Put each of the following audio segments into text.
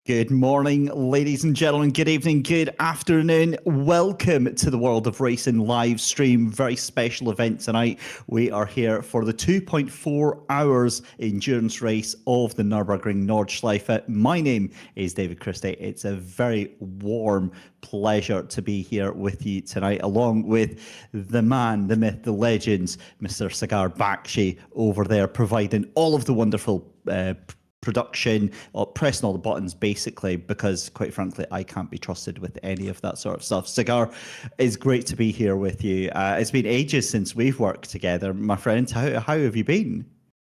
Good morning, ladies and gentlemen. Good evening, good afternoon. Welcome to the World of Racing live stream. Very special event tonight. We are here for the 2.4 hours endurance race of the Nürburgring Nordschleife. My name is David Christie. It's a very warm pleasure to be here with you tonight, along with the man, the myth, the legends, Mr. Sagar Bakshi over there, providing all of the wonderful production or pressing all the buttons basically, because quite frankly I can't be trusted with any of that sort of stuff. Cigar, it's great to be here with you. It's been ages since we've worked together, my friend. How have you been?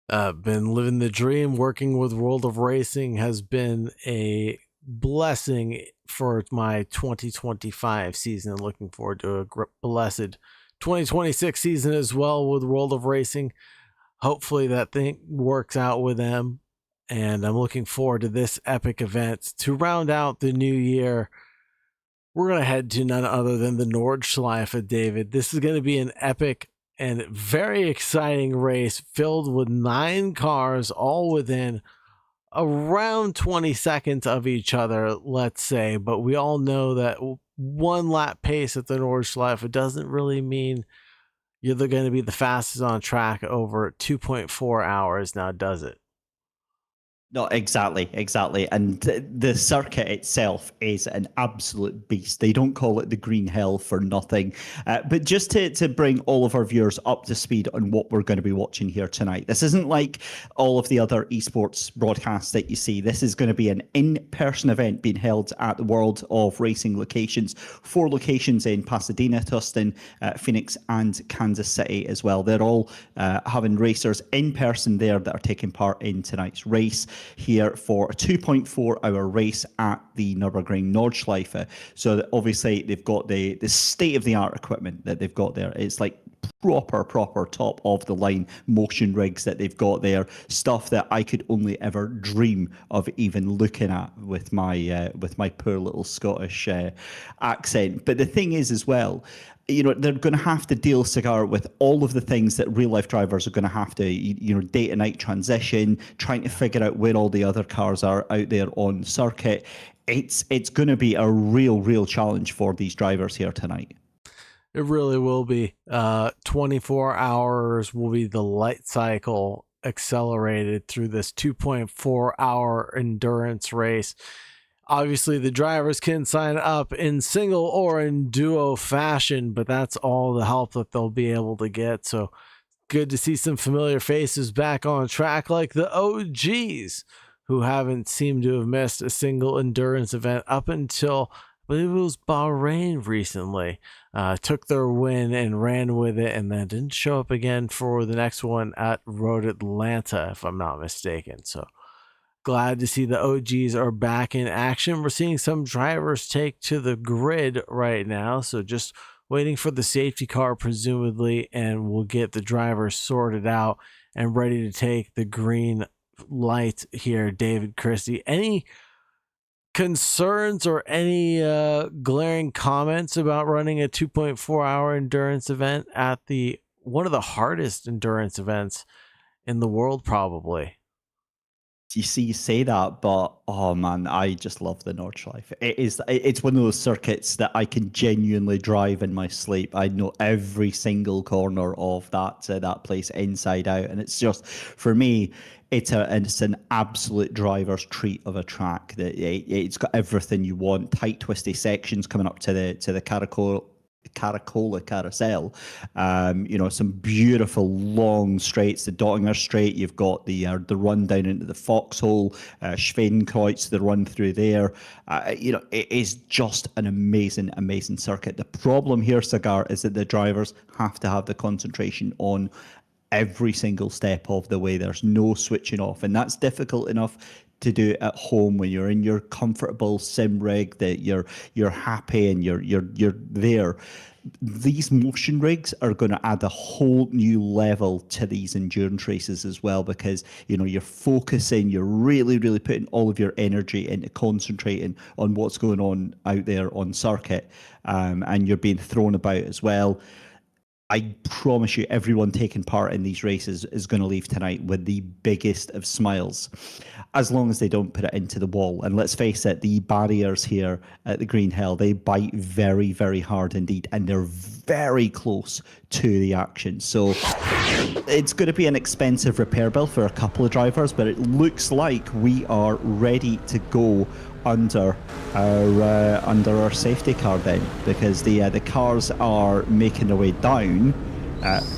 Been living the dream. Working with World of Racing has been a blessing for my 2025 season. Looking forward to a blessed 2026 season as well with World of Racing. Hopefully that thing works out with them. And I'm looking forward to this epic event. To round out the new year, we're going to head to none other than the Nordschleife, David. This is going to be an epic and very exciting race filled with 9 cars, all within around 20 seconds of each other, let's say. But we all know that one lap pace at the Nordschleife doesn't really mean you're going to be the fastest on track over 2.4 hours, now does it? No, exactly. And the circuit itself is an absolute beast. They don't call it the Green Hell for nothing. But just to bring all of our viewers up to speed on what we're going to be watching here tonight, this isn't like all of the other esports broadcasts that you see. This is going to be an in-person event being held at the World of Racing locations. 4 locations in Pasadena, Tustin, Phoenix, and Kansas City as well. They're all having racers in person there that are taking part in tonight's race here for a 2.4 hour race at the Nürburgring Nordschleife. So obviously they've got the state-of-the-art equipment that they've got there. It's like proper top of the line motion rigs that they've got there, stuff that I could only ever dream of even looking at with my poor little Scottish accent. But the thing is as well, you know, they're going to have to deal, Cigar, with all of the things that real life drivers are going to have to, you know, day to night transition, trying to figure out where all the other cars are out there on circuit. It's going to be a real challenge for these drivers here tonight. It really will be. 24 hours will be the light cycle accelerated through this 2.4 hour endurance race. Obviously, the drivers can sign up in single or in duo fashion, but that's all the help that they'll be able to get. So good to see some familiar faces back on track, like the OGs, who haven't seemed to have missed a single endurance event up until, I believe it was Bahrain recently. Took their win and ran with it, and then didn't show up again for the next one at Road Atlanta, if I'm not mistaken. So glad to see the OGs are back in action. We're seeing some drivers take to the grid right now, so just waiting for the safety car presumably, and we'll get the drivers sorted out and ready to take the green light here. David Christie, any concerns or any glaring comments about running a 2.4 hour endurance event at the one of the hardest endurance events in the world, probably? You see, you say that, but oh man, I just love the Nordschleife. It's one of those circuits that I can genuinely drive in my sleep. I know every single corner of that place inside out, and it's just, for me, it's an absolute driver's treat of a track. It's got everything you want. Tight, twisty sections coming up to the Caracola carousel. You know, some beautiful long straights. The Dottinger Straight, you've got the run down into the Foxhole, Schwedenkreuz, the run through there. You know, it is just an amazing circuit. The problem here, Cigar, is that the drivers have to have the concentration on every single step of the way. There's no switching off, and that's difficult enough to do at home when you're in your comfortable sim rig, that you're happy and you're there. These motion rigs are going to add a whole new level to these endurance races as well, because you know, you're focusing, you're really putting all of your energy into concentrating on what's going on out there on circuit, and you're being thrown about as well. I promise you, everyone taking part in these races is going to leave tonight with the biggest of smiles, as long as they don't put it into the wall. And let's face it, the barriers here at the Green Hill, they bite very, very hard indeed, and they're very close to the action. So it's going to be an expensive repair bill for a couple of drivers, but it looks like we are ready to go under our safety car then, because the cars are making their way down.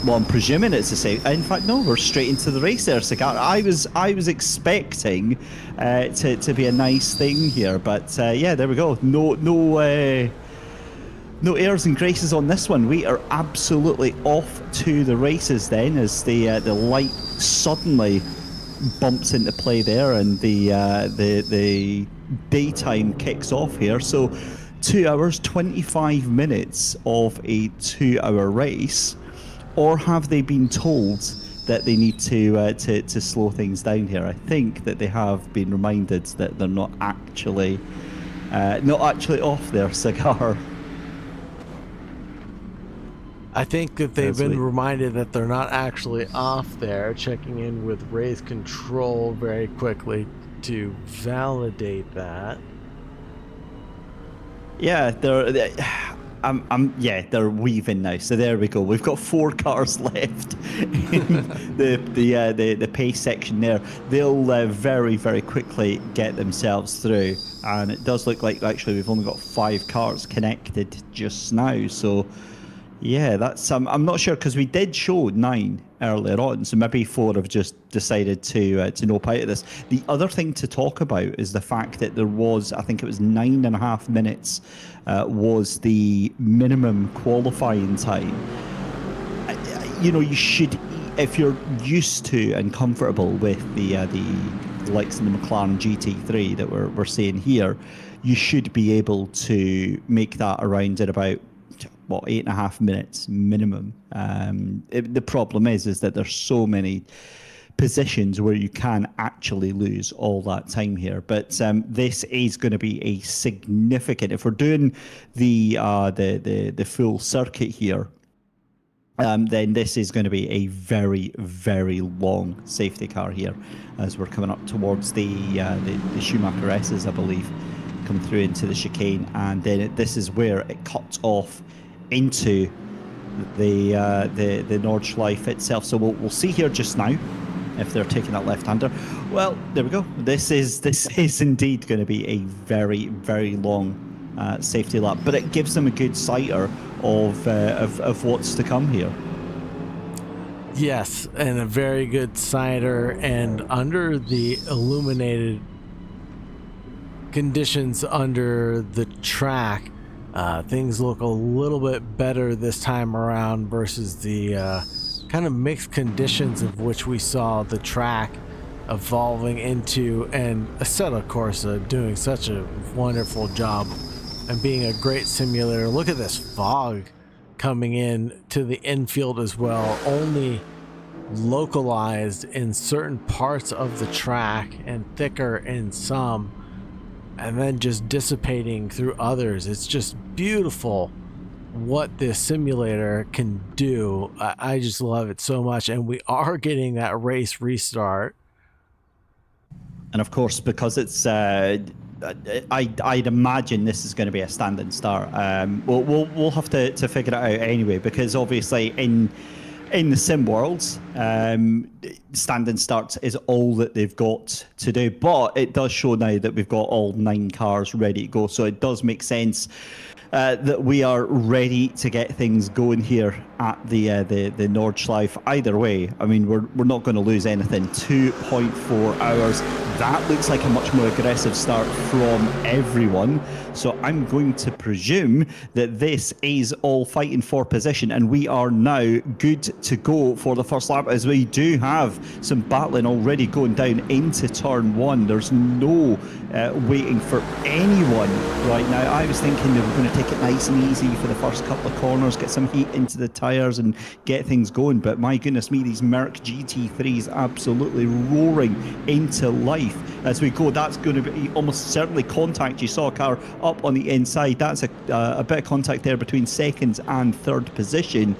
Well, I'm presuming it's the same. In fact, no, we're straight into the race there, Cigar. I was expecting to be a nice thing here, but yeah, there we go. No airs and graces on this one. We are absolutely off to the races then, as the light suddenly bumps into play there, and the daytime kicks off here. So 2 hours 25 minutes of a 2-hour race, or have they been told that they need to slow things down here? I think that they have been reminded that they're not actually off their Cigar. I think that they've been reminded that they're not actually off there. Checking in with race control very quickly to validate that. Yeah, they're weaving now. So there we go. We've got 4 cars left in the pace section there. They'll very, very quickly get themselves through, and it does look like actually we've only got 5 cars connected just now. So yeah, that's I'm not sure, because we did show 9 earlier on, so maybe 4 have just decided to nope out of this. The other thing to talk about is the fact that there was, I think it was 9.5 minutes was the minimum qualifying time. You know, you should, if you're used to and comfortable with the likes of the McLaren GT3 that we're seeing here, you should be able to make that around at about 8.5 minutes minimum. The problem is that there's so many positions where you can actually lose all that time here. But this is going to be a significant, if we're doing the full circuit here, then this is going to be a very, very long safety car here, as we're coming up towards the Schumacher S's, I believe, coming through into the chicane, and then this is where it cuts off into the Nordschleife itself. So we'll see here just now if they're taking that left-hander. Well, there we go. This is indeed going to be a very, very long safety lap, but it gives them a good sighter of what's to come here. Yes, and a very good sighter, and under the illuminated conditions under the track, things look a little bit better this time around versus the kind of mixed conditions of which we saw the track evolving into, and Assetto Corsa doing such a wonderful job and being a great simulator. Look at this fog coming in to the infield as well, only localized in certain parts of the track and thicker in some, and then just dissipating through others. It's just beautiful what this simulator can do. I just love it so much, and we are getting that race restart. And of course, because it's I'd imagine this is going to be a standing start. We'll have to figure it out anyway, because obviously in the sim worlds, standing starts is all that they've got to do. But it does show now that we've got all 9 cars ready to go, so it does make sense that we are ready to get things going here at the Nordschleife. Either way, I mean, we're not going to lose anything. 2.4 hours. That looks like a much more aggressive start from everyone. So I'm going to presume that this is all fighting for position, and we are now good to go for the first lap, as we do have some battling already going down into turn 1. There's no waiting for anyone right now. I was thinking they were going to take it nice and easy for the first couple of corners, get some heat into the tyres and get things going, but my goodness me, these Merc GT3s absolutely roaring into life as we go. That's going to be almost certainly contact. You saw a car up on the inside. That's a bit of contact there between second and third position.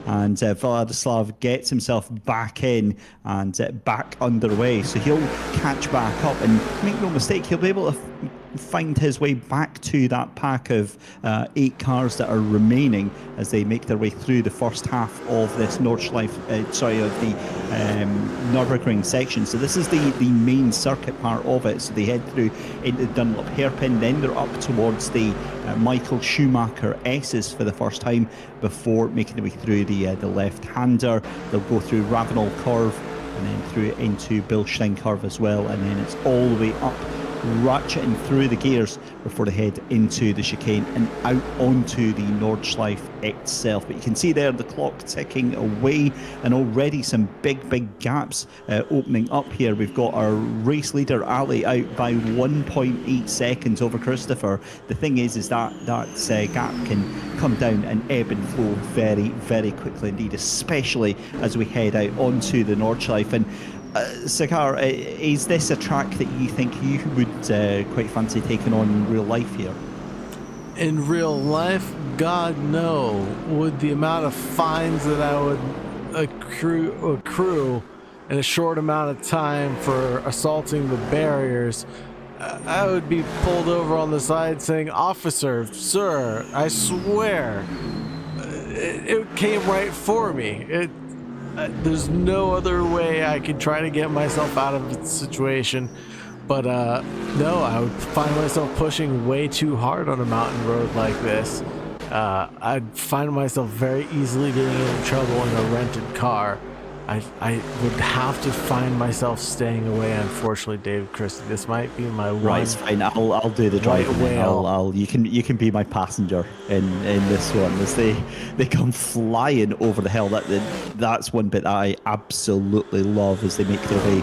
and Vladislav gets himself back in and back underway. So he'll catch back up, and make no mistake, he'll be able to find his way back to that pack of 8 cars that are remaining as they make their way through the first half of this Nordschleife, of the Nürburgring section. So this is the main circuit part of it. So they head through into Dunlop hairpin, then they're up towards the Michael Schumacher S's for the first time before making their way through the left-hander. They'll go through Ravenel Curve and then through into Bilstein Curve as well, and then it's all the way up, ratcheting through the gears before they head into the chicane and out onto the Nordschleife itself. But you can see there the clock ticking away, and already some big gaps opening up here. We've got our race leader Ali out by 1.8 seconds over Christopher. The thing is that gap can come down and ebb and flow very quickly indeed, especially as we head out onto the Nordschleife. And SoCal, is this a track that you think you would quite fancy taking on in real life here? In real life, God no. With the amount of fines that I would accrue in a short amount of time for assaulting the barriers, I would be pulled over on the side saying, "Officer, sir, I swear, it came right for me." There's no other way I could try to get myself out of the situation. But no, I would find myself pushing way too hard on a mountain road like this. I'd find myself very easily getting into trouble in a rented car. I would have to find myself staying away. Unfortunately, David Christie, this might be my one. Right, it's fine. I'll do the driving. You can be my passenger in this one as they come flying over the hill. That's one bit that I absolutely love as they make their way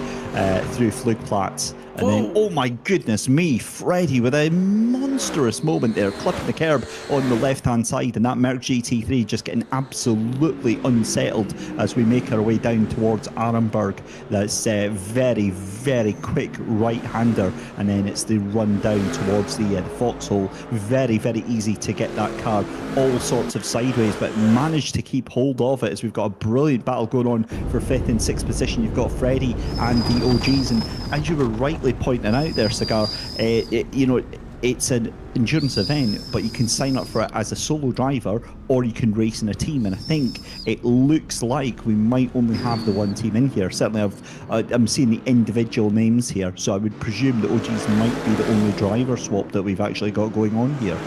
through Flugplatz. And then, oh my goodness me, Freddie with a monstrous moment there, clipping the curb on the left-hand side, and that Merc GT3 just getting absolutely unsettled as we make our way down towards Arenberg. That's very quick right-hander, and then it's the run down towards the foxhole. Very easy to get that car all sorts of sideways, but managed to keep hold of it as we've got a brilliant battle going on for 5th and 6th position. You've got Freddie and the OGs, and as you were rightly pointing out there, Cigar, it's an endurance event, but you can sign up for it as a solo driver or you can race in a team, and I think it looks like we might only have the one team in here. Certainly I'm seeing the individual names here, so I would presume the OGs might be the only driver swap that we've actually got going on here.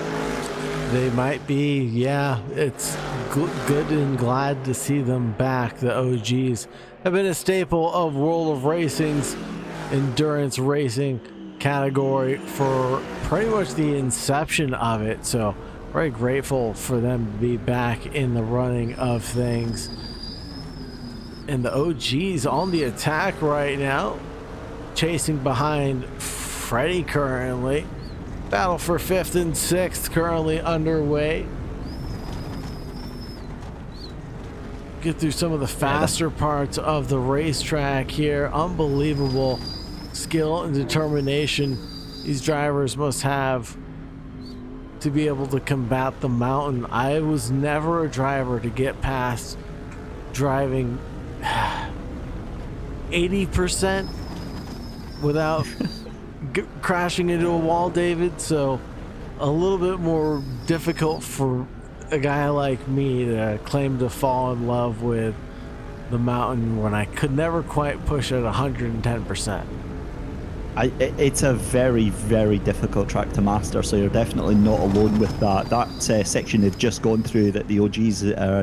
They might be, yeah. It's good and glad to see them back. The OGs have been a staple of World of Racing's endurance racing category for pretty much the inception of it, so very grateful for them to be back in the running of things. And the OGs on the attack right now, chasing behind Freddie currently. Battle for 5th and 6th currently underway. Get through some of the faster parts of the racetrack here. Unbelievable skill and determination these drivers must have to be able to combat the mountain. I was never a driver to get past driving 80% without crashing into a wall, David, so a little bit more difficult for a guy like me to claim to fall in love with the mountain when I could never quite push it 110%. It's a very difficult track to master, so you're definitely not alone with that. That section they've just gone through, that the OGs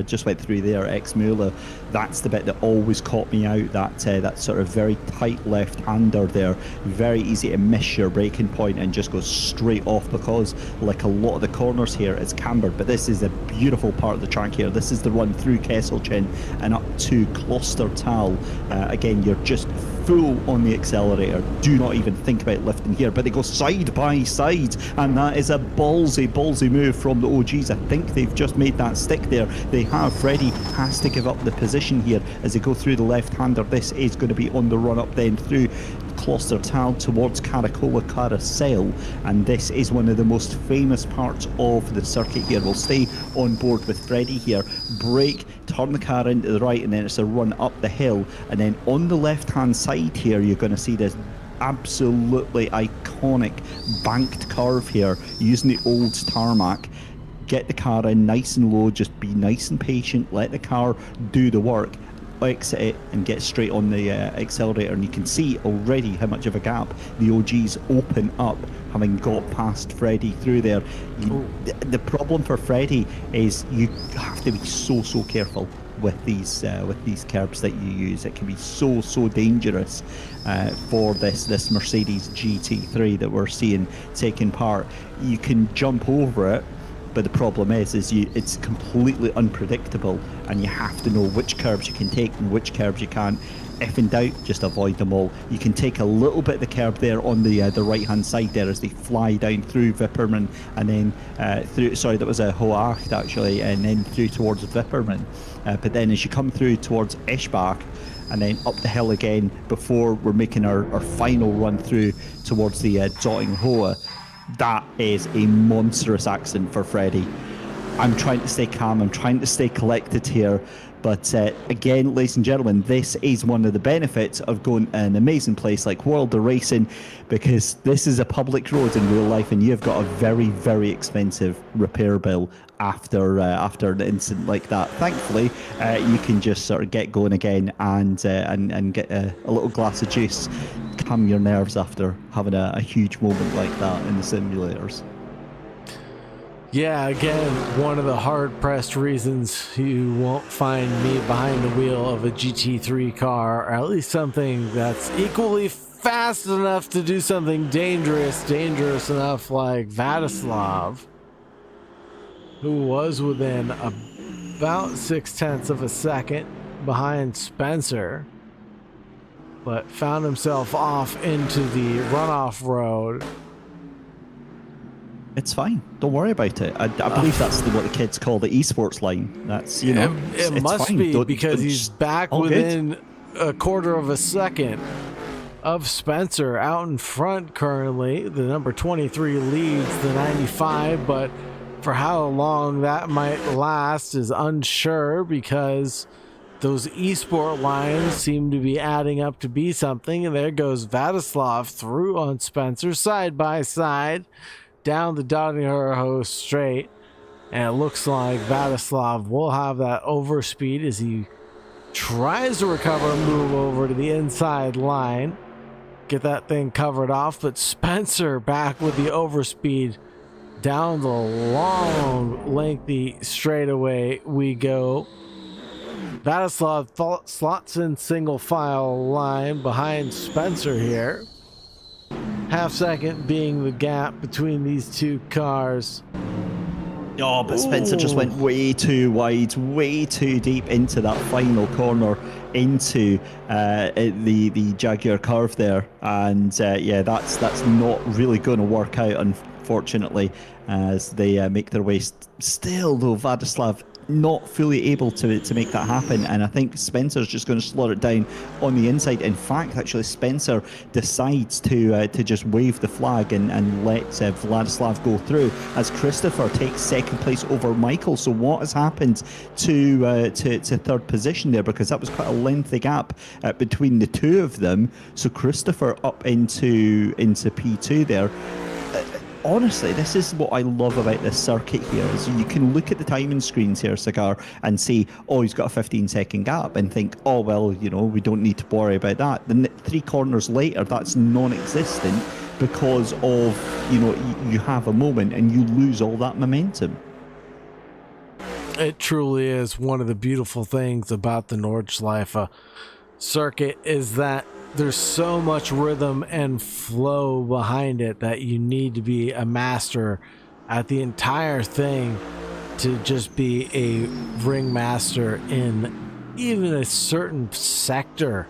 just went through there, ex-Mueller, that's the bit that always caught me out, that sort of very tight left-hander there. Very easy to miss your braking point and just go straight off, because like a lot of the corners here, it's cambered. But this is a beautiful part of the track here. This is the run through Kesselchen and up to Klostertal. Again, you're just full on the accelerator. Do not even think about lifting here, but they go side by side, and that is a ballsy move from the OGs. I think they've just made that stick there. They have. Freddie has to give up the position here as they go through the left-hander. This is going to be on the run up then through Klostertal towards Caracola Carousel, and this is one of the most famous parts of the circuit here. We'll stay on board with Freddie here. Brake turn the car into the right, and then it's a run up the hill. And then on the left-hand side here, you're going to see this absolutely iconic banked curve here using the old tarmac. Get the car in nice and low, just be nice and patient, let the car do the work, exit it and get straight on the accelerator, and you can see already how much of a gap the OGs open up, having got past Freddie through there. The problem for Freddie is you have to be so careful with these curbs that you use. It can be so dangerous for this Mercedes GT3 that we're seeing taking part. You can jump over it, but the problem is it's completely unpredictable, and you have to know which curbs you can take and which curbs you can't. If in doubt, just avoid them all. You can take a little bit of the curb there on the right-hand side there as they fly down through Wipperman, and then through, sorry, that was a Hoacht actually, and then through towards Wipperman. But then as you come through towards Eschbach, and then up the hill again before we're making our final run through towards the Dottinghohe, that is a monstrous accident for Freddie. I'm trying to stay calm, I'm trying to stay collected here, but again, ladies and gentlemen, this is one of the benefits of going to an amazing place like World of Racing, because this is a public road in real life, and you've got a very expensive repair bill after an incident like that. Thankfully, you can just sort of get going again and get a little glass of juice, calm your nerves after having a huge moment like that in the simulators. Yeah, again, one of the hard-pressed reasons you won't find me behind the wheel of a GT3 car, or at least something that's equally fast enough to do something dangerous enough like Vladislav, who was within about 0.6 of a second behind Spencer, but found himself off into the runoff road. It's fine. Don't worry about it. I believe that's what the kids call the esports line. That's, you know, it must fine. be because he's back within a quarter of a second of Spencer out in front currently. The number 23 leads the 95, but for how long that might last is unsure, because those esport lines seem to be adding up to be something. And there goes Vladislav through on Spencer side by side down the Dottinghohe straight, and it looks like Vladislav will have that overspeed as he tries to recover and move over to the inside line, get that thing covered off. But Spencer back with the overspeed down the long lengthy straightaway we go. Vladislav slots in single file line behind Spencer here. Half second being the gap between these two cars. Oh, but Spencer just went way too wide, way too deep into that final corner, into the Jaguar curve there, and yeah, that's not really going to work out, unfortunately, as they make their way. Still, though, Vladislav not fully able to make that happen, and I think Spencer's just going to slot it down on the inside. In fact, actually, Spencer decides to just wave the flag and let Vladislav go through, as Christopher takes second place over Michael. So what has happened to third position there, because that was quite a lengthy gap between the two of them. So Christopher up into P2 there. Honestly, this is what I love about this circuit here, is you can look at the timing screens here, Cigar, and see, oh, he's got a 15-second gap, and think, oh, well, you know, we don't need to worry about that. Then 3 corners later, that's non-existent, because of, you know, you have a moment and you lose all that momentum. It truly is one of the beautiful things about the Nordschleife circuit, is that there's so much rhythm and flow behind it that you need to be a master at the entire thing to just be a ringmaster in even a certain sector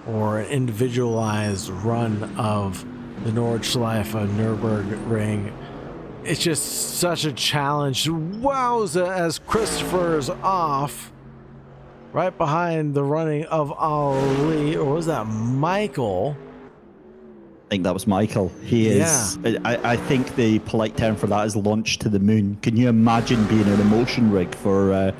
or an individualized run of the Nordschleife Nürburgring. It's just such a challenge. Wowza, as Christopher's off right behind the running of Ali, or was that Michael? I think that was Michael. He is. Yeah. I think the polite term for that is launched to the moon. Can you imagine being an emotion rig for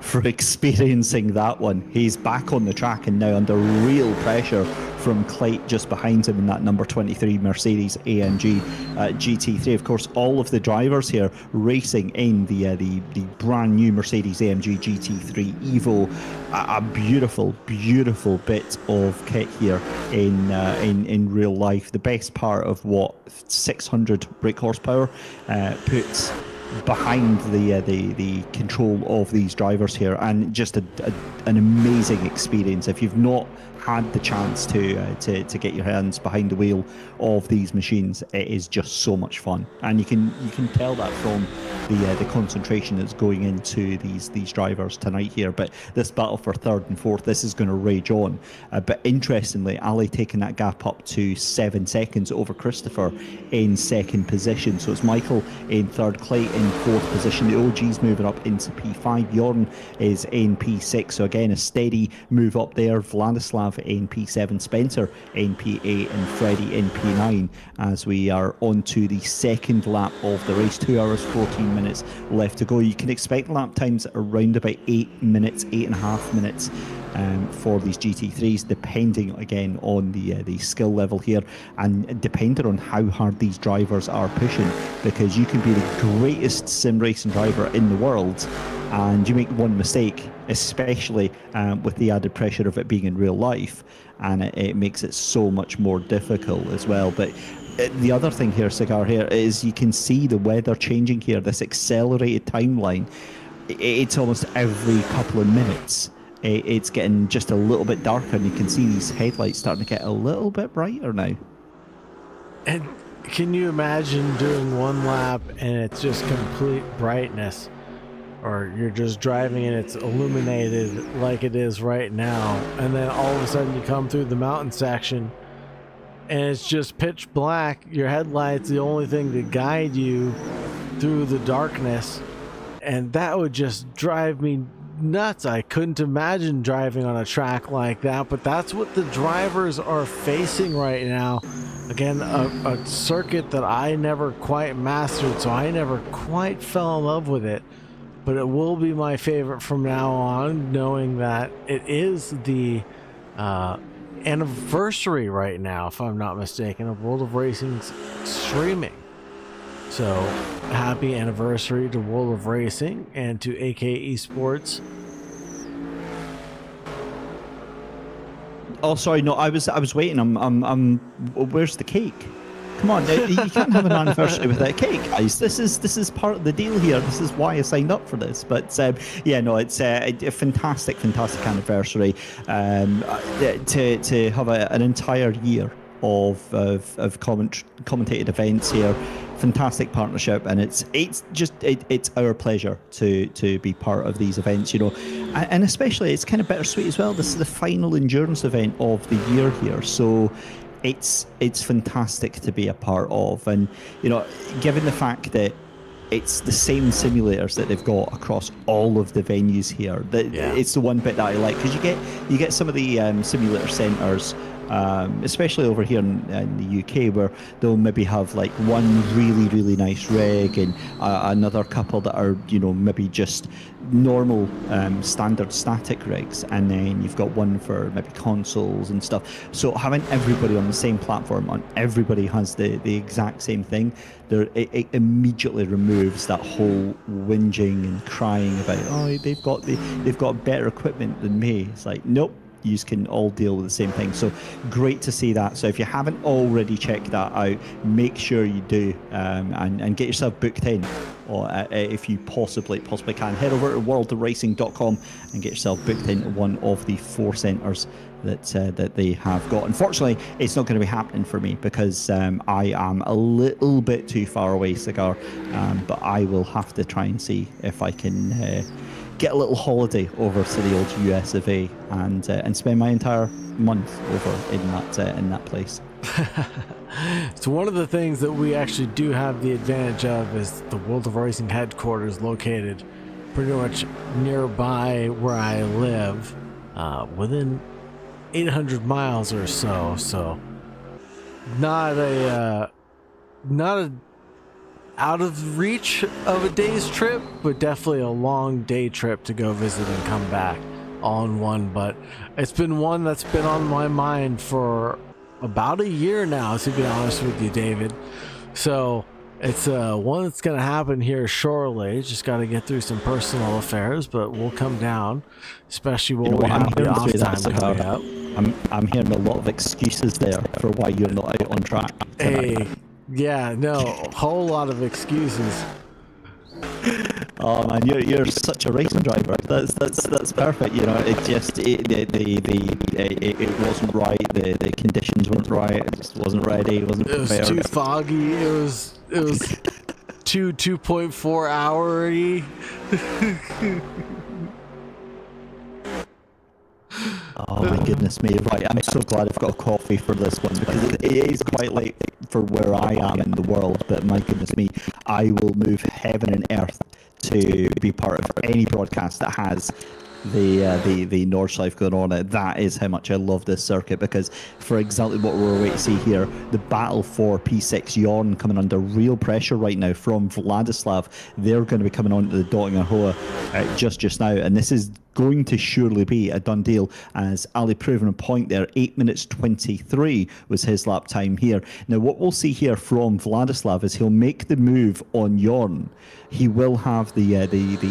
for experiencing that one. He's back on the track and now under real pressure from Clayt just behind him in that number 23 Mercedes AMG GT3. Of course, all of the drivers here racing in the brand new Mercedes AMG GT3 Evo. A beautiful, beautiful bit of kit here in real life. The best part of what 600 brake horsepower puts behind the control of these drivers here, and just an amazing experience. If you've not had the chance to get your hands behind the wheel of these machines, it is just so much fun, and you can tell that from the concentration that's going into these drivers tonight here. But this battle for third and fourth, this is going to rage on. But interestingly, Ali taking that gap up to 7 seconds over Christopher in second position. So it's Michael in third, Clay in fourth position. The OG's moving up into P5. Jorn is in P6. So again, a steady move up there. Vladislav in P7, Spencer in P8, and Freddie in P9 as we are on to the second lap of the race. 2 hours 14 minutes left to go. You can expect lap times around about 8 minutes, 8.5 minutes for these GT3s, depending again on the skill level here, and depending on how hard these drivers are pushing, because you can be the greatest sim racing driver in the world and you make one mistake, especially with the added pressure of it being in real life, and it makes it so much more difficult as well. But the other thing here, Cigar, here is you can see the weather changing here, this accelerated timeline. It's almost every couple of minutes it's getting just a little bit darker, and you can see these headlights starting to get a little bit brighter now. And can you imagine doing one lap and it's just complete brightness, or you're just driving and it's illuminated like it is right now, and then all of a sudden you come through the mountain section and it's just pitch black, your headlights the only thing to guide you through the darkness, and that would just drive me nuts. I couldn't imagine driving on a track like that, but that's what the drivers are facing right now. Again, a circuit that I never quite mastered, so I never quite fell in love with it, but it will be my favorite from now on, knowing that it is the anniversary right now, if I'm not mistaken, of World of Racing's streaming. So happy anniversary to World of Racing and to AK Esports. Oh, sorry, no, I was waiting. Where's the cake? Come on, you can't have an anniversary without cake, guys. This is part of the deal here. This is why I signed up for this. But yeah, no, it's a fantastic anniversary. To have an entire year of commentated events here. Fantastic partnership, and it's our pleasure to be part of these events, you know, and especially it's kind of bittersweet as well. This is the final endurance event of the year here, so it's fantastic to be a part of. And you know, given the fact that it's the same simulators that they've got across all of the venues here, it's the one bit that I like, because you get some of the simulator centres, especially over here in the UK, where they'll maybe have like one really nice rig and another couple that are, you know, maybe just normal standard static rigs, and then you've got one for maybe consoles and stuff. So having everybody on the same platform, and everybody has the exact same thing, it immediately removes that whole whinging and crying about, oh, they've got better equipment than me. It's like, nope, you can all deal with the same thing. So great to see that. So if you haven't already checked that out, make sure you do, and get yourself booked in, or if you possibly can, head over to worldofracing.com and get yourself booked into one of the 4 centres that they have got. Unfortunately, it's not going to be happening for me, because I am a little bit too far away, Cigar, but I will have to try and see if I can get a little holiday over to the old US of A and spend my entire month over in that place. So one of the things that we actually do have the advantage of is the World of Racing headquarters, located pretty much nearby where I live, within 800 miles or so. So not a out of reach of a day's trip, but definitely a long day trip to go visit and come back all in one. But it's been one that's been on my mind for about a year now, to be honest with you, David. So it's one that's going to happen here shortly. Just got to get through some personal affairs, but we'll come down, especially when we have the off time coming up. I'm hearing a lot of excuses there for why you're not out on track tonight. Hey, yeah, no, a whole lot of excuses. Oh man, you're such a racing driver. That's perfect. You know, it just it wasn't right. The conditions weren't right. It just wasn't ready. It wasn't prepared. It was too foggy. It was 2.4 hour-y. Oh my goodness me! Right, I'm so glad I've got a coffee for this one, because it is quite late for where I am in the world. But my goodness me, I will move heaven and earth to be part of any broadcast that has the Nordschleife going on it. That is how much I love this circuit, because for exactly what we're waiting to see here, the battle for P6 Jorn coming under real pressure right now from Vladislav. They're going to be coming on to the Dotting Ahoa just now, and this is going to surely be a done deal, as Ali proven a point there. 8 minutes 23 was his lap time here. Now what we'll see here from Vladislav is he'll make the move on Jorn. He will have the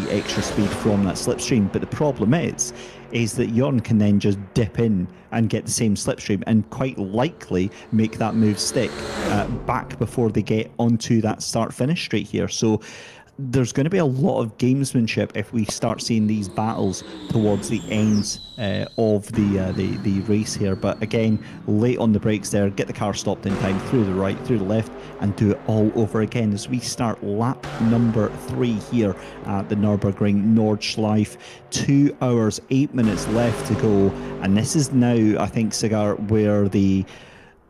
extra speed from that slipstream, but the problem is that Jorn can then just dip in and get the same slipstream and quite likely make that move stick back before they get onto that start-finish straight here. So there's going to be a lot of gamesmanship if we start seeing these battles towards the ends of the race here. But again, late on the brakes there, get the car stopped in time, through the right, through the left, and do it all over again as we start lap number 3 here at the Nürburgring Nordschleife. 2 hours, 8 minutes left to go, and this is now, I think, Cigar, where the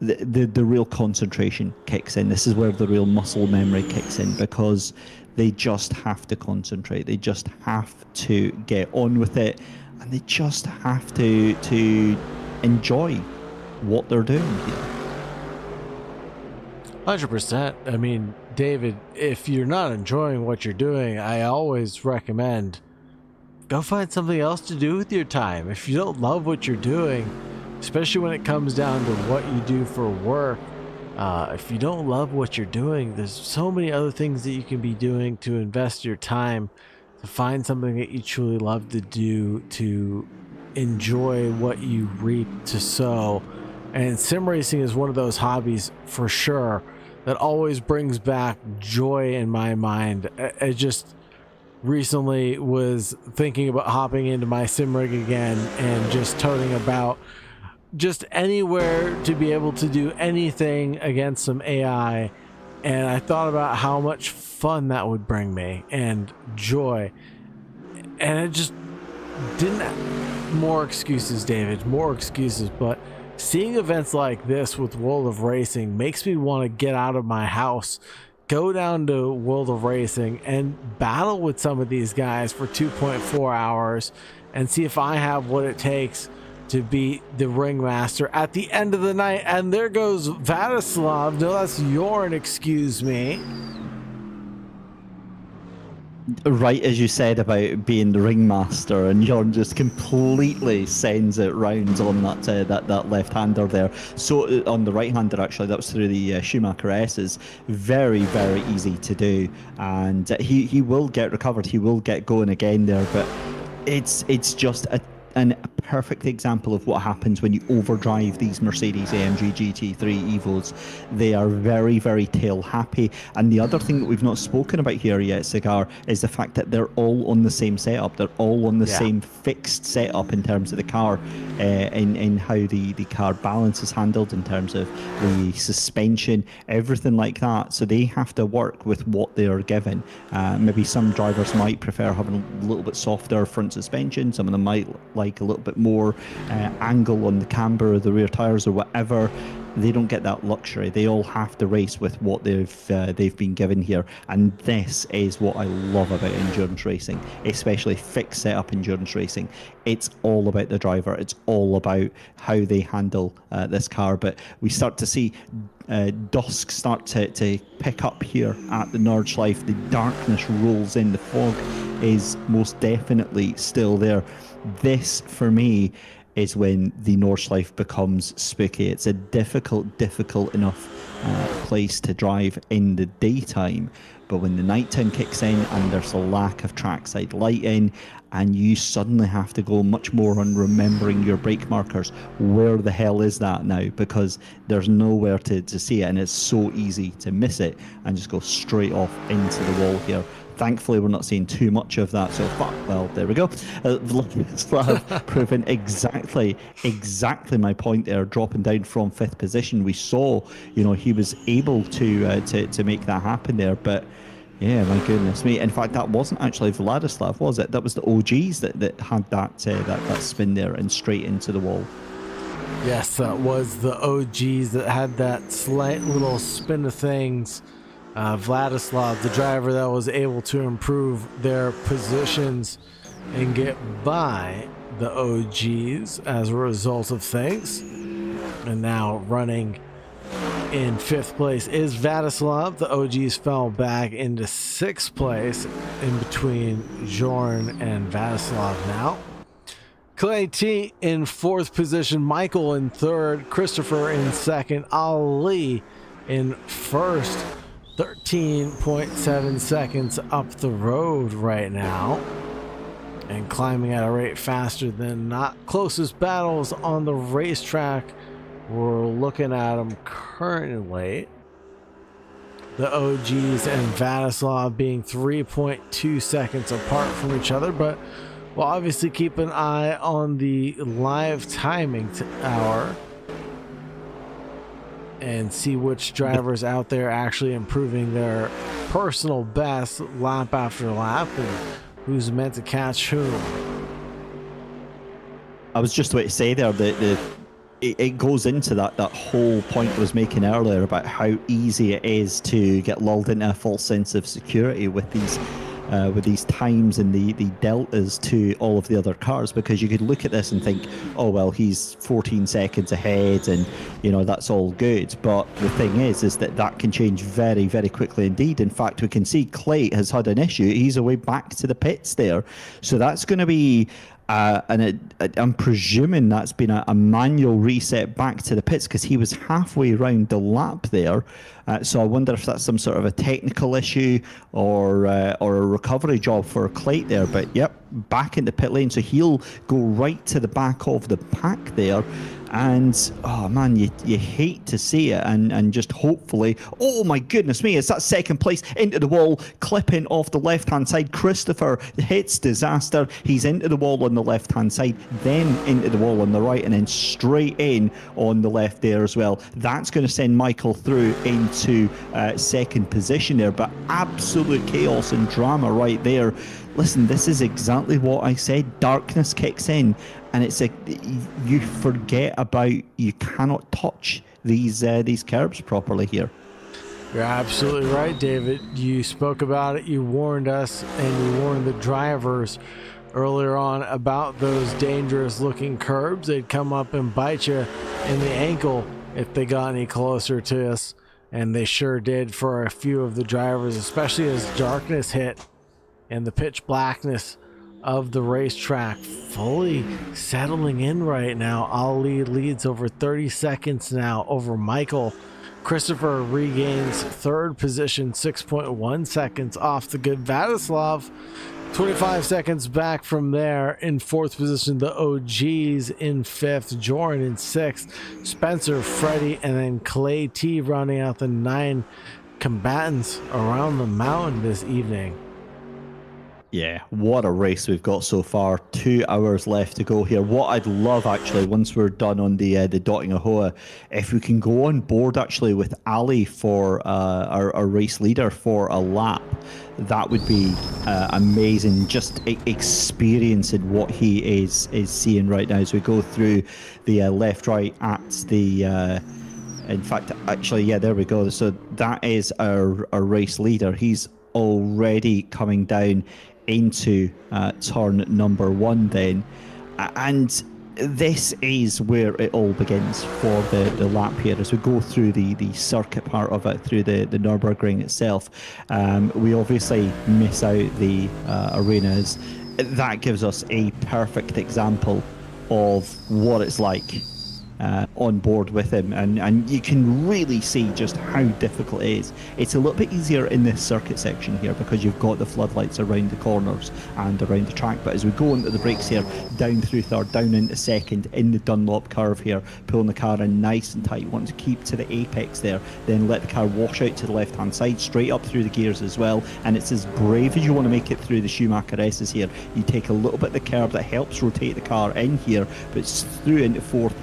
real concentration kicks in. This is where the real muscle memory kicks in, because they just have to concentrate. They just have to get on with it, and they just have to enjoy what they're doing here. 100%. I mean, David, if you're not enjoying what you're doing, I always recommend go find something else to do with your time. If you don't love what you're doing, especially when it comes down to what you do for work, if you don't love what you're doing, there's so many other things that you can be doing to invest your time, to find something that you truly love to do, to enjoy what you reap to sow. And sim racing is one of those hobbies for sure that always brings back joy in my mind. I just recently was thinking about hopping into my sim rig again and just toting about just anywhere to be able to do anything against some AI, and I thought about how much fun that would bring me and joy, and it just didn't. More excuses, David, more excuses. But seeing events like this with World of Racing makes me want to get out of my house, go down to World of Racing and battle with some of these guys for 2.4 hours and see if I have what it takes to beat the ringmaster at the end of the night. And there goes Vladislav. No, that's Jorn, excuse me. Right as you said about being the ringmaster, and Jorn just completely sends it round on that left-hander there. So on the right-hander, actually, that was through the Schumacher S's. Very, very easy to do, and he will get recovered. He will get going again there, but it's just a perfect example of what happens when you overdrive these Mercedes AMG GT3 Evos. They are very, very tail happy. And the other thing that we've not spoken about here yet, Cigar, is the fact that they're all on the same setup. They're all on the same fixed setup in terms of the car, in how the car balance is handled, in terms of the suspension, everything like that. So they have to work with what they are given. Maybe some drivers might prefer having a little bit softer front suspension. Some of them might like a little bit more angle on the camber or the rear tires or whatever. They don't get that luxury. They all have to race with what they've been given here, and this is what I love about endurance racing, especially fixed setup endurance racing. It's all about the driver. It's all about how they handle this car. But we start to see dusk start to pick up here at the Nordschleife. The darkness rolls in. The fog is most definitely still there. This, for me, is when the Nordschleife becomes spooky. It's a difficult enough place to drive in the daytime, but when the nighttime kicks in and there's a lack of trackside lighting, and you suddenly have to go much more on remembering your brake markers. Where the hell is that now? Because there's nowhere to see it, and it's so easy to miss it and just go straight off into the wall here. Thankfully, we're not seeing too much of that so far. Well, there we go. Vladislav proving exactly my point there, dropping down from 5th position. We saw, he was able to make that happen there, but yeah, my goodness me. In fact, that wasn't actually Vladislav, was it? That was the OGs that had that spin there and straight into the wall. Yes, that was the OGs that had that slight little spin of things. Vladislav, the driver that was able to improve their positions and get by the OGs as a result of things. And now running in 5th place is Vladislav. The OGs fell back into 6th place in between Jorn and Vladislav now. Clay T in 4th position, Michael in 3rd, Christopher in 2nd, Ali in 1st. 13.7 seconds up the road right now, and climbing at a rate faster than not. Closest battles on the racetrack, we're looking at them currently. The OGs and Vladislav being 3.2 seconds apart from each other, but we'll obviously keep an eye on the live timing hour and see which drivers out there actually improving their personal best lap after lap, and who's meant to catch whom. I was just about to say there that it goes into that whole point I was making earlier about how easy it is to get lulled into a false sense of security with these times and the deltas to all of the other cars, because you could look at this and think, oh well, he's 14 seconds ahead and that's all good, but the thing is that can change very, very quickly indeed. In fact, we can see Clay has had an issue. He's away back to the pits there, so that's going to be I'm presuming that's been a manual reset back to the pits, because he was halfway around the lap there. So I wonder if that's some sort of a technical issue or a recovery job for Clay there. But yep, back in the pit lane. So he'll go right to the back of the pack there. And oh man, you hate to see it, and just hopefully, oh my goodness me, it's that 2nd place into the wall, clipping off the left hand side. Christopher hits disaster. He's into the wall on the left hand side, then into the wall on the right, and then straight in on the left there as well. That's going to send Michael through into 2nd position there, but absolute chaos and drama right there. Listen, this is exactly what I said. Darkness kicks in, and it's you forget about, you cannot touch these curbs properly here. You're absolutely right, David. You spoke about it. You warned us, and you warned the drivers earlier on about those dangerous looking curbs. They'd come up and bite you in the ankle if they got any closer to us, and they sure did for a few of the drivers, especially as darkness hit and the pitch blackness of the racetrack fully settling in right now. Ali leads over 30 seconds now over Michael. Christopher regains 3rd position, 6.1 seconds off the good Vladislav. 25 seconds back from there. In 4th position, the OGs. In 5th, Joran in 6th, Spencer, Freddie, and then Clay T rounding out the 9 combatants around the mountain this evening. Yeah, what a race we've got so far. 2 hours left to go here. What I'd love, actually, once we're done on the Dotting Ahoa, if we can go on board actually with Ali for our race leader for a lap, that would be amazing. Just experiencing what he is seeing right now as we go through the left right at the In fact, actually, yeah, there we go. So that is our race leader. He's already coming down into turn number 1 then. And this is where it all begins for the lap here as we go through the circuit part of it, through the Nürburgring itself. We obviously miss out the arenas. That gives us a perfect example of what it's like on board with him, and you can really see just how difficult it is. It's a little bit easier in this circuit section here because you've got the floodlights around the corners and around the track, but as we go into the brakes here, down through third, down into second, in the Dunlop curve here, pulling the car in nice and tight, want to keep to the apex there, then let the car wash out to the left hand side, straight up through the gears as well, and it's as brave as you want to make it through the Schumacher S's here. You take a little bit of the curb that helps rotate the car in here, but it's through into fourth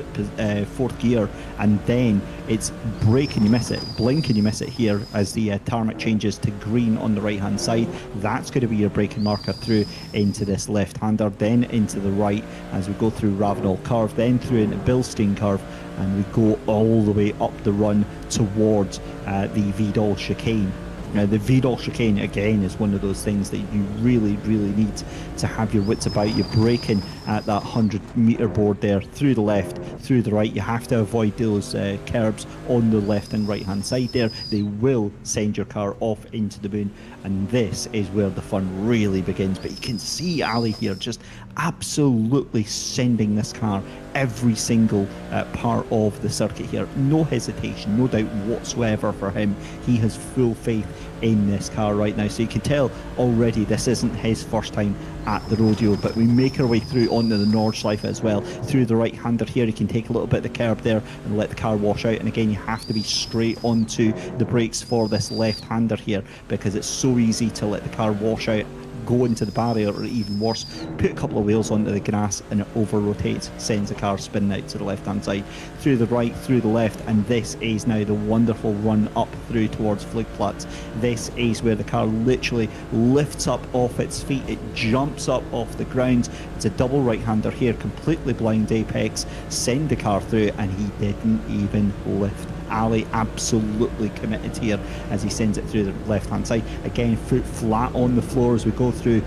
gear, and then it's brake and you miss it, blink and you miss it here as the tarmac changes to green on the right hand side. That's going to be your braking marker through into this left hander, then into the right as we go through Ravenel curve, then through into Bilstein curve, and we go all the way up the run towards the Vidal chicane. Now, the Vidal chicane, again, is one of those things that you really, really need to have your wits about. You're braking at that 100-metre board there, through the left, through the right. You have to avoid those curbs on the left and right-hand side there. They will send your car off into the moon, and this is where the fun really begins. But you can see Ali here just absolutely sending this car every single part of the circuit here. No hesitation, no doubt whatsoever for him. He has full faith in this car right now, so you can tell already this isn't his first time at the rodeo. But we make our way through onto the Nordschleife as well, through the right hander here. You can take a little bit of the curb there and let the car wash out, and again you have to be straight onto the brakes for this left hander here because it's so easy to let the car wash out, go into the barrier, or even worse, put a couple of wheels onto the grass and it over rotates, sends the car spinning out to the left hand side, through the right, through the left, and this is now the wonderful run up through towards Fligplatz. This is where the car literally lifts up off its feet, it jumps up off the ground. It's a double right hander here, completely blind apex, send the car through, and he didn't even lift. Ali absolutely committed here as he sends it through the left hand side. Again, foot flat on the floor as we go through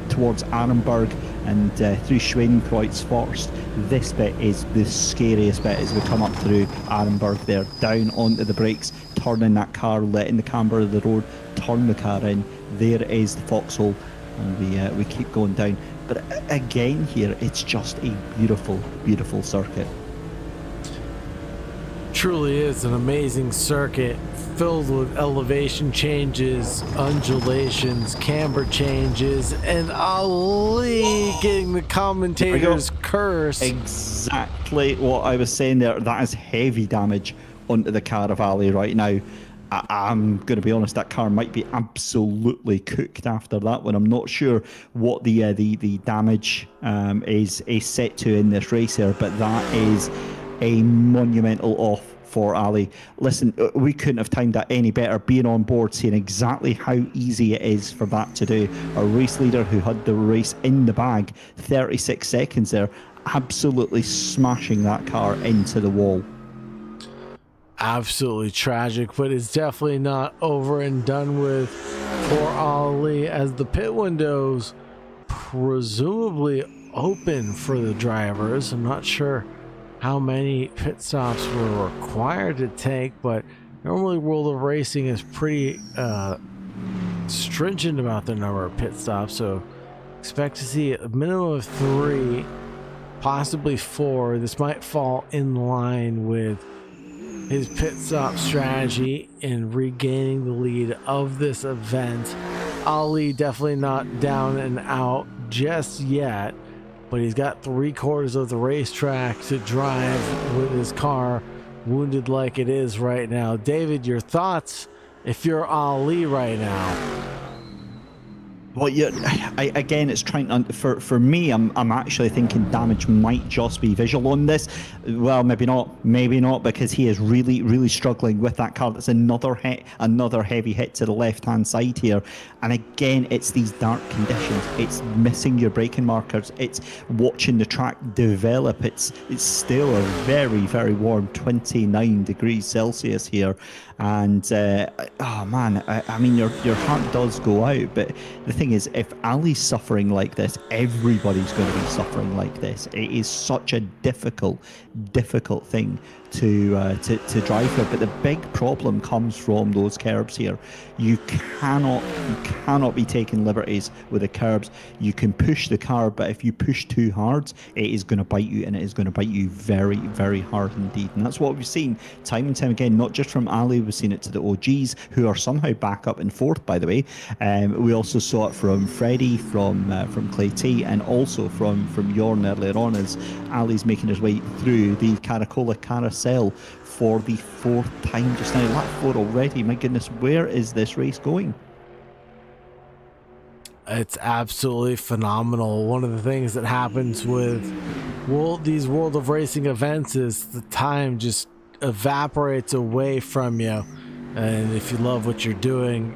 towards Arenberg and through Schwedenkreuz first. This bit is the scariest bit as we come up through Arenberg there, down onto the brakes, turning that car, letting the camber of the road turn the car in. There is the foxhole, and we keep going down. But again here, it's just a beautiful, beautiful circuit. Truly is an amazing circuit filled with elevation changes, undulations, camber changes, and Ali getting the commentator's curse. Exactly what I was saying there. That is heavy damage onto the car of Ali right now. I'm going to be honest, that car might be absolutely cooked after that one. I'm not sure what the damage is set to in this race here, but that is a monumental off for Ali. Listen, we couldn't have timed that any better, being on board, seeing exactly how easy it is for that to do. Our race leader who had the race in the bag, 36 seconds there, absolutely smashing that car into the wall. Absolutely tragic, but it's definitely not over and done with for Ali as the pit windows presumably open for the drivers. I'm not sure how many pit stops were required to take, but normally World of Racing is pretty stringent about the number of pit stops, so expect to see a minimum of 3, possibly 4. This might fall in line with his pit stop strategy in regaining the lead of this event. Ali definitely not down and out just yet, but he's got 3/4 of the racetrack to drive with his car wounded like it is right now. David, your thoughts if you're Ali right now? Well, yeah, again, it's trying to, for me, I'm actually thinking damage might just be visual on this. Well, maybe not, because he is really, really struggling with that car. That's another hit, another heavy hit to the left-hand side here. And again, it's these dark conditions. It's missing your braking markers. It's watching the track develop. It's still a very, very warm 29 degrees Celsius here. And oh man, I mean, your heart does go out. But the thing is, if Ali's suffering like this, everybody's going to be suffering like this. It is such a difficult thing to drive with. But the big problem comes from those curbs here. You cannot be taking liberties with the curbs. You can push the car, but if you push too hard, it is going to bite you, and it is going to bite you very, very hard indeed. And that's what we've seen time and time again, not just from Ali. We've seen it to the OGs, who are somehow back up in fourth, by the way. We also saw it from Freddie, from Clay T, and also from Jorn earlier on, as Ali's making his way through the Caracola Carousel for the fourth time just now. Lap 4 already. My goodness, where is this race going? It's absolutely phenomenal. One of the things that happens with these World of Racing events is the time just evaporates away from you. And if you love what you're doing,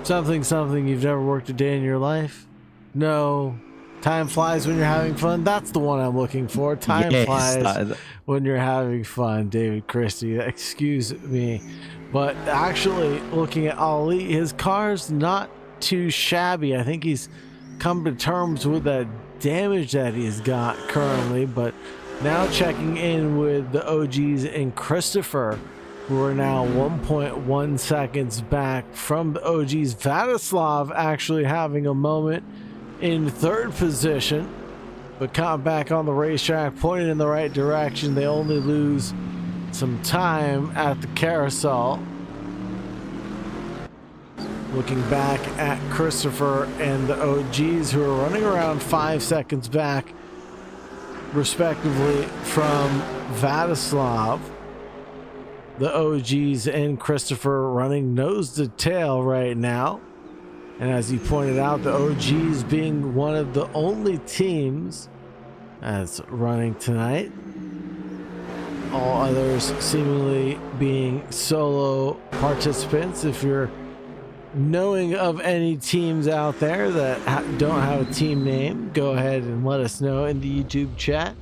something you've never worked a day in your life? No. Time flies when you're having fun. That's the one I'm looking for. Time flies when you're having fun, David Christie. Excuse me. But actually, looking at Ali, his car's not too shabby. I think he's come to terms with that damage that he's got currently. But now checking in with the OGs and Christopher, who are now 1.1 seconds back from the OGs. Vladislav actually having a moment in third position, but caught back on the racetrack, pointed in the right direction. They only lose some time at the carousel. Looking back at Christopher and the OGs, who are running around 5 seconds back, respectively, from Vladislav. The OGs and Christopher running nose to tail right now. And as you pointed out, the OGs being one of the only teams that's running tonight. All others seemingly being solo participants. If you're knowing of any teams out there that don't have a team name, go ahead and let us know in the YouTube chat.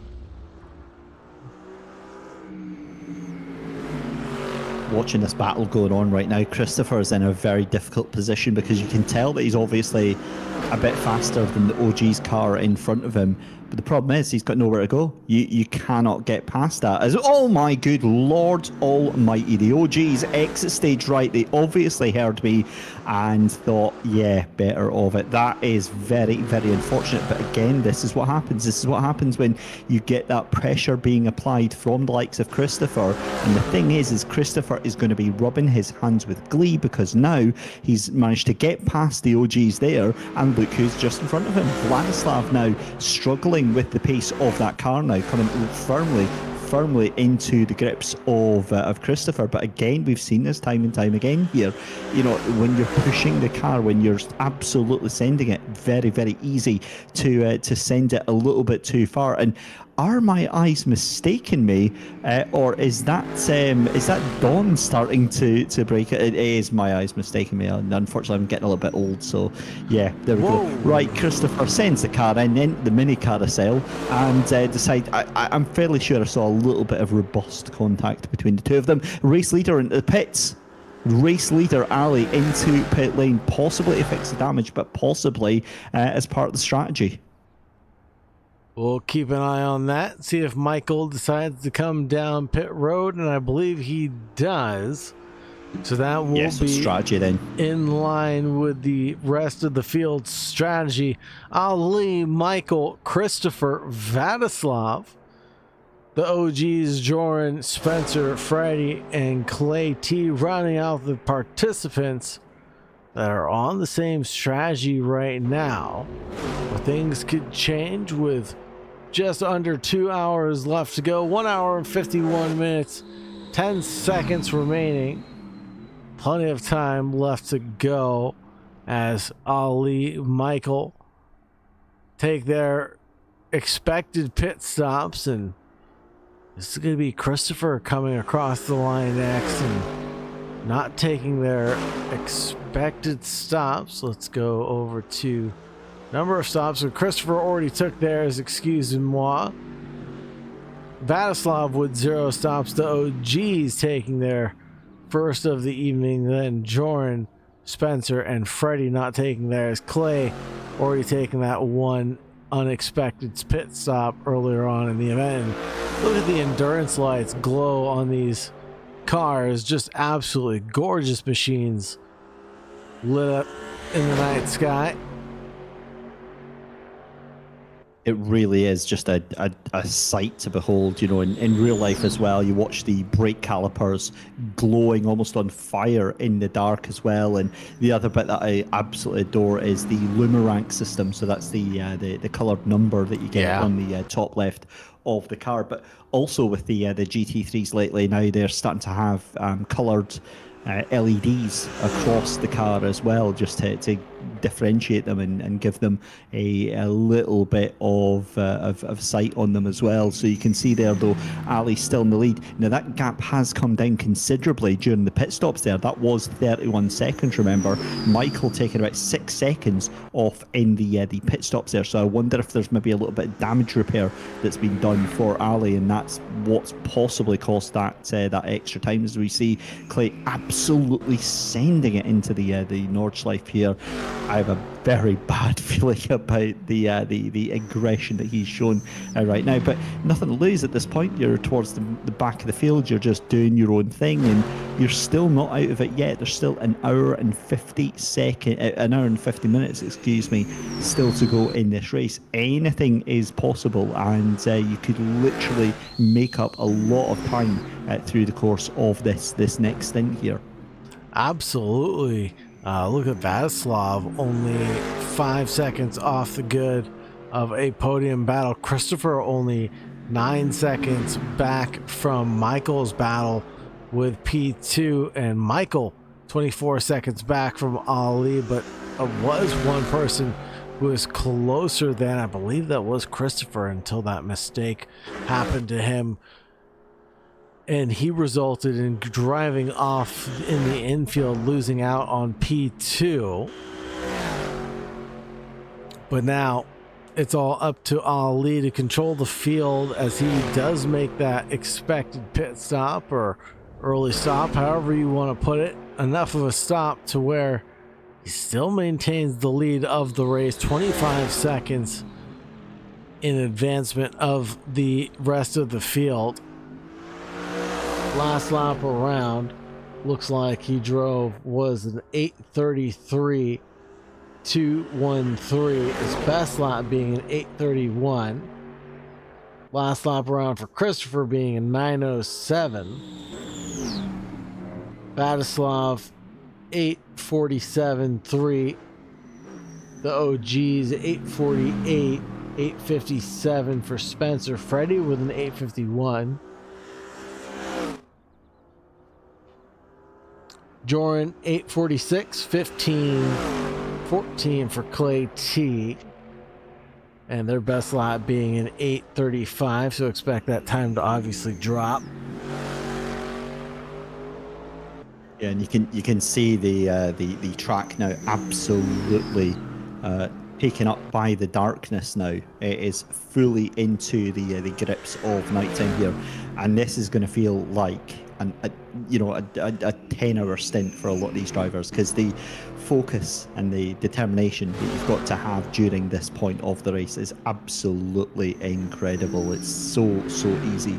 Watching this battle going on right now, Christopher is in a very difficult position, because you can tell that he's obviously a bit faster than the OG's car in front of him. But the problem is, he's got nowhere to go. You cannot get past that. As, oh my good Lord Almighty, the OGs exit stage right. They obviously heard me and thought, yeah, better of it. That is very, very unfortunate. But again, this is what happens. This is what happens when you get that pressure being applied from the likes of Christopher. And the thing is Christopher is going to be rubbing his hands with glee, because now he's managed to get past the OGs there, and look who's just in front of him. Vladislav now struggling with the pace of that car, now coming firmly into the grips of Christopher. But again, we've seen this time and time again here. You know, when you're pushing the car, when you're absolutely sending it, very, very easy to send it a little bit too far. And are my eyes mistaking me, or is that dawn starting to break? It is my eyes mistaking me. And unfortunately, I'm getting a little bit old, so yeah, there we go. Right, Christopher sends the car in the mini carousel, and I'm fairly sure I saw a little bit of robust contact between the two of them. Race leader into the pits. Race leader Ali into pit lane, possibly to fix the damage, but possibly as part of the strategy. We'll keep an eye on that, see if Michael decides to come down pit road, and I believe he does. So that will be strategy then, in line with the rest of the field's strategy. Ali, Michael, Christopher, Vladislav, the OGs, Joran, Spencer, Freddie, and Clay T running out the participants that are on the same strategy right now. But things could change with just under 2 hours left to go. 1 hour and 51 minutes, 10 seconds remaining. Plenty of time left to go as Ali, Michael take their expected pit stops, and this is going to be Christopher coming across the line next and not taking their expected stops. Let's go over to number of stops. So Christopher already took theirs, excuse-moi. Vladislav with 0 stops. The OGs taking their first of the evening. Then Joran, Spencer, and Freddie not taking theirs. Clay already taking that one unexpected pit stop earlier on in the event. And look at the endurance lights glow on these cars. Just absolutely gorgeous machines lit up in the night sky. It really is just a sight to behold, you know, in real life as well. You watch the brake calipers glowing almost on fire in the dark as well. And the other bit that I absolutely adore is the Lumarank system. So that's the coloured number that you get on the top left of the car. But also with the GT3s lately, now they're starting to have coloured LEDs across the car as well, just to differentiate them and give them a little bit of sight on them as well. So you can see there, though, Ali's still in the lead. Now that gap has come down considerably during the pit stops there. That was 31 seconds, remember. Michael taking about 6 seconds off in the pit stops there. So I wonder if there's maybe a little bit of damage repair that's been done for Ali, and that's what's possibly caused that extra time, as we see Clay absolutely sending it into the Nordschleife here. I have a very bad feeling about the aggression that he's shown right now, but nothing to lose at this point. You're towards the back of the field. You're just doing your own thing, and you're still not out of it yet. There's still an hour and 50 minutes, excuse me, still to go in this race. Anything is possible, and you could literally make up a lot of time through the course of this next stint here. Absolutely. Look at Vladislav, only 5 seconds off the good of a podium battle. Christopher only 9 seconds back from Michael's battle with P2, and Michael 24 seconds back from Ali, but was one person who was closer than, I believe that was Christopher, until that mistake happened to him. And he resulted in driving off in the infield, losing out on P2. But now it's all up to Ali to control the field as he does make that expected pit stop or early stop, however you want to put it. Enough of a stop to where he still maintains the lead of the race, 25 seconds in advancement of the rest of the field. Last lap around, looks like he drove was an 8:33.213. His best lap being an 8:31. Last lap around for Christopher being a 9:07. Vladislav 8:47.3. The OGs 8:48, 8:57 for Spencer. Freddie with an 8:51. Joran 8:46, 15:14 for Clay T, and their best lap being an 8:35, so expect that time to obviously drop. Yeah, and you can see the track now absolutely taken up by the darkness now. It is fully into the grips of nighttime here, and this is going to feel like a 10-hour stint for a lot of these drivers, because the focus and the determination that you've got to have during this point of the race is absolutely incredible. It's so easy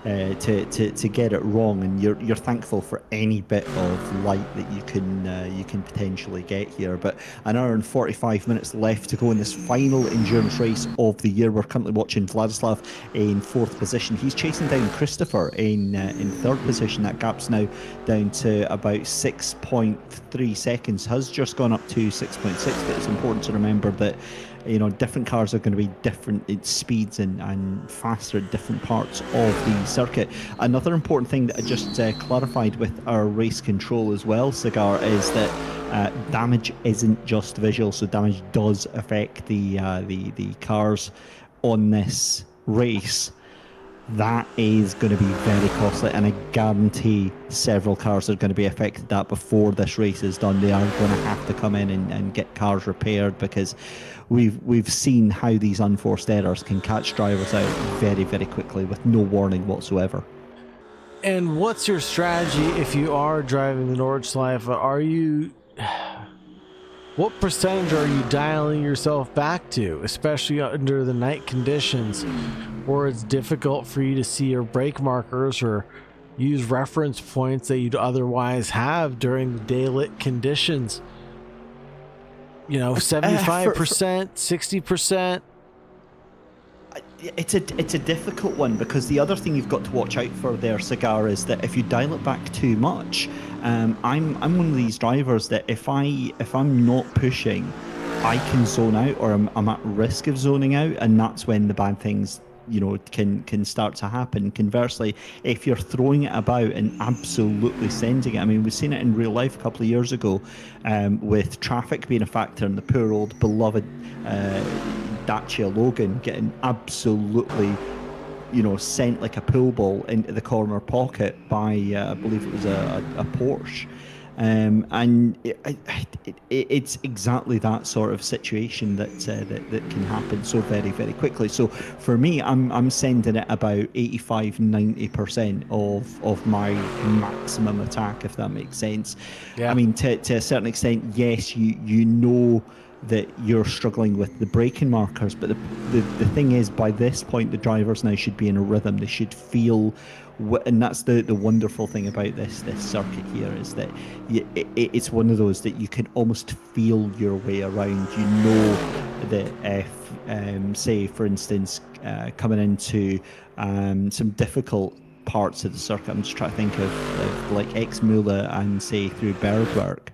to get it wrong, and you're thankful for any bit of light that you can potentially get here. But an hour and 45 minutes left to go in this final endurance race of the year. We're currently watching Vladislav in 4th position. He's chasing down Christopher in 3rd position. That gap's now down to about 6.3 seconds. Has just gone up to 6.6, but it's important to remember that different cars are going to be different at speeds and faster at different parts of the circuit. Another important thing that I just clarified with our race control as well, Cigar, is that damage isn't just visual. So damage does affect the cars on this race. That is going to be very costly, and I guarantee several cars are going to be affected that before this race is done. They are going to have to come in and get cars repaired, because we've seen how these unforced errors can catch drivers out very, very quickly with no warning whatsoever. And what's your strategy if you are driving the Nordschleife? What percentage are you dialing yourself back to, especially under the night conditions where it's difficult for you to see your brake markers or use reference points that you'd otherwise have during the daylit conditions? 75%, 60%? It's a difficult one, because the other thing you've got to watch out for there, Cigar, is that if you dial it back too much, I'm one of these drivers that if I'm not pushing, I can zone out, or I'm at risk of zoning out, and that's when the bad things can start to happen. Conversely, if you're throwing it about and absolutely sending it, I mean, we've seen it in real life a couple of years ago, with traffic being a factor, and the poor old beloved Dacia Logan getting absolutely sent like a pool ball into the corner pocket by I believe it was a Porsche. And it's exactly that sort of situation that can happen so very, very quickly. So for me, I'm sending it about 85-90% of my maximum attack, if that makes sense. Yeah. I mean, to a certain extent, yes, you know that you're struggling with the braking markers, but the thing is, by this point, the drivers now should be in a rhythm. They should feel, and that's the wonderful thing about this circuit here, is that it's one of those that you can almost feel your way around. You know that if, say, for instance, coming into some difficult parts of the circuit, I'm just trying to think of like Exmula and say through Bergwerk,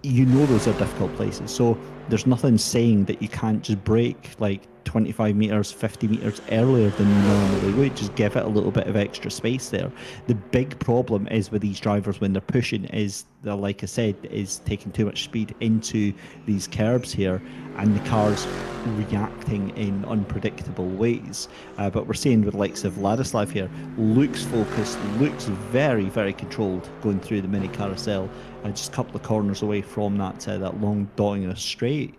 those are difficult places. So there's nothing saying that you can't just brake like 25 meters, 50 meters earlier than you normally would. Just give it a little bit of extra space there. The big problem is with these drivers when they're pushing is, like I said, is taking too much speed into these curbs here, and the car's reacting in unpredictable ways. But we're seeing with the likes of Ladislav here, looks focused, looks very, very controlled going through the mini carousel, just a couple of corners away from that long dotting straight.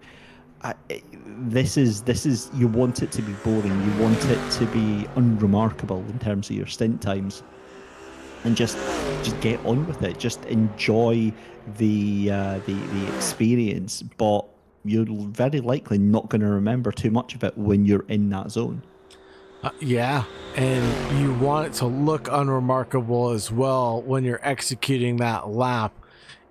This is you want it to be boring, you want it to be unremarkable in terms of your stint times, and just get on with it, just enjoy the experience, but you're very likely not going to remember too much of it when you're in that zone. Yeah, and you want it to look unremarkable as well when you're executing that lap.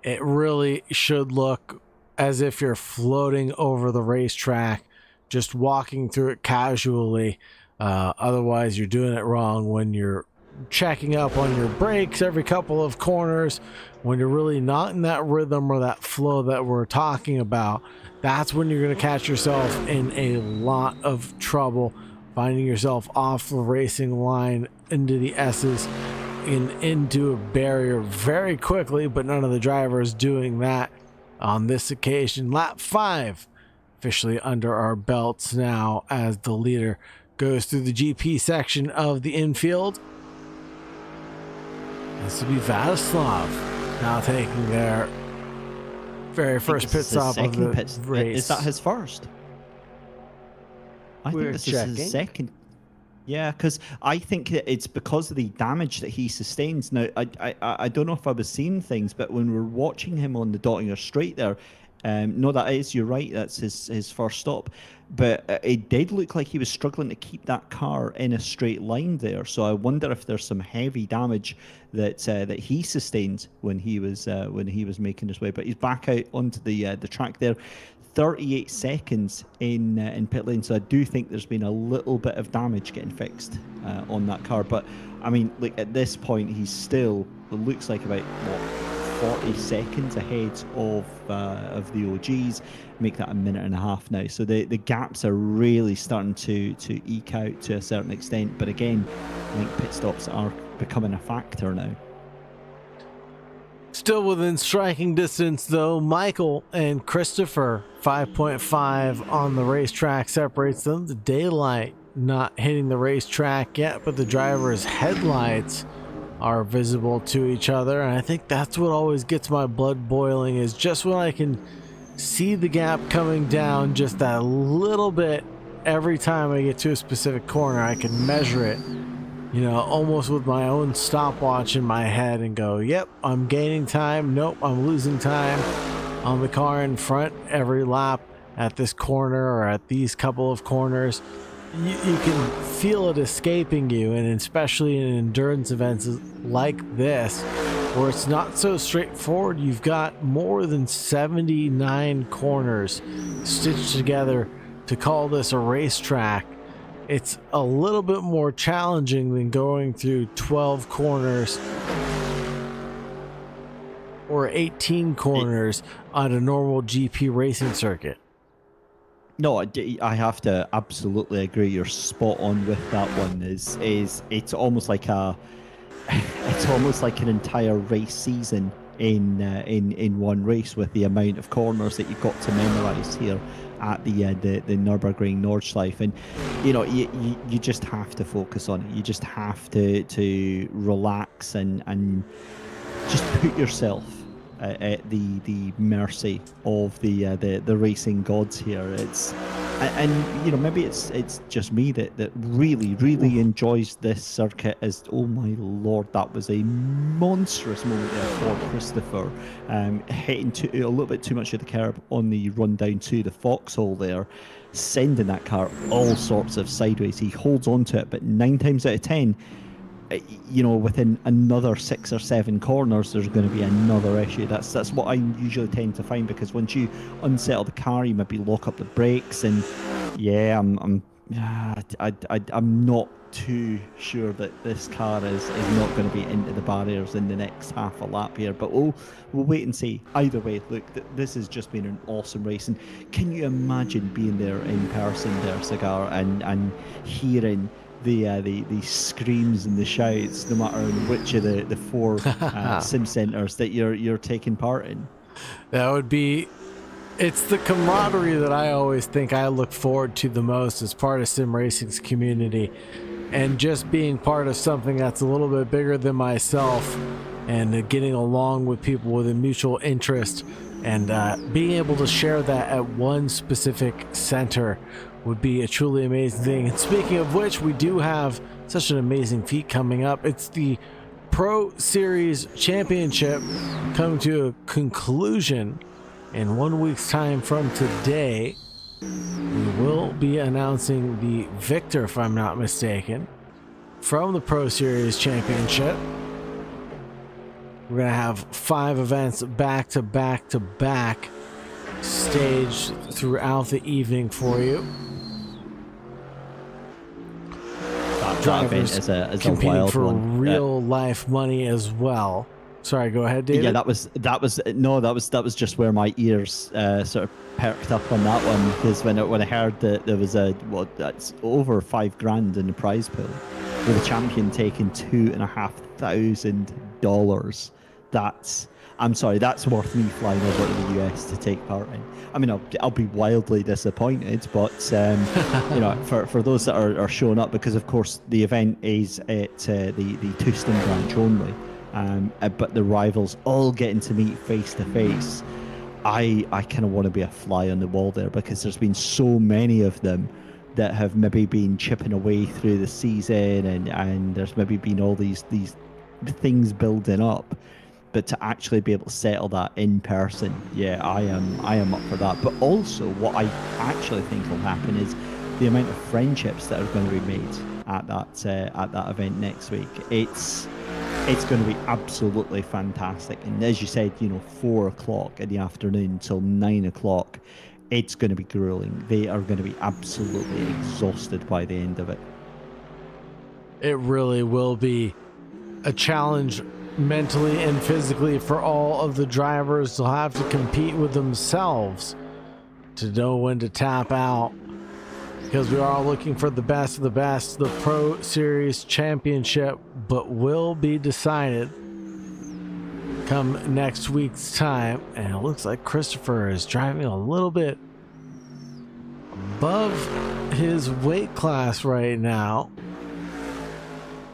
It really should look as if you're floating over the racetrack, just walking through it casually. Otherwise, you're doing it wrong when you're checking up on your brakes every couple of corners, when you're really not in that rhythm or that flow that we're talking about. That's when you're going to catch yourself in a lot of trouble, finding yourself off the racing line into the S's and into a barrier very quickly, but none of the drivers doing that on this occasion. Lap 5 officially under our belts now as the leader goes through the GP section of the infield. This will be Vladislav now taking their very first pit stop of the race. Is that his first? I think this is his second. Yeah, because I think it's because of the damage that he sustains. Now, I don't know if I was seeing things, but when we're watching him on the Dottinger Straight there, no, that is, you're right, that's his first stop. But it did look like he was struggling to keep that car in a straight line there. So I wonder if there's some heavy damage that he sustained when he was making his way. But he's back out onto the track there. 38 seconds in pit lane, so I do think there's been a little bit of damage getting fixed on that car. But I mean, like at this point, he's still, it looks like about 40 seconds ahead of the OGs, make that a minute and a half now. So the gaps are really starting to eke out to a certain extent. But again, I think pit stops are becoming a factor now. Still within striking distance, though, Michael and Christopher, 5.5 on the racetrack separates them. The daylight not hitting the racetrack yet, but the driver's headlights are visible to each other. And I think that's what always gets my blood boiling, is just when I can see the gap coming down just that little bit. Every time I get to a specific corner, I can measure it, you know, almost with my own stopwatch in my head, and go, yep, I'm gaining time. Nope, I'm losing time on the car in front every lap at this corner or at these couple of corners. You can feel it escaping you, and especially in endurance events like this, where it's not so straightforward. You've got more than 79 corners stitched together to call this a racetrack. It's a little bit more challenging than going through 12 corners or 18 corners on a normal GP racing circuit. No, I have to absolutely agree. You're spot on with that one. It's almost like it's almost like an entire race season in one race, with the amount of corners that you've got to memorize here at the Nürburgring Nordschleife. And you know, you just have to focus on it. You just have to relax and just put yourself at the mercy of the racing gods here. And you know, maybe it's just me that really enjoys this circuit. As oh my lord, that was a monstrous moment there for Christopher, hitting a little bit too much of the curb on the run down to the foxhole there, sending that car all sorts of sideways. He holds on to it, but 9 times out of 10, you know, within another 6 or 7 corners, there's going to be another issue. That's what I usually tend to find, because once you unsettle the car, you maybe lock up the brakes, and yeah, I'm not too sure that this car is not going to be into the barriers in the next half a lap here. But we'll wait and see. Either way, look, this has just been an awesome race, and can you imagine being there in person there, Cigar, and hearing the screams and the shouts, no matter which of the 4 sim centers that you're taking part in? That would be, it's the camaraderie that I always think I look forward to the most as part of sim racing's community, and just being part of something that's a little bit bigger than myself, and getting along with people with a mutual interest, and being able to share that at one specific center would be a truly amazing thing. And speaking of which, we do have such an amazing feat coming up. It's the Pro Series Championship coming to a conclusion in 1 week's time from today. We will be announcing the victor, if I'm not mistaken, from the Pro Series Championship. We're going to have 5 events back to back to back, staged throughout the evening for you. Drivers is a competing wild for one. real life money as well. Sorry, go ahead, David. Yeah, that was just where my ears sort of perked up on that one, because when I heard that there was that's over $5,000 in the prize pool, with the champion taking $2,500. That's worth me flying over to the US to take part in. I mean, I'll be wildly disappointed, but you know, for those that are showing up, because of course the event is at the Tewston branch only, but the rivals all getting to meet face to face. I kind of want to be a fly on the wall there, because there's been so many of them that have maybe been chipping away through the season, and there's maybe been all these things building up. But to actually be able to settle that in person, yeah, I am up for that. But also, what I actually think will happen is the amount of friendships that are going to be made at that event next week. It's going to be absolutely fantastic. And as you said, you know, 4 o'clock in the afternoon till 9 o'clock, it's going to be grueling. They are going to be absolutely exhausted by the end of it. It really will be a challenge mentally and physically for all of the drivers. They'll have to compete with themselves to know when to tap out, because we are looking for the best of the best. The Pro Series Championship, but will be decided come next week's time. And it looks like Christopher is driving a little bit above his weight class right now.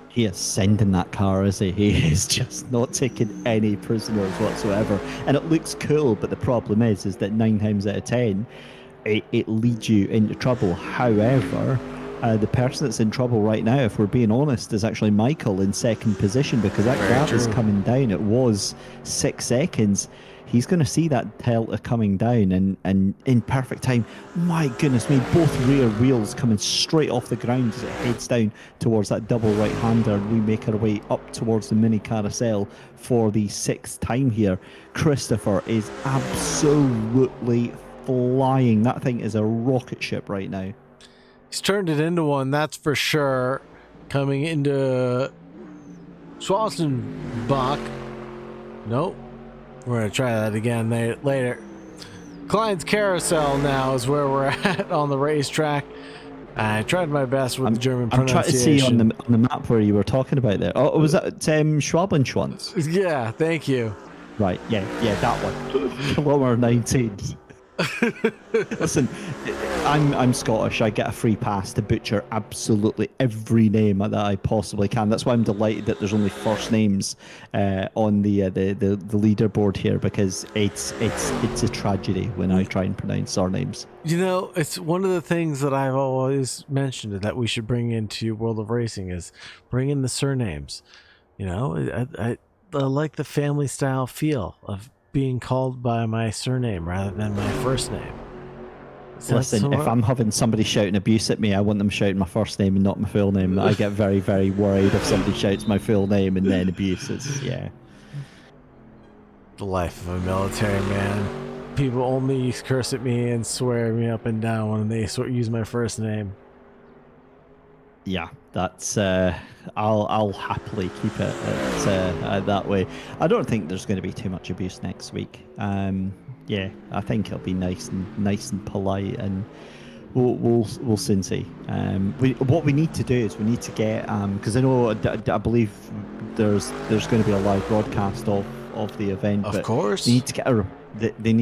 He is sending that car, is he? He is just not taking any prisoners whatsoever. And it looks cool, but the problem is that 9 times out of 10, it leads you into trouble. However, the person that's in trouble right now, if we're being honest, is actually Michael in second position, because that gap is coming down. It was 6 seconds. He's going to see that delta coming down, and in perfect time. My goodness me, both rear wheels coming straight off the ground as it heads down towards that double right-hander, and we make our way up towards the mini carousel for the 6th time here. Christopher is absolutely flying. That thing is a rocket ship right now. He's turned it into one, that's for sure. Coming into Schwarzenbach. Nope. We're going to try that again later. Klein's Carousel now is where we're at on the racetrack. I tried my best with the German pronunciation. I'm trying to see on the map where you were talking about there. Oh, was that Schwabenschwanz? Yeah, thank you. Right, yeah, that one. Kilometer 19. Listen, I'm Scottish. I get a free pass to butcher absolutely every name that I possibly can. That's why I'm delighted that there's only first names on the leaderboard here, because it's a tragedy when I try and pronounce surnames. You know, it's one of the things that I've always mentioned that we should bring into World of Racing is bring in the surnames. You know, I like the family style feel of being called by my surname rather than my first name. Listen, if I'm having somebody shouting abuse at me, I want them shouting my first name and not my full name. I get very, very worried if somebody shouts my full name and then abuses. Yeah. The life of a military man. People only curse at me and swear me up and down when they use my first name. Yeah, that's I'll happily keep it that way. I don't think there's going to be too much abuse next week. Yeah, I think it'll be nice and polite, and we'll soon see. What we need to do is we need to get because I believe there's going to be a live broadcast of the event. Of course, they need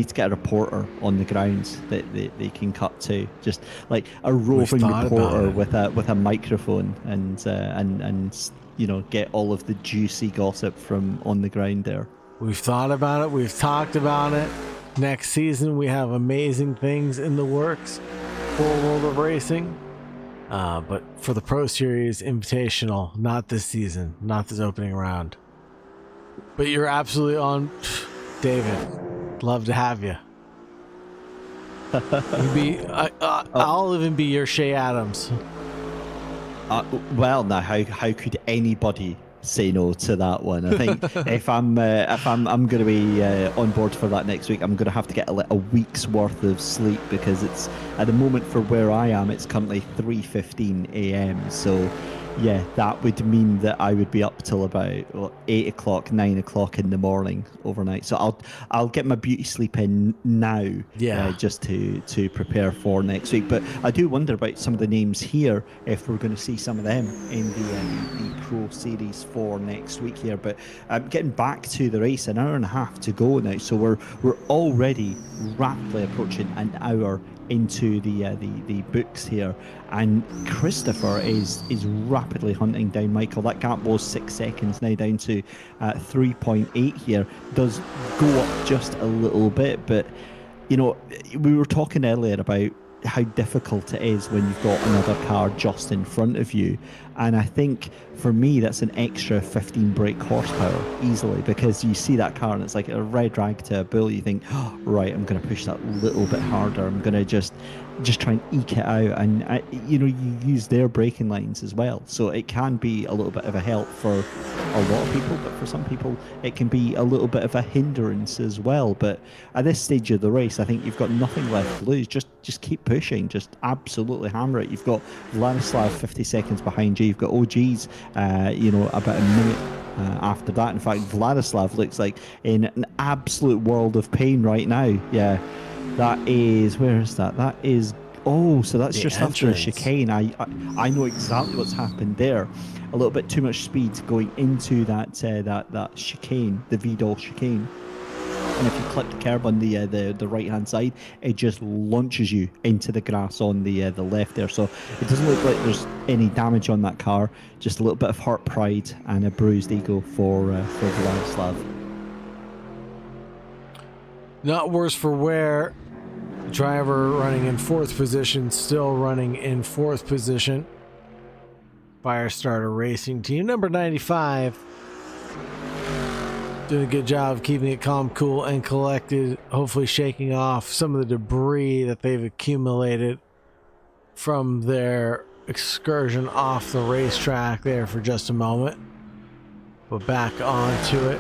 to get a reporter on the grounds that they can cut to, just like a roving reporter with a microphone, and you know, get all of the juicy gossip from on the ground there. We've thought about it. We've talked about it. Next season, we have amazing things in the works for World of Racing. But for the Pro Series Invitational, not this season, not this opening round. But you're absolutely on, David. Love to have you. I'll even be your Shea Adams. Well, now how could anybody say no to that one? I think if I'm going to be on board for that next week, I'm going to have to get a week's worth of sleep, because it's at the moment for where I am, it's currently 3:15 a.m. So yeah, that would mean that I would be up till about 8 o'clock, 9 o'clock in the morning overnight. So I'll get my beauty sleep in now, just to prepare for next week. But I do wonder about some of the names here, if we're going to see some of them in the Pro Series for next week here. But getting back to the race, an hour and a half to go now, so we're already rapidly approaching an hour into the books here, and Christopher is rapidly hunting down Michael. That gap was 6 seconds, now down to 3.8 here. Does go up just a little bit, but you know, we were talking earlier about how difficult it is when you've got another car just in front of you, and I think for me that's an extra 15 brake horsepower easily, because you see that car and it's like a red rag to a bull. You think, oh, right, I'm going to push that little bit harder, I'm going to just try and eke it out, and you know, you use their braking lines as well, so it can be a little bit of a help for a lot of people, but for some people it can be a little bit of a hindrance as well. But at this stage of the race, I think you've got nothing left to lose. Just keep pushing, just absolutely hammer it. You've got Vladislav 50 seconds behind you, you've got OGs you know, about a minute after that. In fact, Vladislav looks like in an absolute world of pain right now. Yeah, that is, where is that? That is, oh, so that's The just after a entrance. chicane. I know exactly what's happened there. A little bit too much speed going into that chicane, the Vidal chicane. And if you clip the curb on the right hand side, it just launches you into the grass on the left there. So it doesn't look like there's any damage on that car. Just a little bit of heart pride and a bruised ego for Vladislav. Not worse for wear. Driver running in 4th position, still running in 4th position. Firestarter Racing Team number 95. Doing a good job of keeping it calm, cool, and collected. Hopefully shaking off some of the debris that they've accumulated from their excursion off the racetrack there for just a moment. But back onto it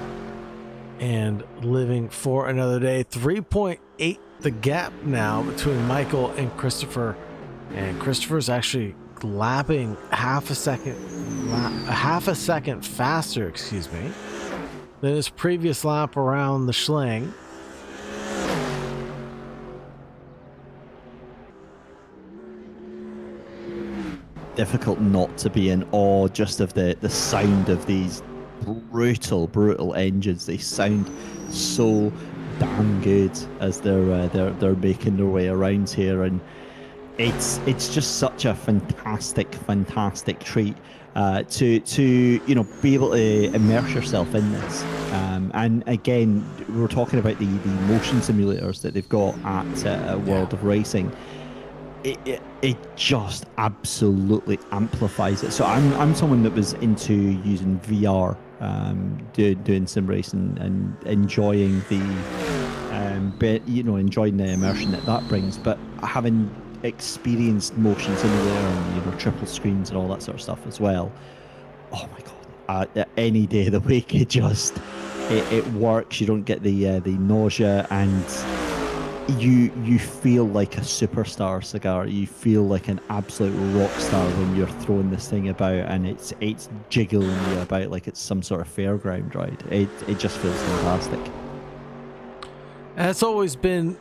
and living for another day. 3.8 the gap now between Michael and Christopher. And Christopher's actually lapping half a second faster, excuse me, than his previous lap around the Schling. Difficult not to be in awe just of the sound of these brutal engines. They sound so damn good as they're making their way around here, and it's just such a fantastic treat to be able to immerse yourself in this. And again, we're talking about the motion simulators that they've got at World of Racing. It just absolutely amplifies it. So I'm someone that was into using VR, doing sim racing and enjoying enjoying the immersion that brings. But having experienced motion simulator and triple screens and all that sort of stuff as well, oh my god, any day of the week it works. You don't get the nausea, and you feel like a superstar, Cigar. You feel like an absolute rock star when you're throwing this thing about, and it's jiggling you about like it's some sort of fairground ride. It just feels fantastic. And it's always been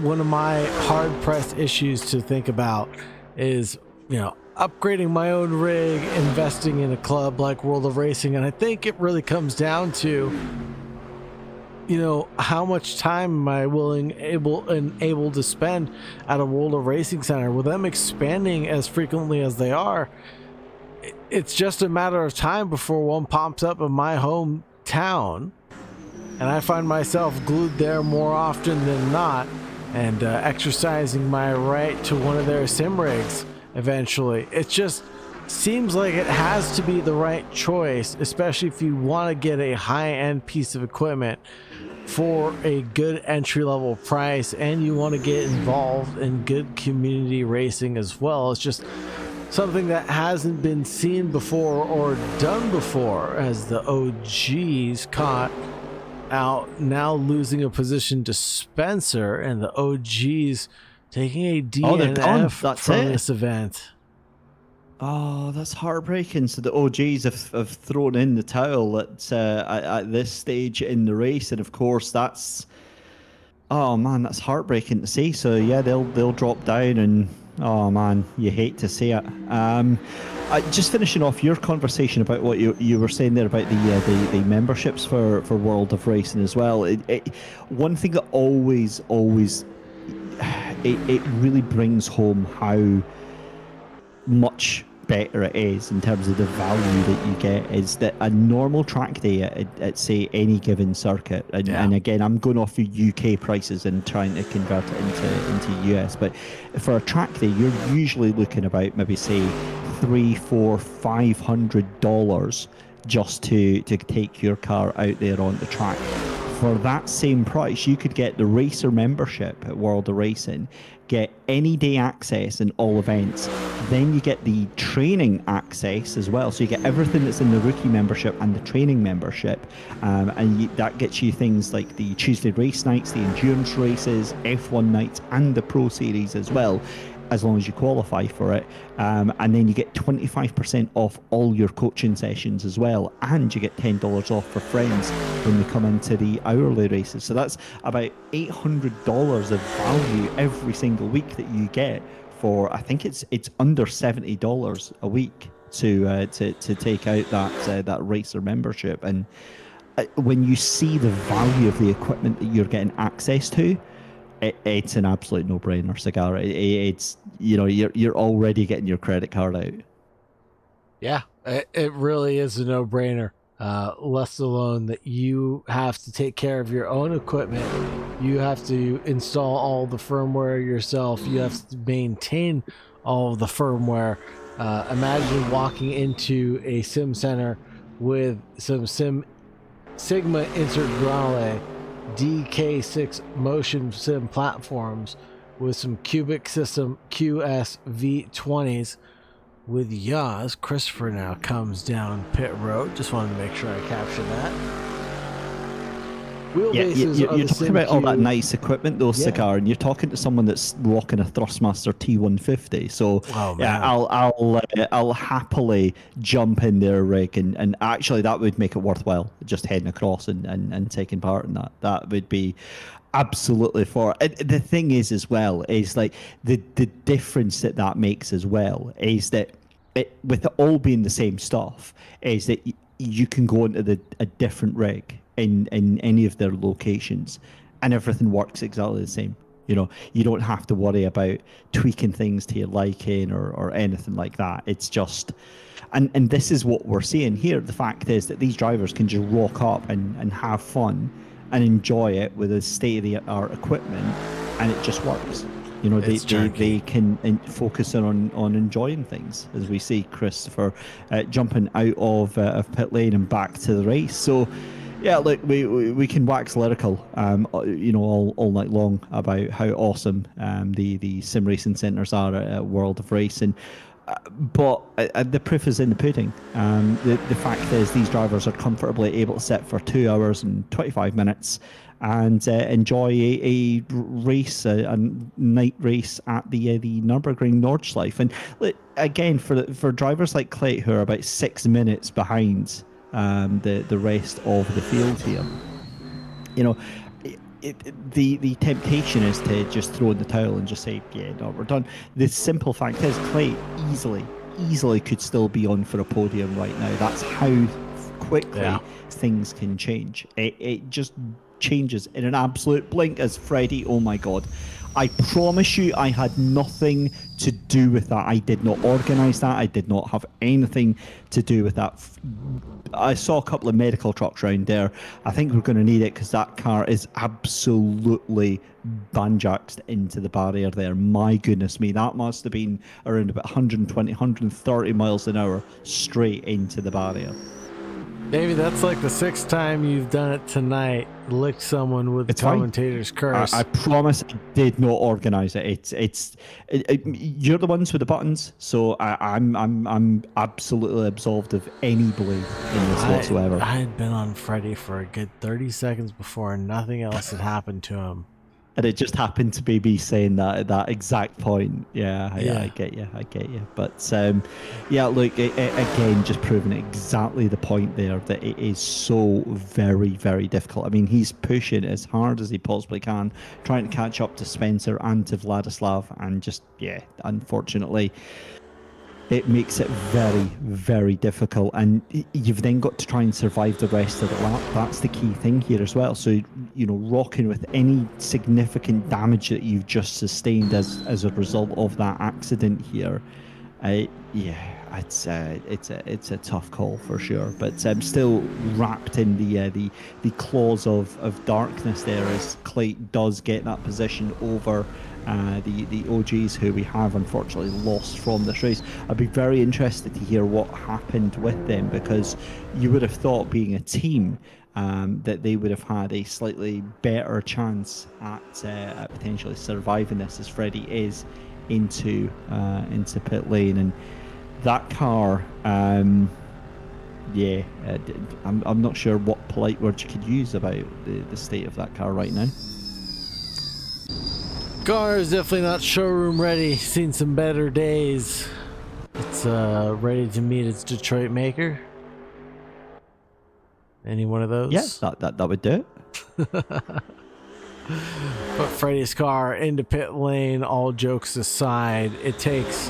one of my hard-pressed issues to think about is, upgrading my own rig, investing in a club like World of Racing. And I think it really comes down to, how much time am I able to spend at a World of Racing Center. With them expanding as frequently as they are, it's just a matter of time before one pops up in my hometown. And I find myself glued there more often than not, and exercising my right to one of their sim rigs eventually. It just seems like it has to be the right choice, especially if you want to get a high-end piece of equipment for a good entry-level price, and you want to get involved in good community racing as well. It's just something that hasn't been seen before or done before, as the OGs caught out now losing a position to Spencer, and the OGs taking a DNF from this event. Oh, that's heartbreaking. So the OGs have thrown in the towel at this stage in the race, and of course that's heartbreaking to see. So yeah, they'll drop down, and oh man, you hate to see it. Just finishing off your conversation about what you were saying there about the memberships for World of Racing as well. One thing that always it really brings home how much better it is in terms of the value that you get is that a normal track day at say any given circuit, and again I'm going off of UK prices and trying to convert it into US, but for a track day you're usually looking about maybe say $300-$500 just to take your car out there on the track. For that same price, you could get the racer membership at World of Racing, get any day access in all events. Then you get the training access as well. So you get everything that's in the rookie membership and the training membership. That gets you things like the Tuesday race nights, the endurance races, F1 nights, and the Pro Series as well. as long as you qualify for it. And then you get 25% off all your coaching sessions as well. And you get $10 off for friends when they come into the hourly races. So that's about $800 of value every single week that you get for, I think it's under $70 a week to take out that racer membership. And when you see the value of the equipment that you're getting access to, it's an absolute no-brainer, Cigar. It's, you know, you're already getting your credit card out. Yeah, it really is a no-brainer. Less alone that you have to take care of your own equipment. You have to install all the firmware yourself. You have to maintain all of the firmware. Imagine walking into a sim center with some Sigma Integrale DK6 motion sim platforms with some Cubic System QS V20s with Yaz. Christopher now comes down pit road. Just wanted to make sure I captured that. Wheelbases you're talking about all that nice equipment, though, Cigar, and you're talking to someone that's rocking a Thrustmaster T150. So I'll happily jump in their rig, and actually that would make it worthwhile, just heading across and taking part in that. That would be absolutely for it. The thing is, as well, is like the difference that makes as well is that with it all being the same stuff, is that you can go into a different rig in any of their locations, and everything works exactly the same. You know, you don't have to worry about tweaking things to your liking or anything like that. It's just, and this is what we're seeing here. The fact is that these drivers can just rock up and have fun and enjoy it with a state-of-the-art equipment, and it just works. You know, they can focus on enjoying things, as we see Christopher jumping out of pit lane and back to the race. So, yeah, look, we can wax lyrical, you know, all night long about how awesome the sim racing centres are at World of Racing. But the proof is in the pudding. The fact is, these drivers are comfortably able to sit for 2 hours and 25 minutes and enjoy a race, a night race at the Nürburgring Nordschleife. And again, for drivers like Clayt, who are about 6 minutes behind the rest of the field here, you know, the temptation is to just throw in the towel and just say, yeah, no, we're done. The simple fact is, Clay easily could still be on for a podium right now. That's how quickly things can change. It just changes in an absolute blink. As Freddie, oh my god, I promise you, I had nothing to do with that. I did not organise that. I did not have anything to do with that. I saw a couple of medical trucks around there. I think we're going to need it because that car is absolutely banjaxed into the barrier there. My goodness me, that must have been around about 120, 130 miles an hour straight into the barrier. Maybe that's like the 6th time you've done it tonight. Licked someone with the commentator's curse. I promise I did not organise it. It's you're the ones with the buttons, so I'm absolutely absolved of any blame in this whatsoever. I had been on Freddie for a good 30 seconds before, and nothing else had happened to him. And it just happened to be me saying that at that exact point. Yeah, I get you. But yeah, look, again, just proving exactly the point there, that it is so very, very difficult. I mean, he's pushing as hard as he possibly can, trying to catch up to Spencer and to Vladislav, and just, yeah, unfortunately, it makes it very, very difficult. And you've then got to try and survive the rest of the lap. That's the key thing here as well. So, you know, rocking with any significant damage that you've just sustained as a result of that accident here, it's a tough call for sure. But still wrapped in the claws of darkness there, as Clayt does get that position over the OGs, who we have unfortunately lost from this race. I'd be very interested to hear what happened with them, because you would have thought, being a team, that they would have had a slightly better chance at potentially surviving this, as Freddie is into pit lane. And that car, I'm not sure what polite words you could use about the state of that car right now. car is definitely not showroom ready. Seen some better days. It's ready to meet its Detroit maker. Any one of those? Yes, that would do it. Put Freddie's car into pit lane. All jokes aside, it takes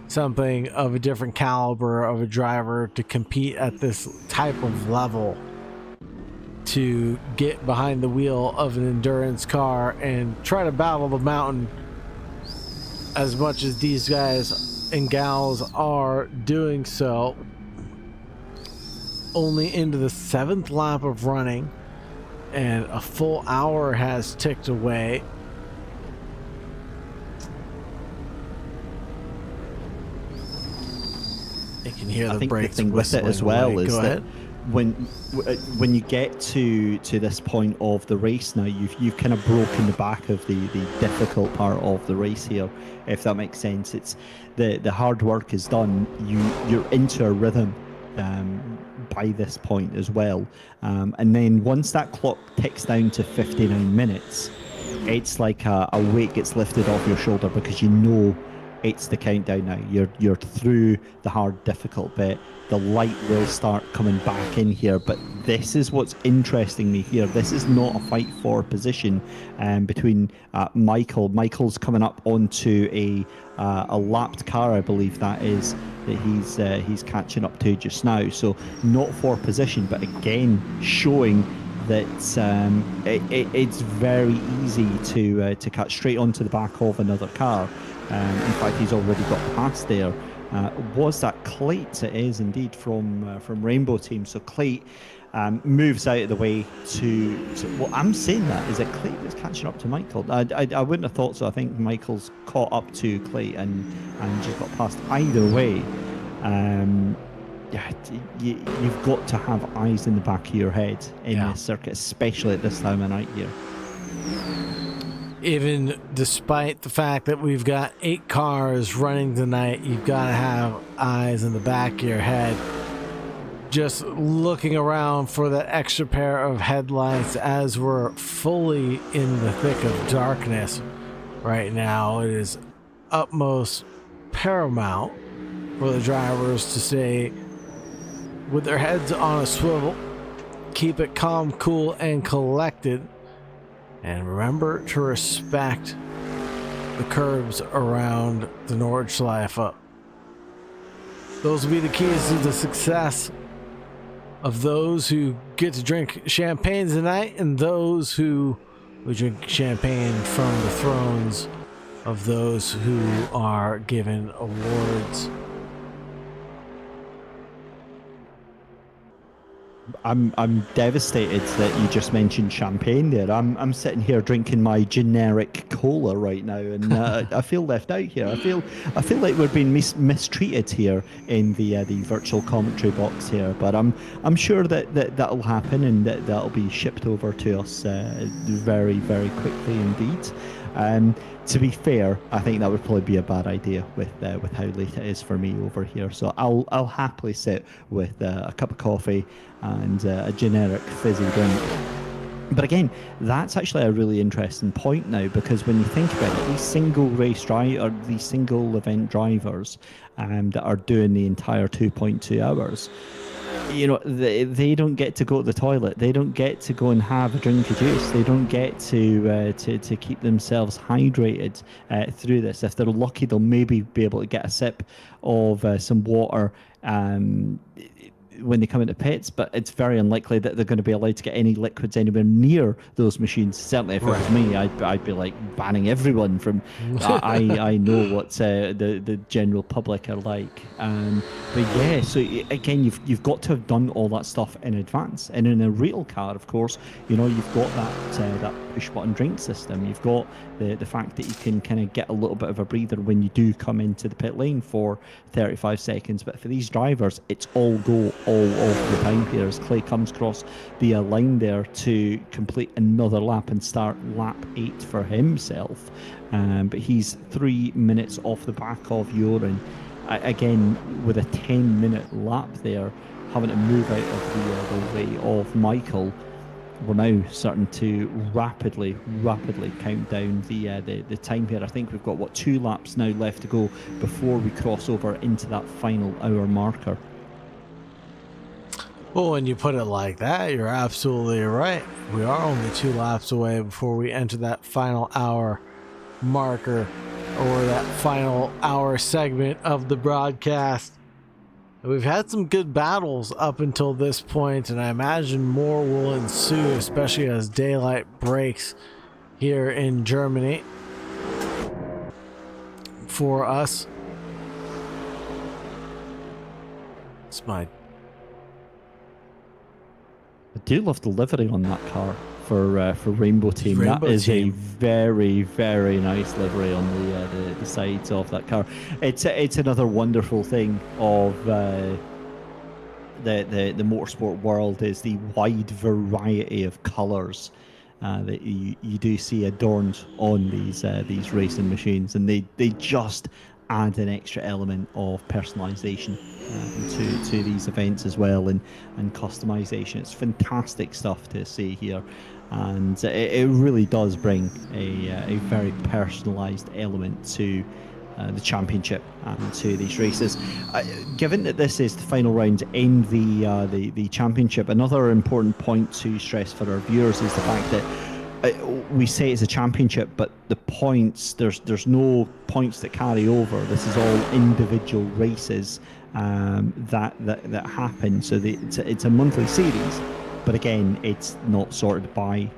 something of a different caliber of a driver to compete at this type of level, to get behind the wheel of an endurance car and try to battle the mountain as much as these guys and gals are doing so. Only into the 7th lap of running, and a full hour has ticked away. You can hear the brakes. The thing with it as well is that ahead. when you get to this point of the race now, you've kind of broken the back of the difficult part of the race here, if that makes sense. It's the hard work is done. You're into a rhythm by this point as well, and then once that clock ticks down to 59 minutes, it's like a weight gets lifted off your shoulder, because you know it's the countdown now. You're through the hard, difficult bit. The light will start coming back in here, but this is what's interesting me here. This is not a fight for position between Michael. Michael's coming up onto a lapped car, I believe that is, that he's catching up to just now. So not for position, but again showing that it's very easy to cut straight onto the back of another car. In fact, he's already got past there. Was that Clayt? It is indeed from Rainbow Team. So Clayt moves out of the way to well, I'm saying that. Is it Clayt that's catching up to Michael? I wouldn't have thought so. I think Michael's caught up to Clayt and just got past. Either way, yeah, you've got to have eyes in the back of your head in this circuit, especially at this time of night here. Even despite the fact that we've got 8 cars running tonight, you've got to have eyes in the back of your head, just looking around for that extra pair of headlights as we're fully in the thick of darkness right now. It is utmost paramount for the drivers to stay with their heads on a swivel, keep it calm, cool, and collected. And remember to respect the curves around the Nordschleife. Those will be the keys to the success of those who get to drink champagne tonight, and those who drink champagne from the thrones of those who are given awards. I'm devastated that you just mentioned champagne there. I'm sitting here drinking my generic cola right now, and I feel left out here. I feel like we're being mistreated here in the virtual commentary box here. But I'm sure that'll happen, and that'll be shipped over to us very, very quickly indeed. To be fair, I think that would probably be a bad idea with how late it is for me over here. So I'll happily sit with a cup of coffee and a generic fizzy drink. But again, that's actually a really interesting point now, because when you think about it, these single event drivers that are doing the entire 2.2 hours, you know, they don't get to go to the toilet. They don't get to go and have a drink of juice. They don't get to keep themselves hydrated through this. If they're lucky, they'll maybe be able to get a sip of some water when they come into pits, but it's very unlikely that they're going to be allowed to get any liquids anywhere near those machines. Certainly, if it was me, I'd be like banning everyone from. I know what the general public are like, but yeah. So again, you've got to have done all that stuff in advance, and in a real car, of course, you know, you've got that push button drink system. You've got the fact that you can kind of get a little bit of a breather when you do come into the pit lane for 35 seconds. But for these drivers, it's all go all of the time here as Clay comes across the line there to complete another lap and start lap 8 for himself. But he's 3 minutes off the back of Joran. Again, with a 10-minute lap there, having to move out of the way of Michael. we're now starting to rapidly count down the time here. I think we've got 2 laps now left to go before we cross over into that final hour marker. Well, when you put it like that, you're absolutely right. We are only 2 laps away before we enter that final hour marker, or that final hour segment of the broadcast. We've had some good battles up until this point, and I imagine more will ensue, especially as daylight breaks here in Germany for us. It's my... I do love the livery on that car for Rainbow Team. Rainbow that is Team. A very, very nice livery on the sides of that car. It's another wonderful thing of the motorsport world, is the wide variety of colours that you do see adorned on these racing machines, and they just add an extra element of personalisation to these events as well, and customization. It's fantastic stuff to see here, and it really does bring a very personalized element to the championship and to these races. Given that this is the final round in the championship, another important point to stress for our viewers is the fact that we say it's a championship, but the points, there's no points that carry over. This is all individual races that happen. So it's a monthly series, but again, it's not sorted by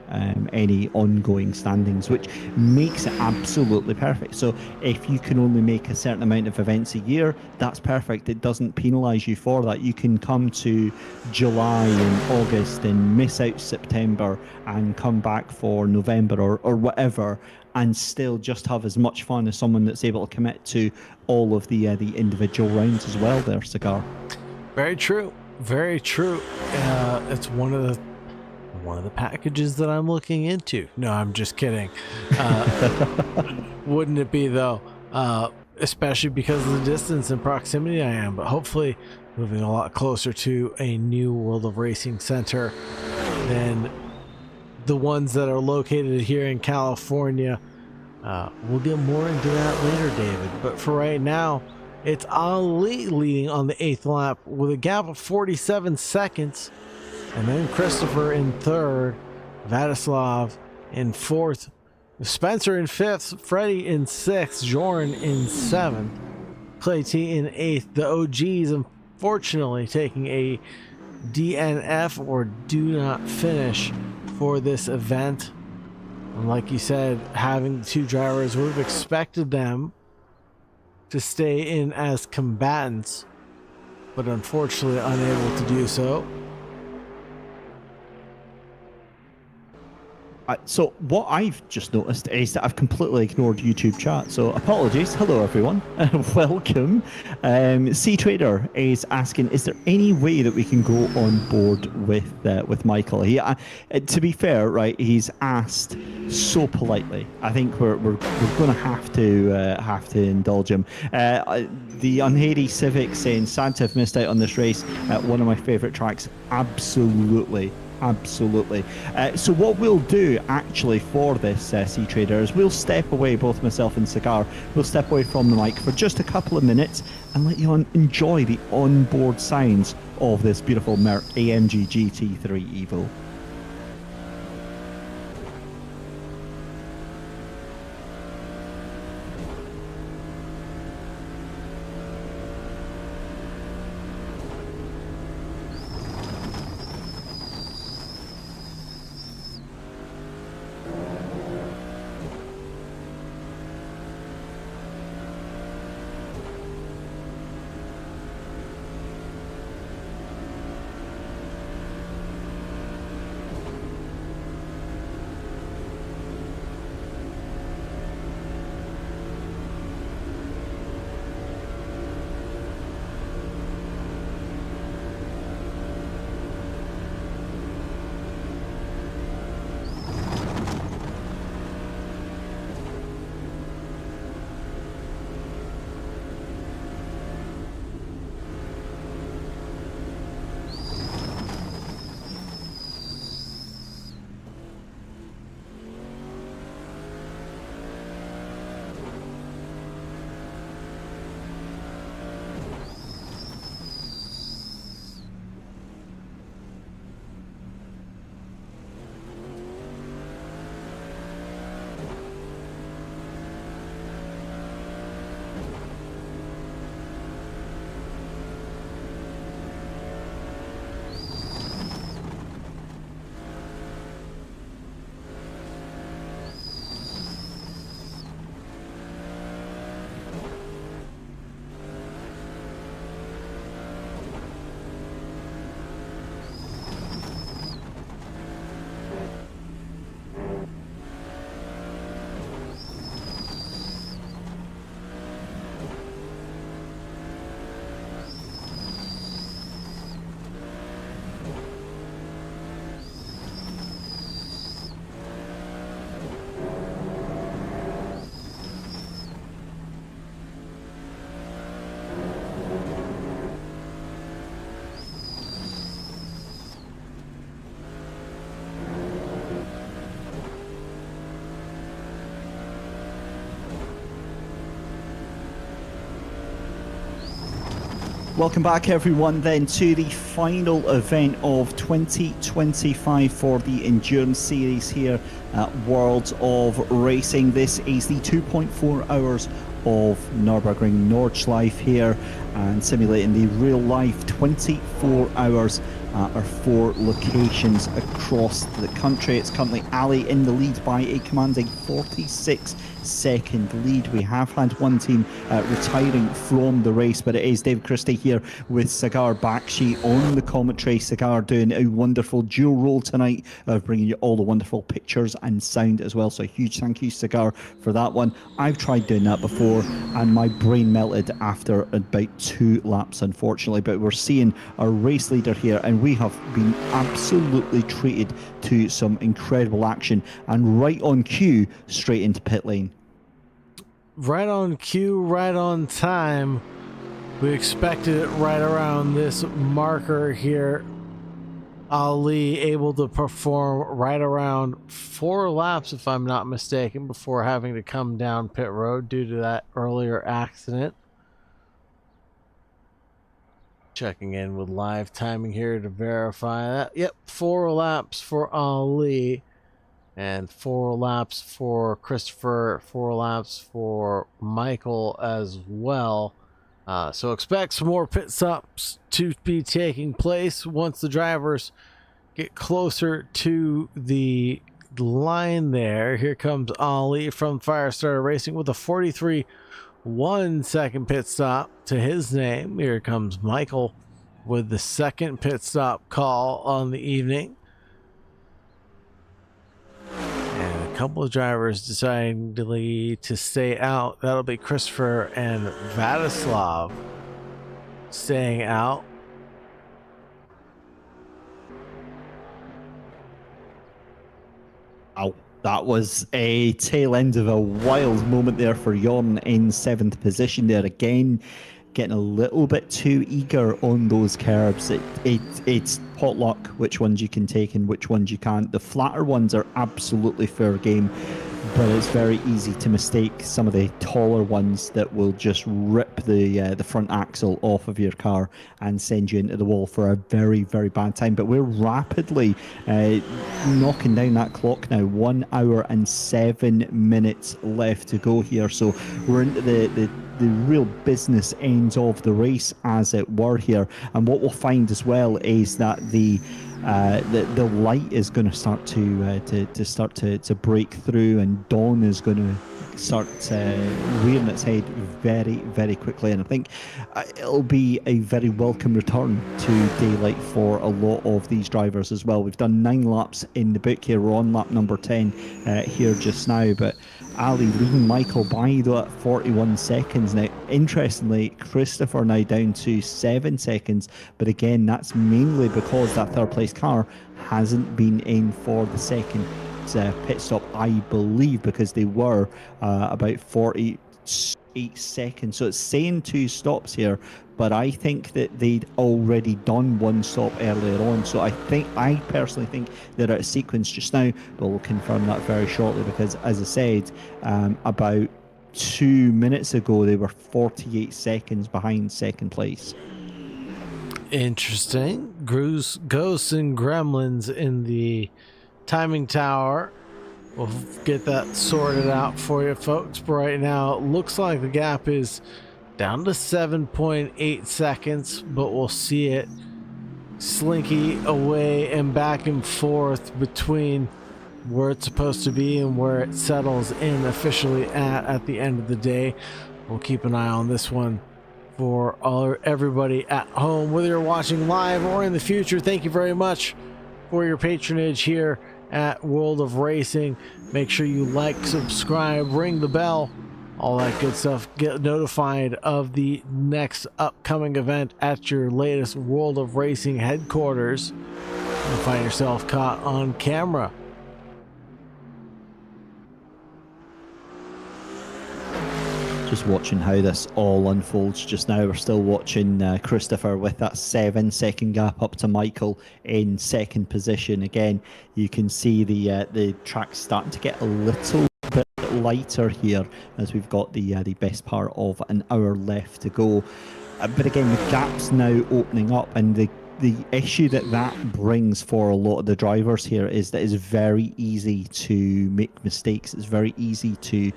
any ongoing standings, which makes it absolutely perfect. So if you can only make a certain amount of events a year, that's perfect. It doesn't penalise you for that. You can come to July and August and miss out September and come back for November or whatever, and still just have as much fun as someone that's able to commit to all of the individual rounds as well there, Cigar. Very true. Very true. It's one of the packages that I'm looking into. No, I'm just kidding. Wouldn't it be though? Especially because of the distance and proximity I am. But hopefully, moving a lot closer to a new World of Racing center than the ones that are located here in California. We'll get more into that later, David. But for right now, it's Ali leading on the 8th lap with a gap of 47 seconds. And then Christopher in 3rd, Vladislav in 4th, Spencer in 5th, Freddie in 6th, Joran in 7th, Clay T in 8th. The OGs, unfortunately, taking a DNF, or do not finish, for this event. And like you said, having the 2 drivers, would have expected them to stay in as combatants, but unfortunately unable to do so. So what I've just noticed is that I've completely ignored YouTube chat, so apologies. Hello everyone, welcome. C Trader is asking, is there any way that we can go on board with Michael? He, to be fair, right, he's asked so politely. I think we're going to have to indulge him. The Unhady Civic saying, sad to have missed out on this race. One of my favourite tracks. Absolutely. So what we'll do actually for this C Trader is we'll step away, both myself and Cigar, we'll step away from the mic for just a couple of minutes and let you enjoy the onboard sounds of this beautiful Merc AMG GT3 Evo. Welcome back, everyone, then to the final event of 2025 for the Endurance Series here at World of Racing. This is the 2.4 hours of Nürburgring Nordschleife here, and simulating the real life 24 hours at our 4 locations across the country. It's currently Ali in the lead by a commanding 46-second lead. We have had one team retiring from the race, but it is David Christie here with Sagar Bakshi on the commentary. Sagar doing a wonderful dual role tonight of bringing you all the wonderful pictures and sound as well. So a huge thank you, Sagar, for that one. I've tried doing that before and my brain melted after about 2 laps, unfortunately, but we're seeing our race leader here, and we have been absolutely treated to some incredible action, and right on cue, straight into pit lane. Right on cue, right on time. We expected it right around this marker here. Ali able to perform right around 4 laps, if I'm not mistaken, before having to come down pit road due to that earlier accident. Checking in with live timing here to verify that. Yep, 4 laps for Ali and 4 laps for Christopher, 4 laps for Michael as well. So expect some more pit stops to be taking place once the drivers get closer to the line there. Here comes Ali from Firestarter Racing with a 43.1 second pit stop to his name. Here comes Michael with the second pit stop call on the evening. And a couple of drivers deciding to stay out. That'll be Christopher and Vladislav staying out. Oh, that was a tail end of a wild moment there for Jorn in 7th position there again. Getting a little bit too eager on those curbs. It's potluck which ones you can take and which ones you can't. The flatter ones are absolutely fair game, but it's very easy to mistake some of the taller ones that will just rip the front axle off of your car and send you into the wall for a very, very bad time. But we're rapidly knocking down that clock now. 1 hour and 7 minutes left to go here. So we're into the real business ends of the race, as it were, here. And what we'll find as well is that the light is going to start to break through, and dawn is going to start rearing its head very, very quickly. And I think it'll be a very welcome return to daylight for a lot of these drivers as well. We've done 9 laps in the book here. We're on lap number 10 here just now, but Ali leading Michael by though at 41 seconds. Now, interestingly, Christopher now down to 7 seconds, but again, that's mainly because that third place car hasn't been in for the second pit stop, I believe, because they were about 48 seconds. So it's saying 2 stops here, but I think that they'd already done 1 stop earlier on. So I personally think they're out of sequence just now, but we'll confirm that very shortly, because as I said, about 2 minutes ago, they were 48 seconds behind second place. Interesting. Ghosts and gremlins in the timing tower. We'll get that sorted out for you folks, but right now it looks like the gap is down to 7.8 seconds, but we'll see it slinky away and back and forth between where it's supposed to be and where it settles in officially at the end of the day. We'll keep an eye on this one for everybody at home, whether you're watching live or in the future. Thank you very much for your patronage here at World of Racing. Make sure you like, subscribe, ring the bell, all that good stuff. Get notified of the next upcoming event at your latest World of Racing headquarters. You'll find yourself caught on camera. Just watching how this all unfolds just now. We're still watching Christopher with that 7-second gap up to Michael in second position. Again, you can see the track starting to get a little bit lighter here as we've got the best part of an hour left to go. But again, the gap's now opening up, and the issue that brings for a lot of the drivers here is that it's very easy to make mistakes. It's very easy to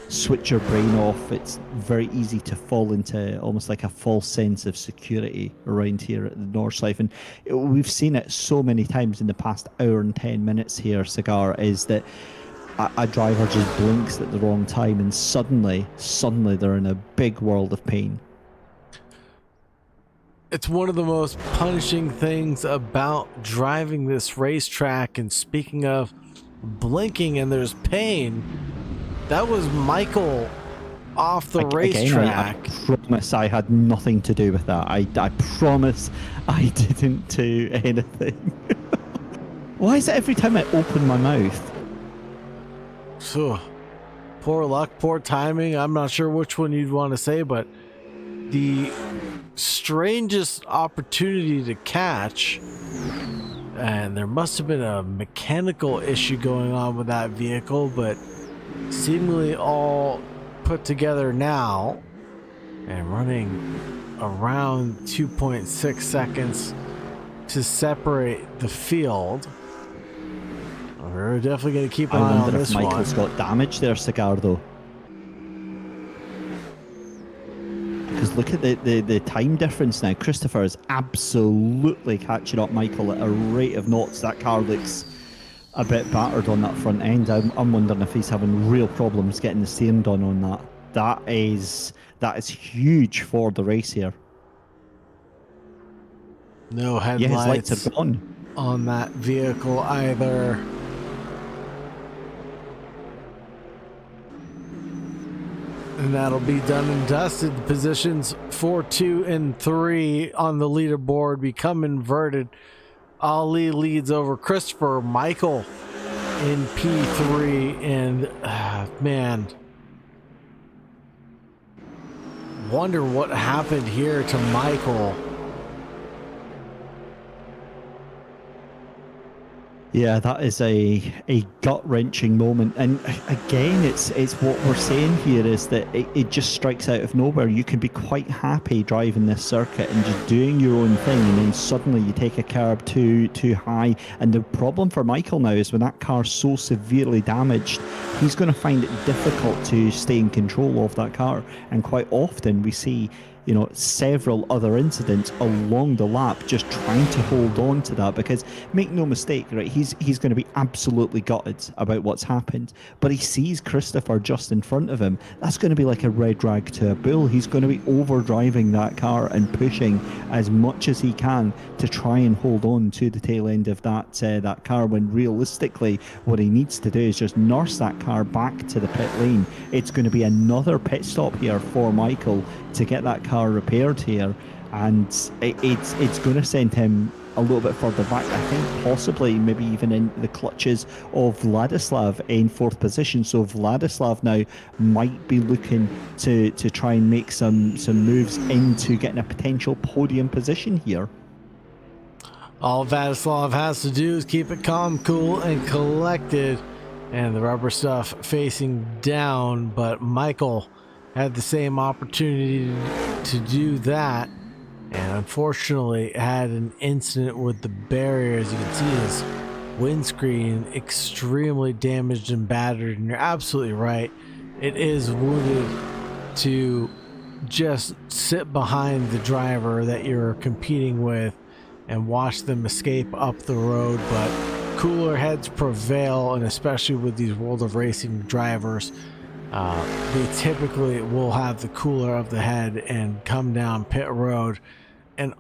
switch your brain off. It's very easy to fall into almost like a false sense of security around here at the Nordschleife. And we've seen it so many times in the past hour and 10 minutes here, Cigar, is that a driver just blinks at the wrong time and suddenly they're in a big world of pain. It's one of the most punishing things about driving this racetrack. And speaking of blinking and there's pain, that was Michael off the racetrack. I promise I had nothing to do with that. I promise I didn't do anything. Why is it every time I open my mouth? So, poor luck, poor timing. I'm not sure which one you'd want to say, but the strangest opportunity to catch, and there must have been a mechanical issue going on with that vehicle, but seemingly all put together now and running around 2.6 seconds to separate the field. We're definitely going to keep an eye on this one. Michael's got damage there, Cigar, though. Because look at the time difference now. Christopher is absolutely catching up Michael at a rate of knots. That car looks a bit battered on that front end. I'm wondering if he's having real problems getting the steering done on that. That is huge for the race here. No headlights, his lights are gone on that vehicle either. And that'll be done and dusted. Positions 4, 2, and 3 on the leaderboard become inverted. Ali leads over Christopher. Michael in P3. And man, wonder what happened here to Michael. Yeah, that is a gut-wrenching moment. And again, it's what we're saying here is that it just strikes out of nowhere. You can be quite happy driving this circuit and just doing your own thing, and then suddenly you take a curb too high. And the problem for Michael now is when that car's so severely damaged, he's going to find it difficult to stay in control of that car. And quite often we see, several other incidents along the lap just trying to hold on to that, because make no mistake, right, he's going to be absolutely gutted about what's happened, but he sees Christopher just in front of him. That's going to be like a red rag to a bull. He's going to be overdriving that car and pushing as much as he can to try and hold on to the tail end of that car, when realistically what he needs to do is just nurse that car back to the pit lane. It's going to be another pit stop here for Michael to get that car repaired here, and it's going to send him a little bit further back. I think possibly maybe even in the clutches of Vladislav in 4th position. So Vladislav now might be looking to try and make some moves into getting a potential podium position here. All Vladislav has to do is keep it calm, cool, and collected, and the rubber stuff facing down. But Michael had the same opportunity to do that, and unfortunately had an incident with the barrier. As you can see, his windscreen extremely damaged and battered, and you're absolutely right, it is wounded to just sit behind the driver that you're competing with and watch them escape up the road. But cooler heads prevail, and especially with these World of Racing drivers, they typically will have the cooler of the head and come down pit road and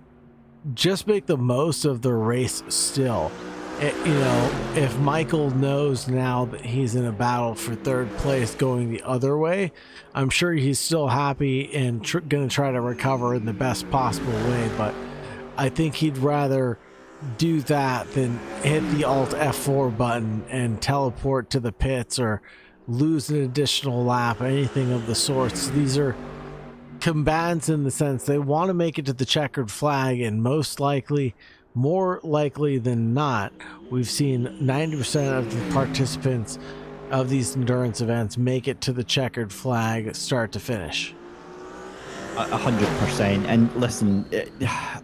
just make the most of the race still. If Michael knows now that he's in a battle for 3rd place going the other way, I'm sure he's still happy and going to try to recover in the best possible way. But I think he'd rather do that than hit the Alt F4 button and teleport to the pits or lose an additional lap, anything of the sorts. These are combatants in the sense they want to make it to the checkered flag, and more likely than not, we've seen 90% of the participants of these endurance events make it to the checkered flag start to finish. 100%. And listen,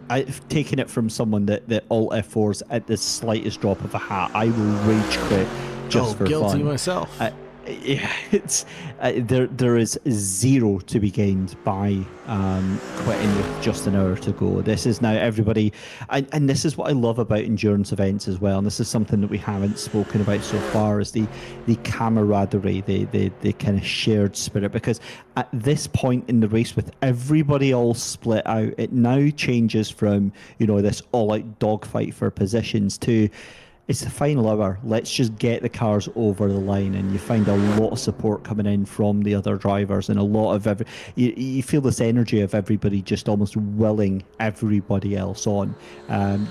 I've taken it from someone that Alt F4s at the slightest drop of a hat. I will rage quit just for guilty fun. myself. Yeah, it's there is zero to be gained by quitting with just an hour to go. This is now everybody, and this is what I love about endurance events as well. And this is something that we haven't spoken about so far, is the camaraderie, the kind of shared spirit. Because at this point in the race, with everybody all split out, it now changes from, you know, this all-out dogfight for positions to, it's the final hour. Let's just get the cars over the line, and you find a lot of support coming in from the other drivers, and a lot of you feel this energy of everybody just almost willing everybody else on.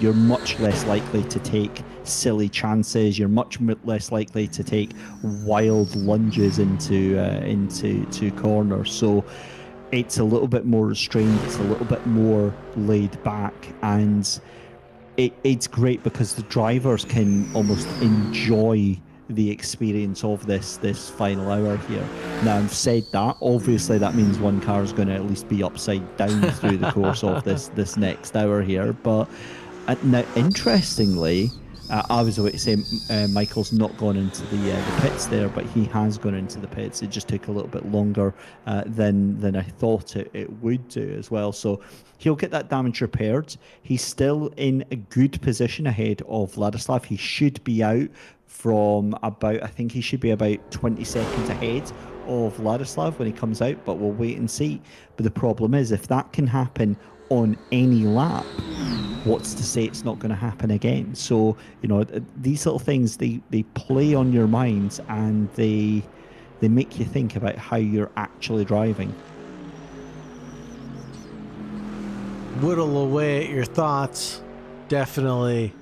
You're much less likely to take silly chances. You're much less likely to take wild lunges into corners. So it's a little bit more restrained. It's a little bit more laid back, and it's great because the drivers can almost enjoy the experience of this final hour here. Now, I've said that, obviously that means one car is going to at least be upside down through the course of this next hour here. But now, interestingly, I was about to say Michael's not gone into the pits there, but he has gone into the pits. It just took a little bit longer than I thought it would do as well. So he'll get that damage repaired. He's still in a good position ahead of Vladislav. He should be out from about, I think he should be about 20 seconds ahead of Vladislav when he comes out, but we'll wait and see. But the problem is, if that can happen on any lap, what's to say it's not going to happen again? So, you know, these little things, they play on your minds, and they make you think about how you're actually driving. Whittle away at your thoughts. Definitely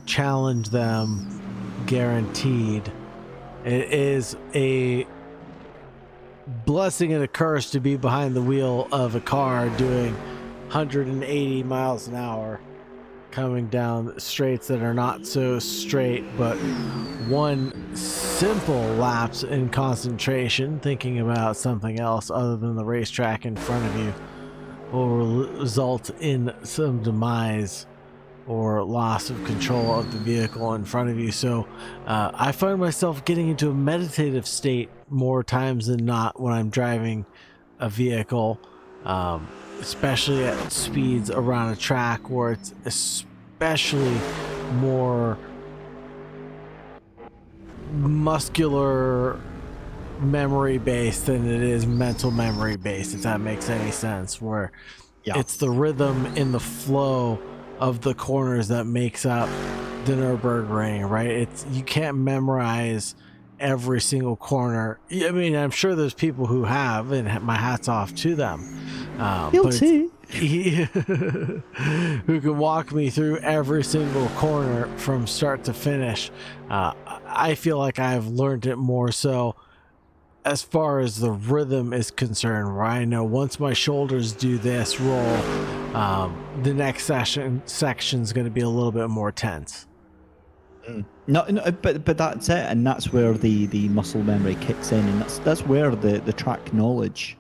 challenge them. Guaranteed. It is a blessing and a curse to be behind the wheel of a car doing 180 miles an hour, coming down straights that are not so straight, but one simple lapse in concentration, thinking about something else other than the racetrack in front of you, will result in some demise or loss of control of the vehicle in front of you. So I find myself getting into a meditative state more times than not when I'm driving a vehicle, especially at speeds around a track where it's especially more muscular memory based than it is mental memory based, if that makes any sense, where it's the rhythm in the flow of the corners that makes up the Nürburgring, right? It's, you can't memorize every single corner. I mean, I'm sure there's people who have, and my hat's off to them. Guilty. Who can walk me through every single corner from start to finish. I feel like I've learned it more so as far as the rhythm is concerned, where I know once my shoulders do this roll, the next section's going to be a little bit more tense. No, but that's it, and that's where the muscle memory kicks in, and that's where the track knowledge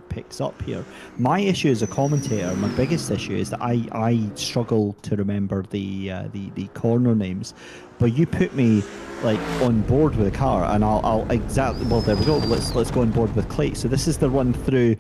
picks up here. My issue as a commentator, my biggest issue, is that I struggle to remember the corner names. But you put me like on board with a car, and I'll exactly, well, there we go. Let's go on board with Clay. So this is the run through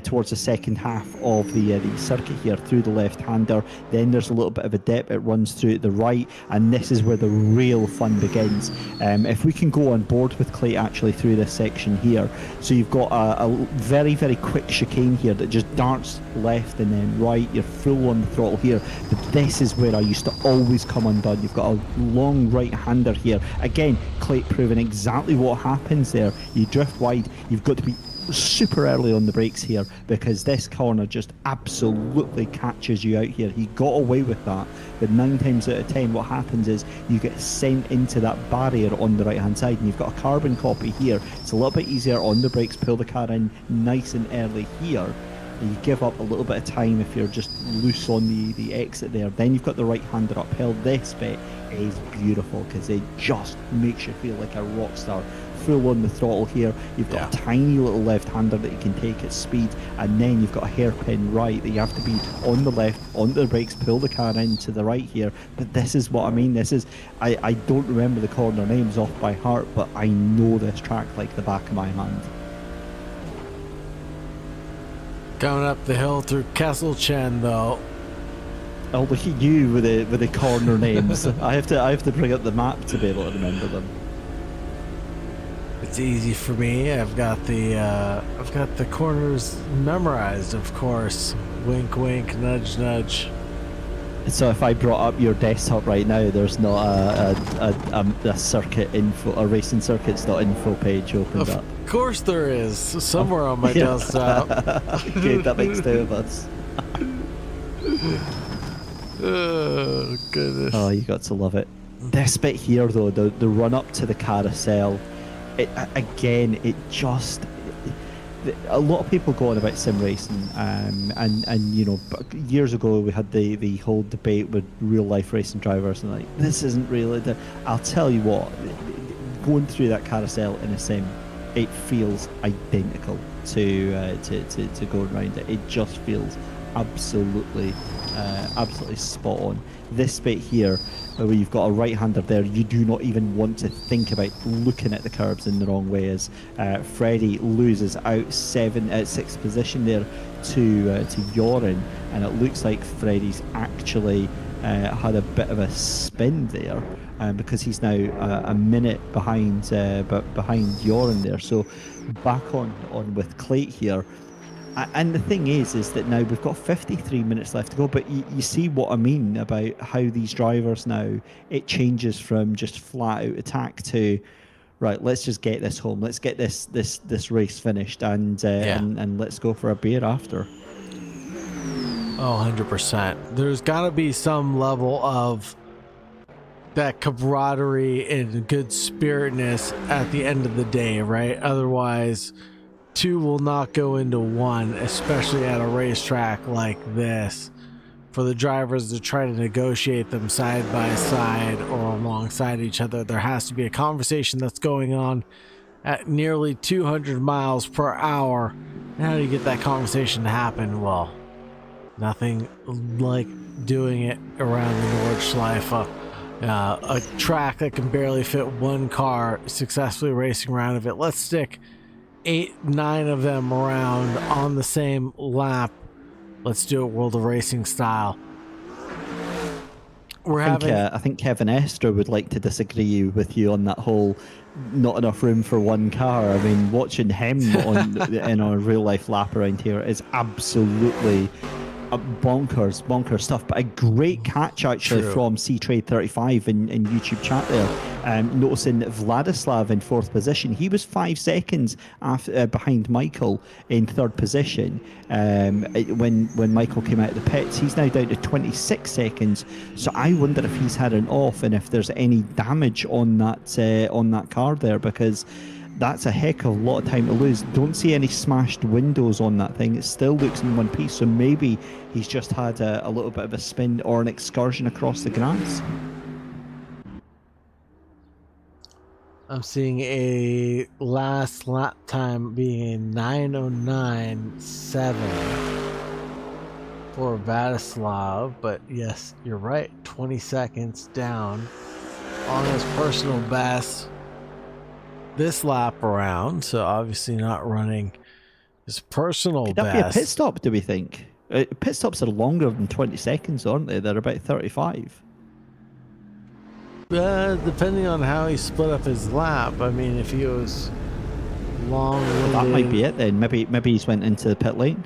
towards the second half of the circuit here, through the left-hander. Then there's a little bit of a dip. It runs through the right, and this is where the real fun begins. If we can go on board with Clay actually through this section here, so you've got a very, very quick chicane here that just darts left and then right. You're full on the throttle here, but this is where I used to always come undone. You've got a long right-hander here. Again, Clay proving exactly what happens there. You drift wide. You've got to be super early on the brakes here, because this corner just absolutely catches you out here. He got away with that, but 9 times out of 10 what happens is you get sent into that barrier on the right hand side, and you've got a carbon copy here. It's a little bit easier on the brakes, pull the car in nice and early here, and you give up a little bit of time if you're just loose on the exit there. Then you've got the right-hander uphill. This bit is beautiful because it just makes you feel like a rock star. Full on the throttle here. You've got a tiny little left-hander that you can take at speed, and then you've got a hairpin right that you have to be on the left, onto the brakes, pull the car in to the right here. But this is what I mean. This is, I don't remember the corner names off by heart, but I know this track like the back of my hand. Coming up the hill through Kesselchen, though. Oh, look at you with the corner names. I have to bring up the map to be able to remember them. It's easy for me. I've got the corners memorized, of course. Wink, wink, nudge, nudge. So if I brought up your desktop right now, there's not a circuit info, a racing circuits info page opened up. Of course there is, somewhere on my desktop. Good, that makes two of us. Oh goodness! Oh, you got to love it. This bit here, though, the run up to the carousel, it just. A lot of people go on about sim racing, and you know, years ago we had the whole debate with real life racing drivers, and like, this isn't really. I'll tell you what, going through that carousel in a sim, it feels identical to going around it. It just feels absolutely spot on. This bit here, where you've got a right-hander there, you do not even want to think about looking at the curbs in the wrong way, as Freddie loses out sixth position there to Joran, and it looks like Freddie's actually had a bit of a spin there, because he's now a minute behind Joran there. So back on with Clayt here. And the thing is that now we've got 53 minutes left to go, but you see what I mean about how these drivers now, it changes from just flat out attack to, right, let's just get this home, let's get this race finished, and let's go for a beer after. Oh, 100%. There's got to be some level of that camaraderie and good spiritness at the end of the day, right? Otherwise, two will not go into one, especially at a racetrack like this. For the drivers to try to negotiate them side by side or alongside each other, there has to be a conversation that's going on at nearly 200 miles per hour. And how do you get that conversation to happen? Well, nothing like doing it around the Nordschleife, a track that can barely fit one car, successfully racing around of it. Let's stick 8-9 of them around on the same lap. Let's do it World of Racing style. I think Kevin Estre would like to disagree with you on that whole not enough room for one car. I mean, watching him in a real life lap around here is absolutely bonkers stuff. But a great catch actually from C-Trade35 in YouTube chat there, noticing that Vladislav in 4th position. He was 5 seconds behind Michael in 3rd position when Michael came out of the pits. He's now down to 26 seconds. So I wonder if he's had an off and if there's any damage on that car there, because that's a heck of a lot of time to lose. Don't see any smashed windows on that thing. It still looks in one piece, so maybe he's just had a little bit of a spin or an excursion across the grass. I'm seeing a last lap time being a 9:09.7 for Vladislav, but yes, you're right, 20 seconds down on his personal best this lap around, so obviously not running his personal best. Could that be a pit stop, do we think? Pit stops are longer than 20 seconds, aren't they? They're about 35. Depending on how he split up his lap. I mean, if he was long-winded... Well, that might be it then. Maybe he's went into the pit lane.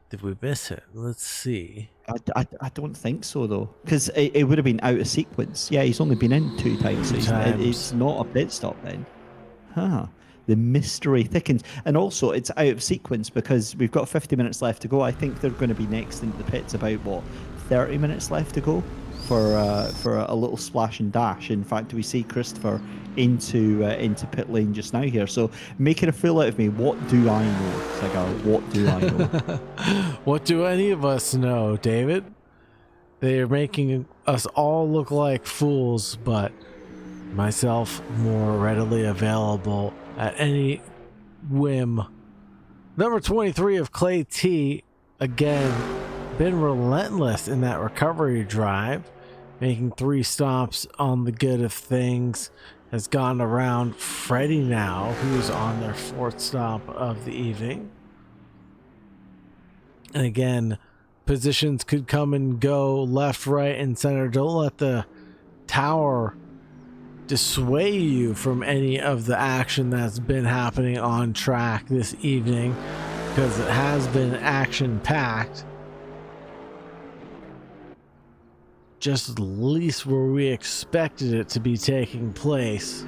Did we miss it? Let's see. I don't think so, though, because it would have been out of sequence. Yeah, he's only been in 2 times, so it's not a pit stop then. The mystery thickens. And also, it's out of sequence because we've got 50 minutes left to go. I think they're going to be next into the pits about, 30 minutes left to go? for a little splash and dash. In fact, we see Christopher into pit lane just now here. So making a fool out of me. What do I know, Cigar? What do I know? What do any of us know, David? They are making us all look like fools, but myself more readily available at any whim. Number 23 of Clay T, again, been relentless in that recovery drive, making 3 stops on the good of things, has gone around Freddie now, who's on their 4th stop of the evening. And again, positions could come and go left, right, and center. Don't let the tower dissuade you from any of the action that's been happening on track this evening, because it has been action-packed. Just at least where we expected it to be taking place.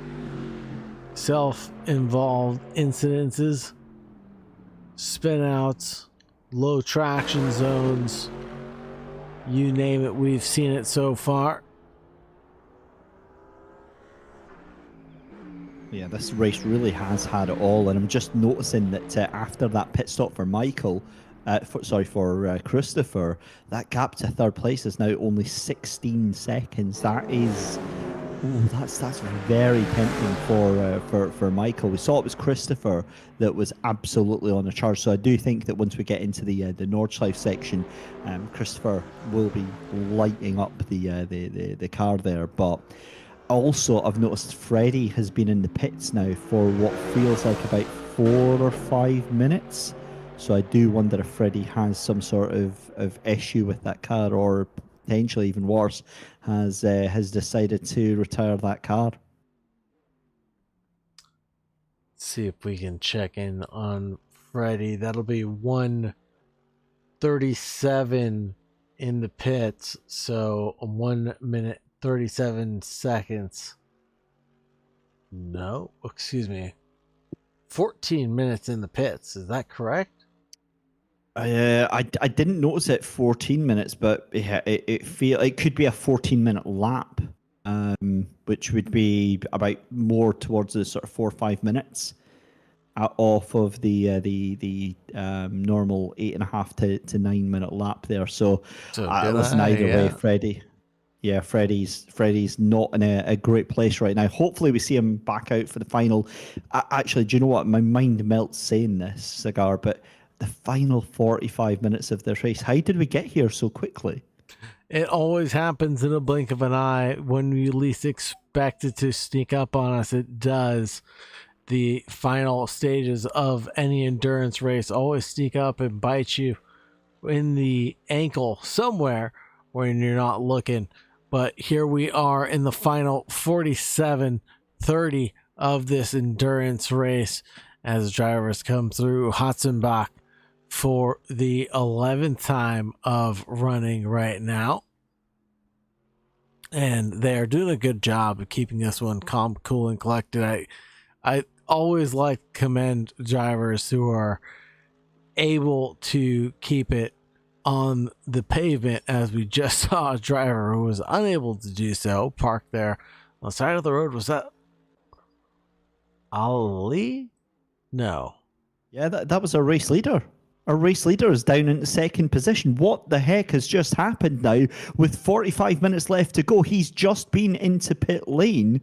Self-involved incidences, spin-outs, low traction zones, you name it, we've seen it so far. Yeah, this race really has had it all, and I'm just noticing that after that pit stop for Michael, for Christopher, that gap to 3rd place is now only 16 seconds. That is, that's very tempting for Michael. We saw it was Christopher that was absolutely on a charge. So I do think that once we get into the Nordschleife section, Christopher will be lighting up the car there, but. Also, I've noticed Freddie has been in the pits now for what feels like about 4 or 5 minutes. So I do wonder if Freddie has some sort of issue with that car, or potentially even worse, has decided to retire that car. Let's see if we can check in on Freddie. That'll be 1:37 in the pits, so 1 minute 37 seconds. No, excuse me. 14 minutes in the pits. Is that correct? I didn't notice it 14 minutes, but it could be a 14-minute lap, which would be about more towards the sort of 4 or 5 minutes off of the normal 8.5 to 9 minute lap there. So listen, either way, Freddie. Yeah, Freddie's not in a great place right now. Hopefully we see him back out for the final. Actually, do you know what? My mind melts saying this, Cigar, but the final 45 minutes of this race, how did we get here so quickly? It always happens in a blink of an eye. When you least expect it to sneak up on us, it does. The final stages of any endurance race always sneak up and bite you in the ankle somewhere when you're not looking. But here we are in the final 47:30 of this endurance race as drivers come through. Hatzenbach for the 11th time of running right now. And they are doing a good job of keeping this one calm, cool, and collected. I always like to commend drivers who are able to keep it on the pavement, as we just saw a driver who was unable to do so parked there on the side of the road. Was that Ali? No. Yeah, that was a race leader. Our race leader is down in 2nd position. What the heck has just happened now? With 45 minutes left to go, he's just been into pit lane.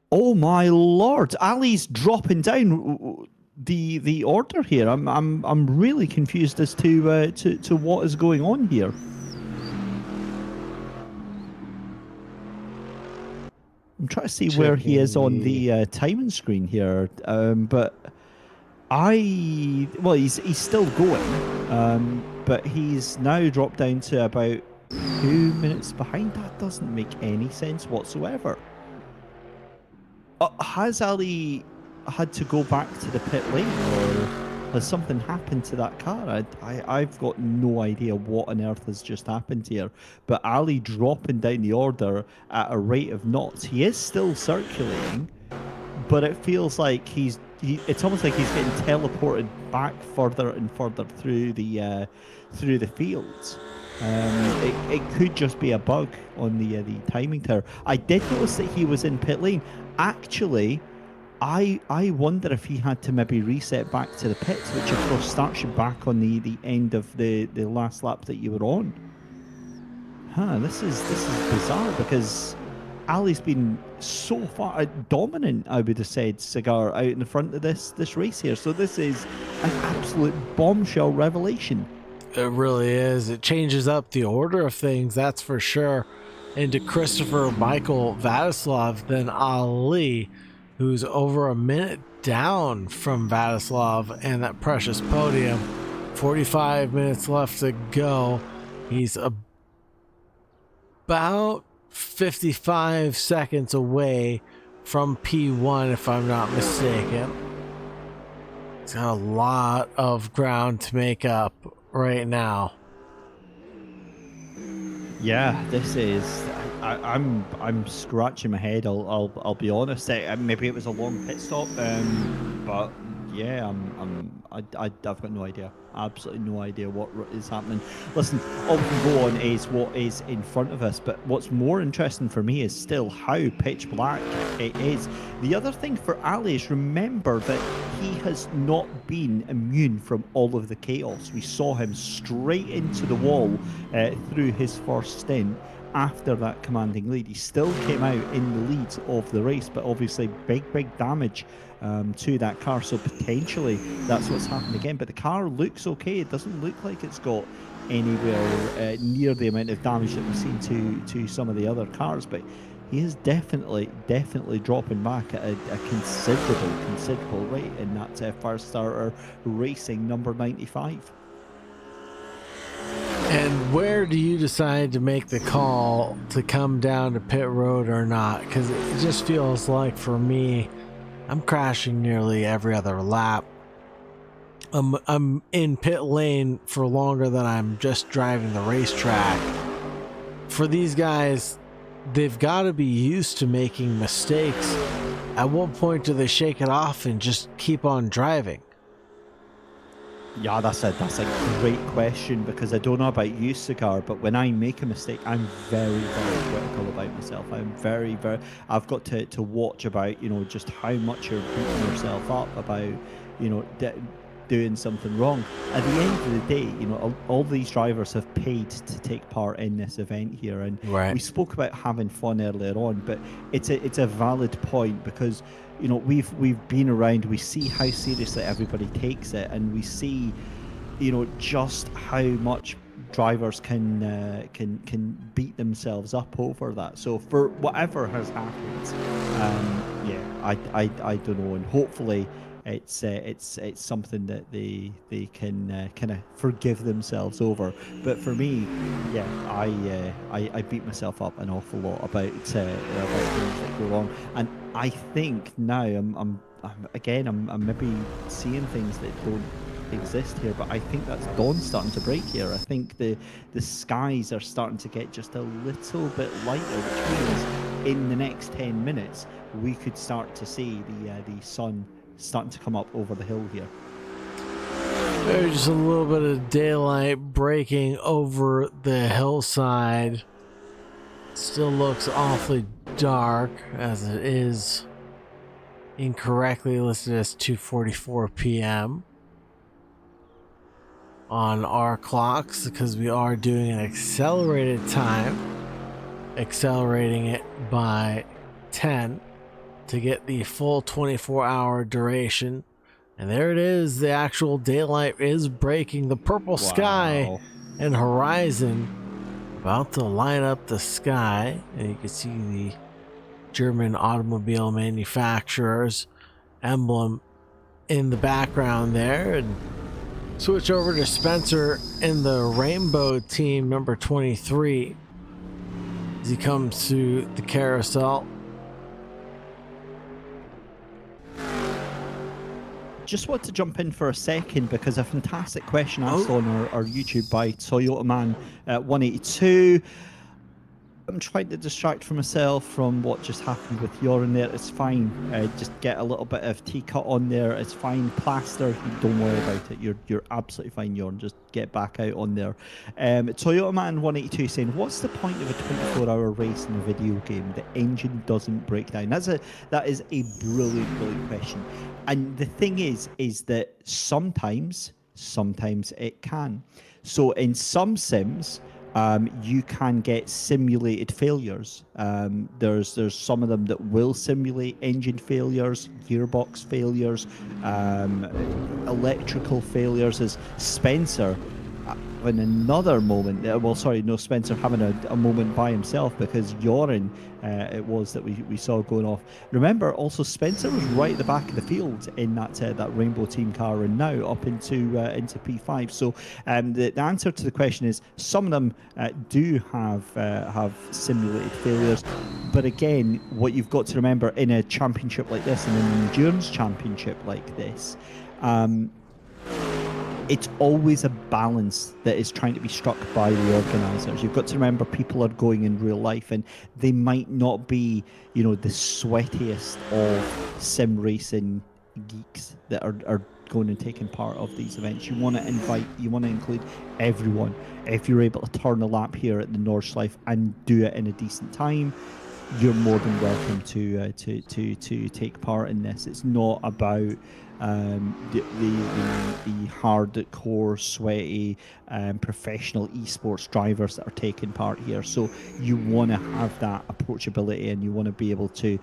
Oh my lord! Ali's dropping down the order here. I'm really confused as to what is going on here. I'm trying to see where he is on the timing screen here, but he's still going, but he's now dropped down to about 2 minutes behind. That doesn't make any sense whatsoever. Has Ali had to go back to the pit lane, or has something happened to that car? I've got no idea what on earth has just happened here. But Ali dropping down the order at a rate of knots. He is still circulating, but it feels like it's almost like he's getting teleported back further and further through the fields. It could just be a bug on the timing tower. I did notice that he was in pit lane. Actually, I wonder if he had to maybe reset back to the pits, which of course starts you back on the end of the last lap that you were on. This is bizarre because Ali's been so far dominant, I would have said, Cigar, out in the front of this race here. So this is an absolute bombshell revelation. It really is. It changes up the order of things, that's for sure. Into Christopher Michael Vladislav, then Ali, who's over a minute down from Vladislav and that precious podium. 45 minutes left to go. He's about 55 seconds away from P1, if I'm not mistaken. He's got a lot of ground to make up right now. Yeah, this is. I'm scratching my head. I'll be honest. Maybe it was a long pit stop, but yeah, I've got no idea. Absolutely no idea what is happening. Listen, all we can go on is what is in front of us, but what's more interesting for me is still how pitch black it is. The other thing for Ali is remember that he has not been immune from all of the chaos. We saw him straight into the wall through his first stint. After that commanding lead, he still came out in the lead of the race, but obviously big damage to that car, so potentially that's what's happened again. But the car looks okay. It doesn't look like it's got anywhere near the amount of damage that we've seen to some of the other cars, but he is definitely dropping back at a considerable rate in that first starter racing number 95. And where do you decide to make the call to come down to pit road or not? Because it just feels like for me, I'm crashing nearly every other lap. I'm in pit lane for longer than I'm just driving the racetrack. For these guys, they've got to be used to making mistakes. At what point do they shake it off and just keep on driving? Yeah, that's a great question, because I don't know about you, Cigar, but when I make a mistake, I'm very critical about myself. I'm I've got to watch about, just how much you're beating yourself up about, doing something wrong. At the end of the day, all these drivers have paid to take part in this event here, and right. We spoke about having fun earlier on, but it's a valid point, because we've been around, we see how seriously everybody takes it, and we see just how much drivers can beat themselves up over that. So for whatever has happened, I don't know, and hopefully it's something that they can kind of forgive themselves over. But for me, I beat myself up an awful lot about things that go wrong, and I think now I'm maybe seeing things that don't exist here, but I think that's dawn starting to break here. I think the skies are starting to get just a little bit lighter, which means in the next 10 minutes we could start to see the sun starting to come up over the hill here. There's just a little bit of daylight breaking over the hillside. Still looks awfully dark, as it is incorrectly listed as 2:44 p.m. on our clocks, because we are doing an accelerated time, accelerating it by 10 to get the full 24-hour duration. And there it is, the actual daylight is breaking. The purple sky and horizon about to line up the sky, and you can see the German automobile manufacturer's emblem in the background there. And switch over to Spencer in the rainbow team, number 23, as he comes through the carousel. Just want to jump in for a second, because a fantastic question asked on our YouTube by Toyota Man 182. I'm trying to distract from myself from what just happened with Yorin there. It's fine. Just get a little bit of tea cut on there. It's fine. Plaster. Don't worry about it. You're absolutely fine, Yorin. Just get back out on there. Toyota Man 182 saying, "What's the point of a 24-hour race in a video game? The engine doesn't break down." That is a brilliant question. And the thing is that sometimes it can. So in some sims, you can get simulated failures. There's some of them that will simulate engine failures, gearbox failures, electrical failures. As Spencer in another moment, Spencer having a moment by himself because Yorin, it was that we saw going off. Remember, also Spencer was right at the back of the field in that Rainbow Team car, and now up into P5. So the answer to the question is some of them do have simulated failures, but again, what you've got to remember in a championship like this, and an endurance championship like this. It's always a balance that is trying to be struck by the organisers. You've got to remember people are going in real life and they might not be, the sweatiest of sim racing geeks that are going and taking part of these events. You want to include everyone. If you're able to turn a lap here at the Nordschleife and do it in a decent time, you're more than welcome to take part in this. It's not about the hardcore, sweaty, professional esports drivers that are taking part here. So you want to have that approachability, and you want to be able to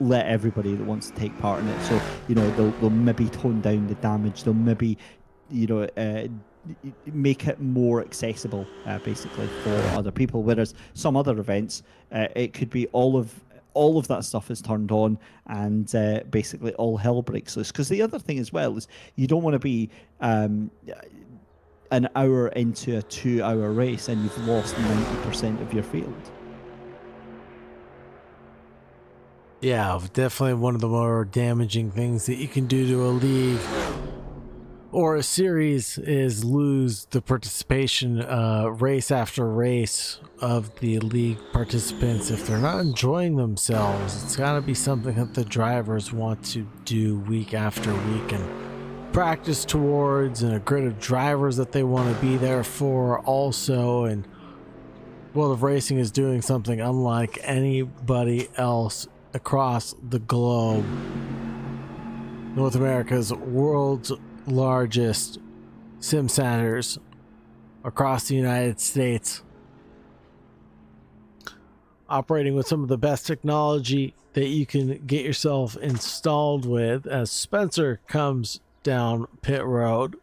let everybody that wants to take part in it. So they'll maybe tone down the damage. They'll maybe make it more accessible, basically, for other people. Whereas some other events, it could be all of that stuff is turned on, and basically all hell breaks loose. Because the other thing as well is you don't want to be an hour into a 2-hour race and you've lost 90% of your field. Yeah, definitely one of the more damaging things that you can do to a league or a series is lose the participation race after race of the league participants. If they're not enjoying themselves, it's got to be something that the drivers want to do week after week and practice towards, and a grid of drivers that they want to be there for also. And World of Racing is doing something unlike anybody else across the globe. North America's world's largest sim centers across the United States, operating with some of the best technology that you can get yourself installed with. As Spencer comes down pit road,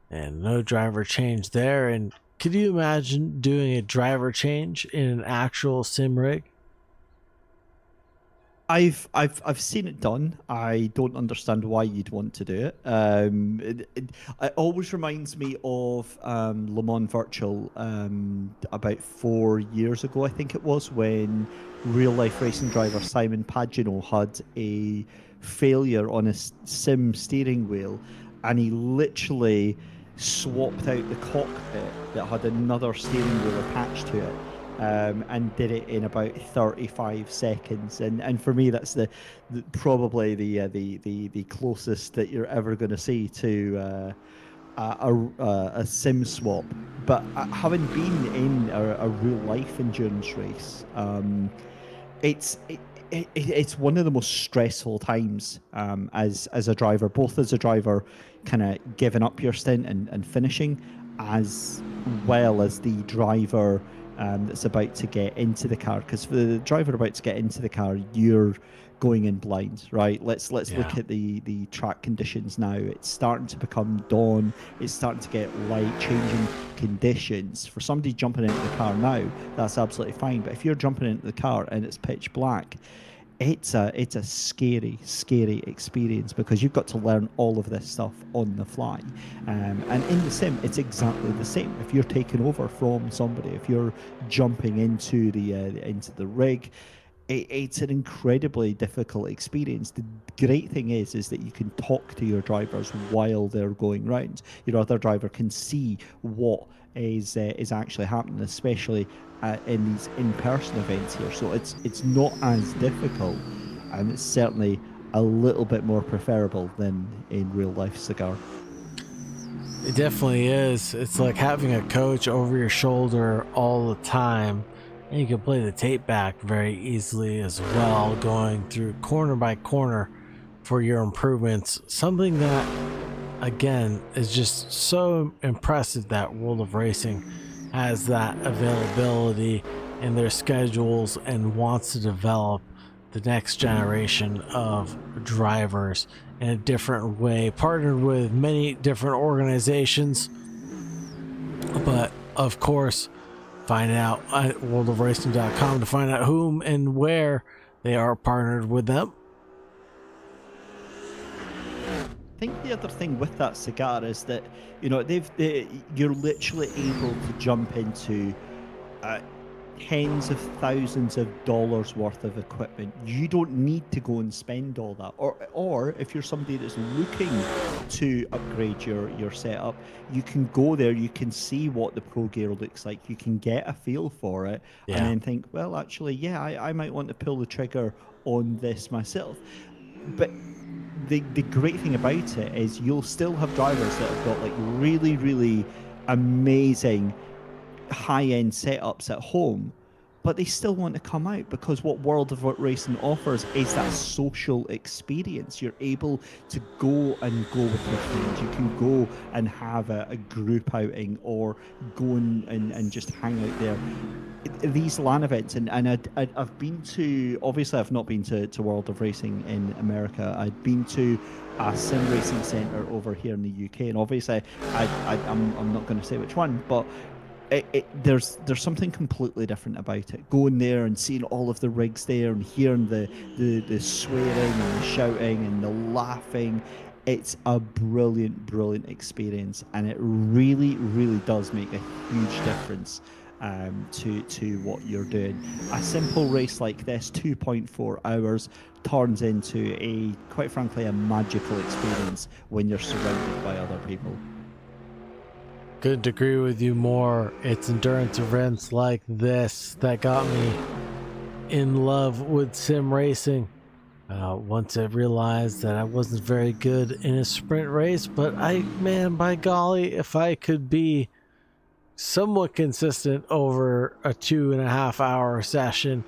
and no driver change there. And could you imagine doing a driver change in an actual sim rig? I've seen it done. I don't understand why you'd want to do it. It always reminds me of Le Mans Virtual about 4 years ago, I think it was, when real life racing driver Simon Pagino had a failure on a sim steering wheel, and he literally swapped out the cockpit that had another steering wheel attached to it. And did it in about 35 seconds, and for me that's probably the closest that you're ever going to see to a sim swap. But having been in a real life endurance race, it's one of the most stressful times as a driver, both as a driver kind of giving up your stint and finishing, as well as the driver that's about to get into the car. Because for the driver about to get into the car, you're going in blind, right? Let's look at the track conditions now. It's starting to become dawn. It's starting to get light, changing conditions. For somebody jumping into the car now, that's absolutely fine. But if you're jumping into the car and it's pitch black, it's a scary experience, because you've got to learn all of this stuff on the fly. And in the sim, it's exactly the same. If you're taking over from somebody, if you're jumping into the rig, it's an incredibly difficult experience. The great thing is that you can talk to your drivers while they're going round. Your other driver can see what is actually happening, especially in these in-person events here. So it's not as difficult, and it's certainly a little bit more preferable than in real life cigar. It definitely is. It's like having a coach over your shoulder all the time. And you can play the tape back very easily as well, going through corner by corner for your improvements. Something that, again, is just so impressive that World of Racing has that availability in their schedules and wants to develop the next generation of drivers in a different way, partnered with many different organizations. But of course, find out at worldofracing.com to find out whom and where they are partnered with them. I think the other thing with that cigar is that you're literally able to jump into tens of thousands of dollars worth of equipment. You don't need to go and spend all that, or if you're somebody that's looking to upgrade your setup, you can go there, you can see what the Pro Gear looks like, you can get a feel for it, and then think, well, actually, yeah, I might want to pull the trigger on this myself. But the great thing about it is you'll still have drivers that have got like really, really amazing high-end setups at home, but they still want to come out, because what World of Racing offers is that social experience. You're able to go with your friends. You can go and have a group outing, or go and just hang out there. These LAN events, and I've been to, obviously I've not been to World of Racing in America. I've been to a sim racing center over here in the UK, and obviously I'm not going to say which one, but there's something completely different about it. Going there and seeing all of the rigs there and hearing the swearing and the shouting and the laughing. It's a brilliant experience, and it really, really does make a huge difference to what you're doing. A simple race like this, 2.4 hours, turns into quite frankly, a magical experience when you're surrounded by other people. Couldn't agree with you more. It's endurance events like this that got me in love with sim racing. Once I realized that I wasn't very good in a sprint race, but by golly, if I could be somewhat consistent over a 2.5 hour session,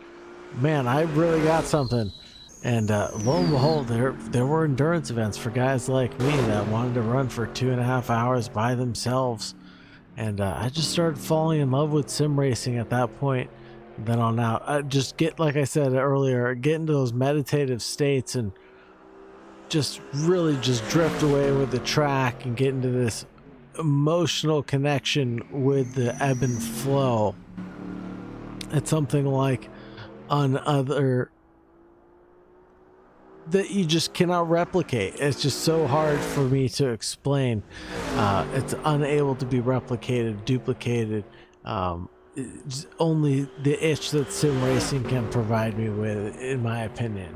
man, I really got something. And lo and behold, there were endurance events for guys like me that wanted to run for 2.5 hours by themselves. And I just started falling in love with sim racing at that point. Then on out, I just get, like I said earlier, get into those meditative states and just really just drift away with the track and get into this emotional connection with the ebb and flow. It's something like another that you just cannot replicate. It's just so hard for me to explain. It's unable to be replicated, duplicated. It's only the itch that sim racing can provide me with, in my opinion.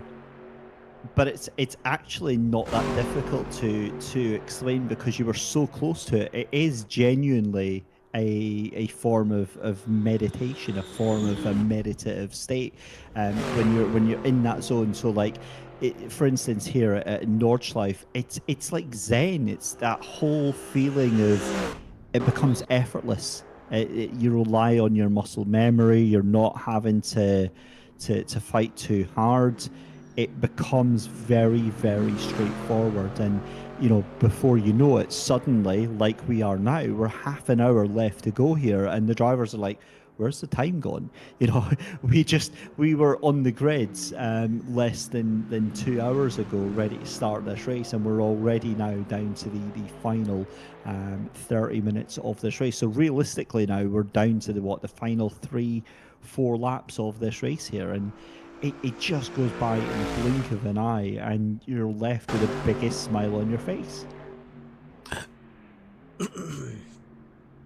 But it's actually not that difficult to explain, because you were so close to it. It is genuinely a form of meditation, a form of a meditative state, when you're in that zone. So like, for instance, here at Nordschleife, it's like Zen. It's that whole feeling of, it becomes effortless. You rely on your muscle memory. You're not having to fight too hard. It becomes very, very straightforward. And before you know it, suddenly, like we are now, we're half an hour left to go here, and the drivers are like, where's the time gone? We were on the grids less than 2 hours ago, ready to start this race, and we're already now down to the final 30 minutes of this race. So realistically now we're down to the final 3-4 laps of this race here, and it just goes by in the blink of an eye, and you're left with the biggest smile on your face.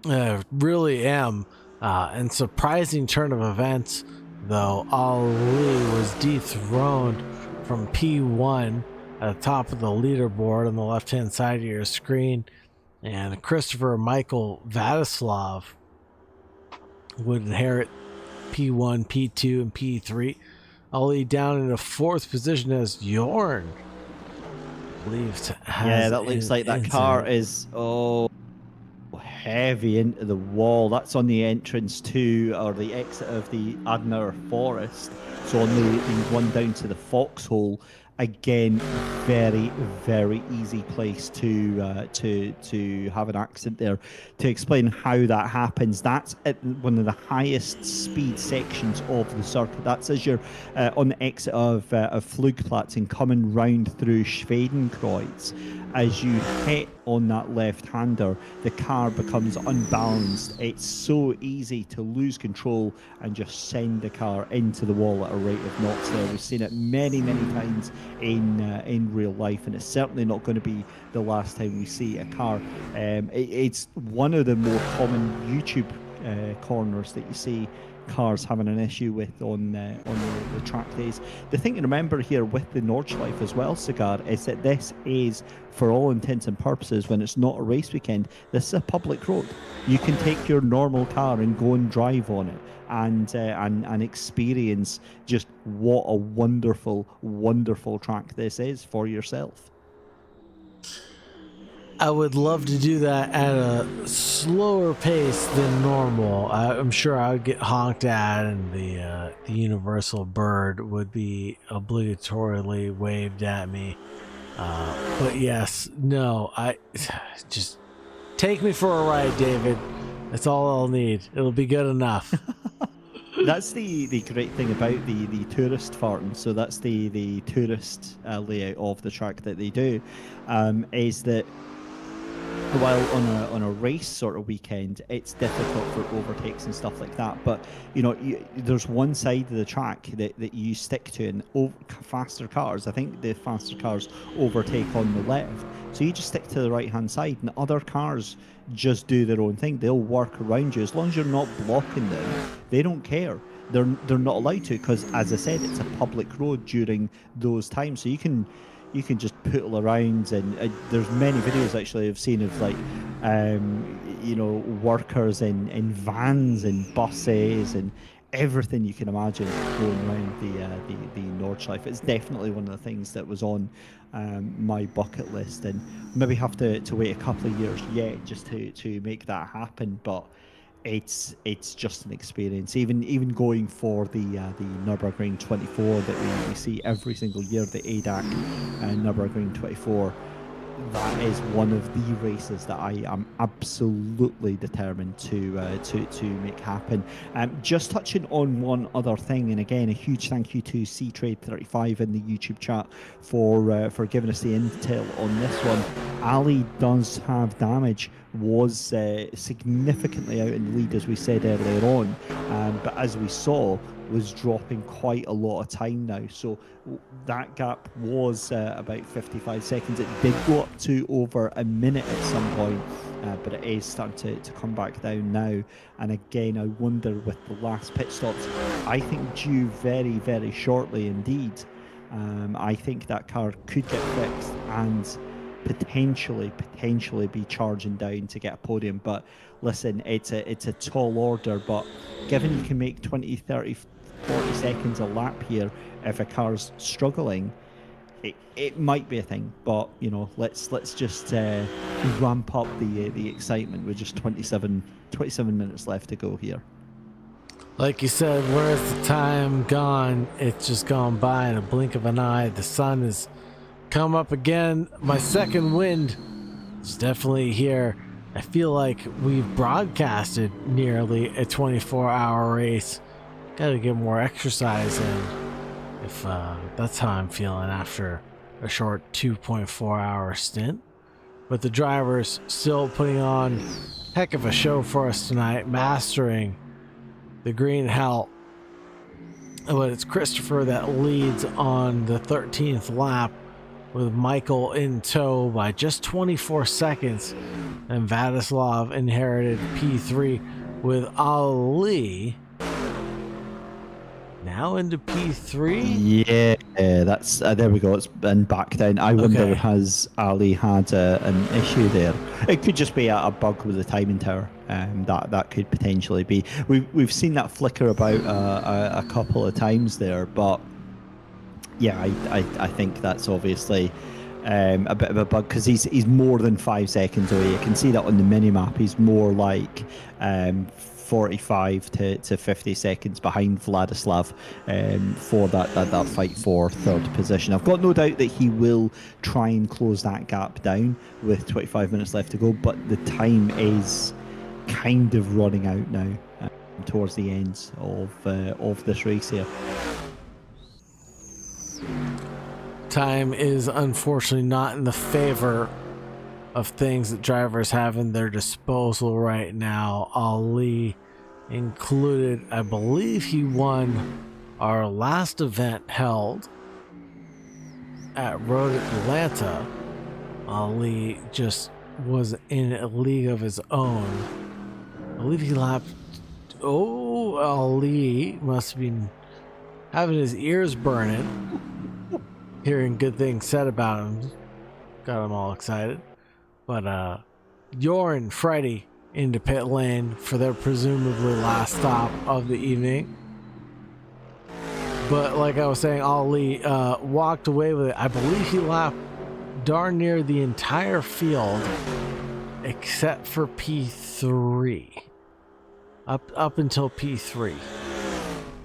I really am. And surprising turn of events, though. Ali was dethroned from P1 at the top of the leaderboard on the left-hand side of your screen, and Christopher Michael Vadislav would inherit P1, P2, and P3. I'll lead down in the 4th position as Jorn. Yeah, that looks like that car is heavy into the wall. That's on the entrance to, or the exit of the Adner Forest. So on the one down to the Foxhole. Again, very, very easy place to have an accident there. To explain how that happens, that's at one of the highest speed sections of the circuit. That's as you're on the exit of Flugplatz and coming round through Schwedenkreuz. As you hit on that left-hander, the car becomes unbalanced. It's so easy to lose control and just send the car into the wall at a rate of knots there. We've seen it many, many times in real life, and it's certainly not going to be the last time we see a car. It's one of the more common YouTube corners that you see cars having an issue with on the track days. The thing to remember here with the Nordschleife as well, Cigar, is that this is, for all intents and purposes, when it's not a race weekend, this is a public road. You can take your normal car and go and drive on it and experience just what a wonderful, wonderful track this is for yourself. I would love to do that at a slower pace than normal. I'm sure I would get honked at, and the universal bird would be obligatorily waved at me. But yes, no, I just take me for a ride, David. That's all I'll need. It'll be good enough. That's the great thing about the tourist farm. So that's the tourist layout of the track that they do, is that while on a race sort of weekend, it's difficult for overtakes and stuff like that. But there's one side of the track that you stick to, and faster cars, I think the faster cars overtake on the left. So you just stick to the right hand side, and other cars just do their own thing. They'll work around you as long as you're not blocking them. They don't care. They're not allowed to, because, as I said, it's a public road during those times. So you can just poodle around, and there's many videos actually I've seen of workers in vans and buses and everything you can imagine going around the Nordschleife. It's definitely one of the things that was on my bucket list, and maybe have to wait a couple of years yet just to make that happen. But it's just an experience. Even going for the Nürburgring 24 that we see every single year, the ADAC Nürburgring 24. That is one of the races that I am absolutely determined to make happen. Just touching on one other thing, and again, a huge thank you to CTrade35 in the YouTube chat for giving us the intel on this one. Ali does have damage, was significantly out in the lead, as we said earlier on, but as we saw, was dropping quite a lot of time now. So that gap was about 55 seconds. It did go up to over a minute at some point, but it is starting to come back down now. And again, I wonder, with the last pit stops, I think due very, very shortly indeed, I think that car could get fixed and potentially be charging down to get a podium. But listen, it's a tall order, but given you can make 20, 30, 40 seconds a lap here, if a car's struggling, it might be a thing. But let's just ramp up the excitement with just 27 minutes left to go here. Like you said, where's the time gone? It's just gone by in a blink of an eye. The sun has come up again. My second wind is definitely here. I feel like we've broadcasted nearly a 24-hour race. Gotta get more exercise in, if that's how I'm feeling after a short 2.4-hour stint. But the drivers still putting on heck of a show for us tonight, mastering the green hell. But it's Christopher that leads on the 13th lap, with Michael in tow by just 24 seconds, and Vladislav inherited P3 with Ali now into P3. Yeah, that's there we go. It's been back down. I wonder, Okay. has Ali had an issue there? It could just be a bug with the timing tower. That could potentially be. We've seen that flicker about a couple of times there, but yeah, I think that's obviously a bit of a bug because he's more than 5 seconds away. You can see that on the mini map. He's more like 45 to 50 seconds behind Vladislav for that fight for third position. I've got no doubt that he will try and close that gap down with 25 minutes left to go, but the time is kind of running out now towards the ends of this race here. Time is unfortunately not in the favor of things that drivers have in their disposal right now. Ali included. I believe he won our last event held at Road Atlanta. Ali just was in a league of his own. I believe he lapped. Oh, Ali must have been having his ears burning, hearing good things said about him. Got him all excited. But Jorn, Freddie into pit lane for their presumably last stop of the evening. But like I was saying, Ali walked away with it. I believe he lapped darn near the entire field except for P3. Up until P3.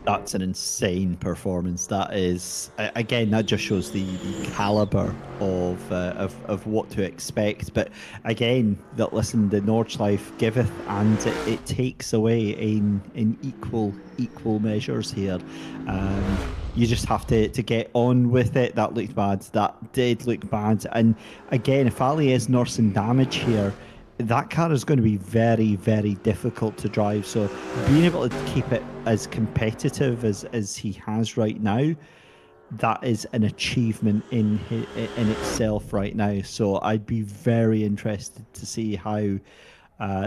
That's an insane performance. That is, again, that just shows the caliber of what to expect. But again, that listen, the Nordschleife giveth and it takes away in equal measures here. You just have to get on with it. That looked bad. That did look bad. And again, if Ali is nursing damage here, that car is going to be very, very difficult to drive. So being able to keep it as competitive as he has right now, that is an achievement in itself right now. So I'd be very interested to see how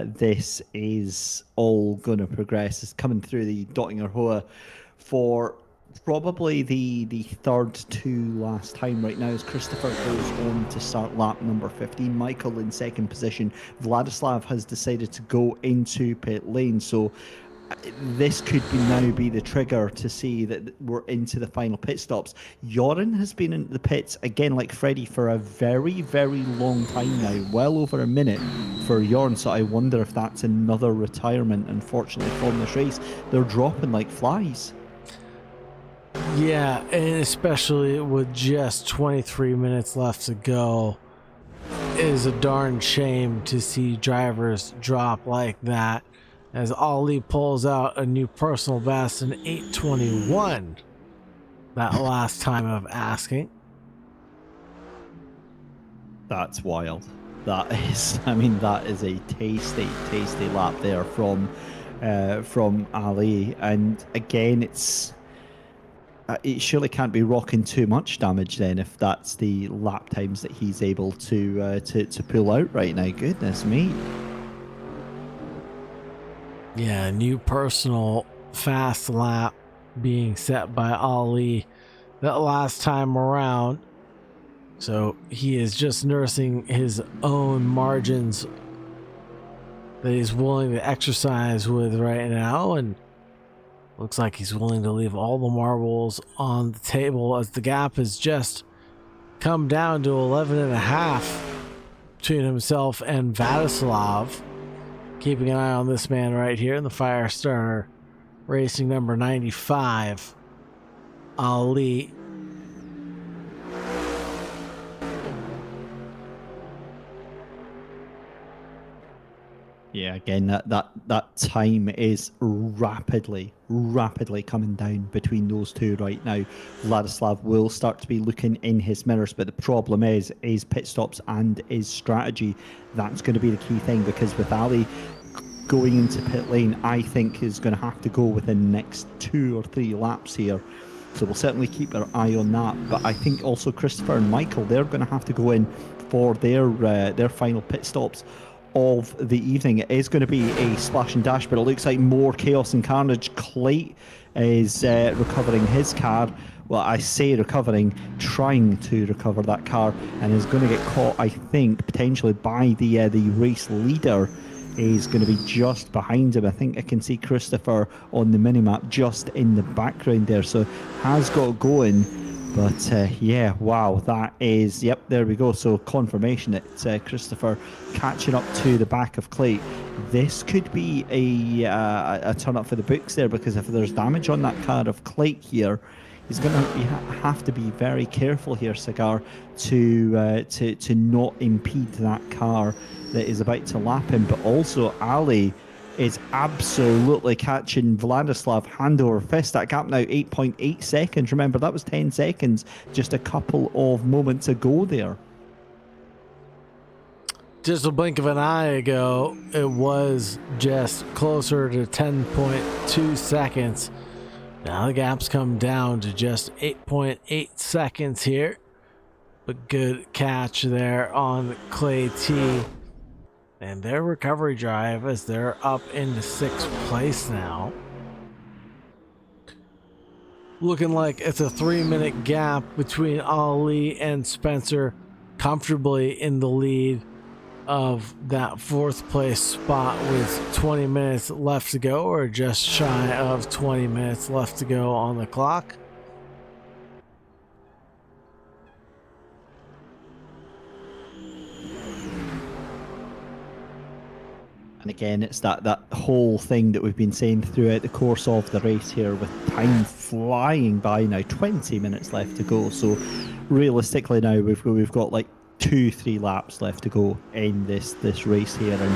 this is all going to progress. It's coming through the Dottinger Hoa for probably the third to last time right now, as Christopher goes on to start lap number 15. Michael in second position. Vladislav has decided to go into pit lane, so this could now be the trigger to see that we're into the final pit stops. Joran has been in the pits again, like Freddie, for a very, very long time now, well over a minute for Joran. So I wonder if that's another retirement, unfortunately, from this race. They're dropping like flies. Yeah, and especially with just 23 minutes left to go, it is a darn shame to see drivers drop like that, as Ali pulls out a new personal best in 8:21 that last time of asking. That's wild. That is, I mean, that is a tasty lap there from Ali. And again, it surely can't be rocking too much damage then if that's the lap times that he's able to pull out right now. Goodness me. Yeah, new personal fast lap being set by Ali that last time around. So he is just nursing his own margins that he's willing to exercise with right now, and looks like he's willing to leave all the marbles on the table as the gap has just come down to 11.5 between himself and Vladislav. Keeping an eye on this man right here in the fire starter, racing number 95, Ali. Yeah, again, that time is rapidly coming down between those two right now. Vladislav will start to be looking in his mirrors, but the problem is pit stops and his strategy. That's going to be the key thing, because with Ali going into pit lane, I think is going to have to go within the next 2 or 3 laps here. So we'll certainly keep our eye on that. But I think also Christopher and Michael, they're going to have to go in for their final pit stops of the evening. It is going to be a splash and dash, but it looks like more chaos and carnage. Clayt is recovering his car. Well, I say recovering, trying to recover that car, and is going to get caught, I think, potentially by the race leader. Is going to be just behind him. I think I can see Christopher on the minimap just in the background there, so has got going. But yeah, wow, that is, yep, there we go. So confirmation it's Christopher catching up to the back of Clay. This could be a turn up for the books there, because if there's damage on that car of Clay here, he's going to have to be very careful here, Cigar, to not impede that car that is about to lap him. But also Ali is absolutely catching Vladislav hand over fist. That gap now 8.8 seconds. Remember, that was 10 seconds just a couple of moments ago there. Just a blink of an eye ago, it was just closer to 10.2 seconds. Now the gap's come down to just 8.8 seconds here. But good catch there on Clay T. And their recovery drive as they're up into 6th place now. Looking like it's a 3-minute gap between Ali and Spencer, comfortably in the lead of that 4th place spot with 20 minutes left to go, or just shy of 20 minutes left to go on the clock. And again, it's that whole thing that we've been saying throughout the course of the race here, with time flying by now. 20 minutes left to go. So realistically now we've got like 2-3 laps left to go in this race here, and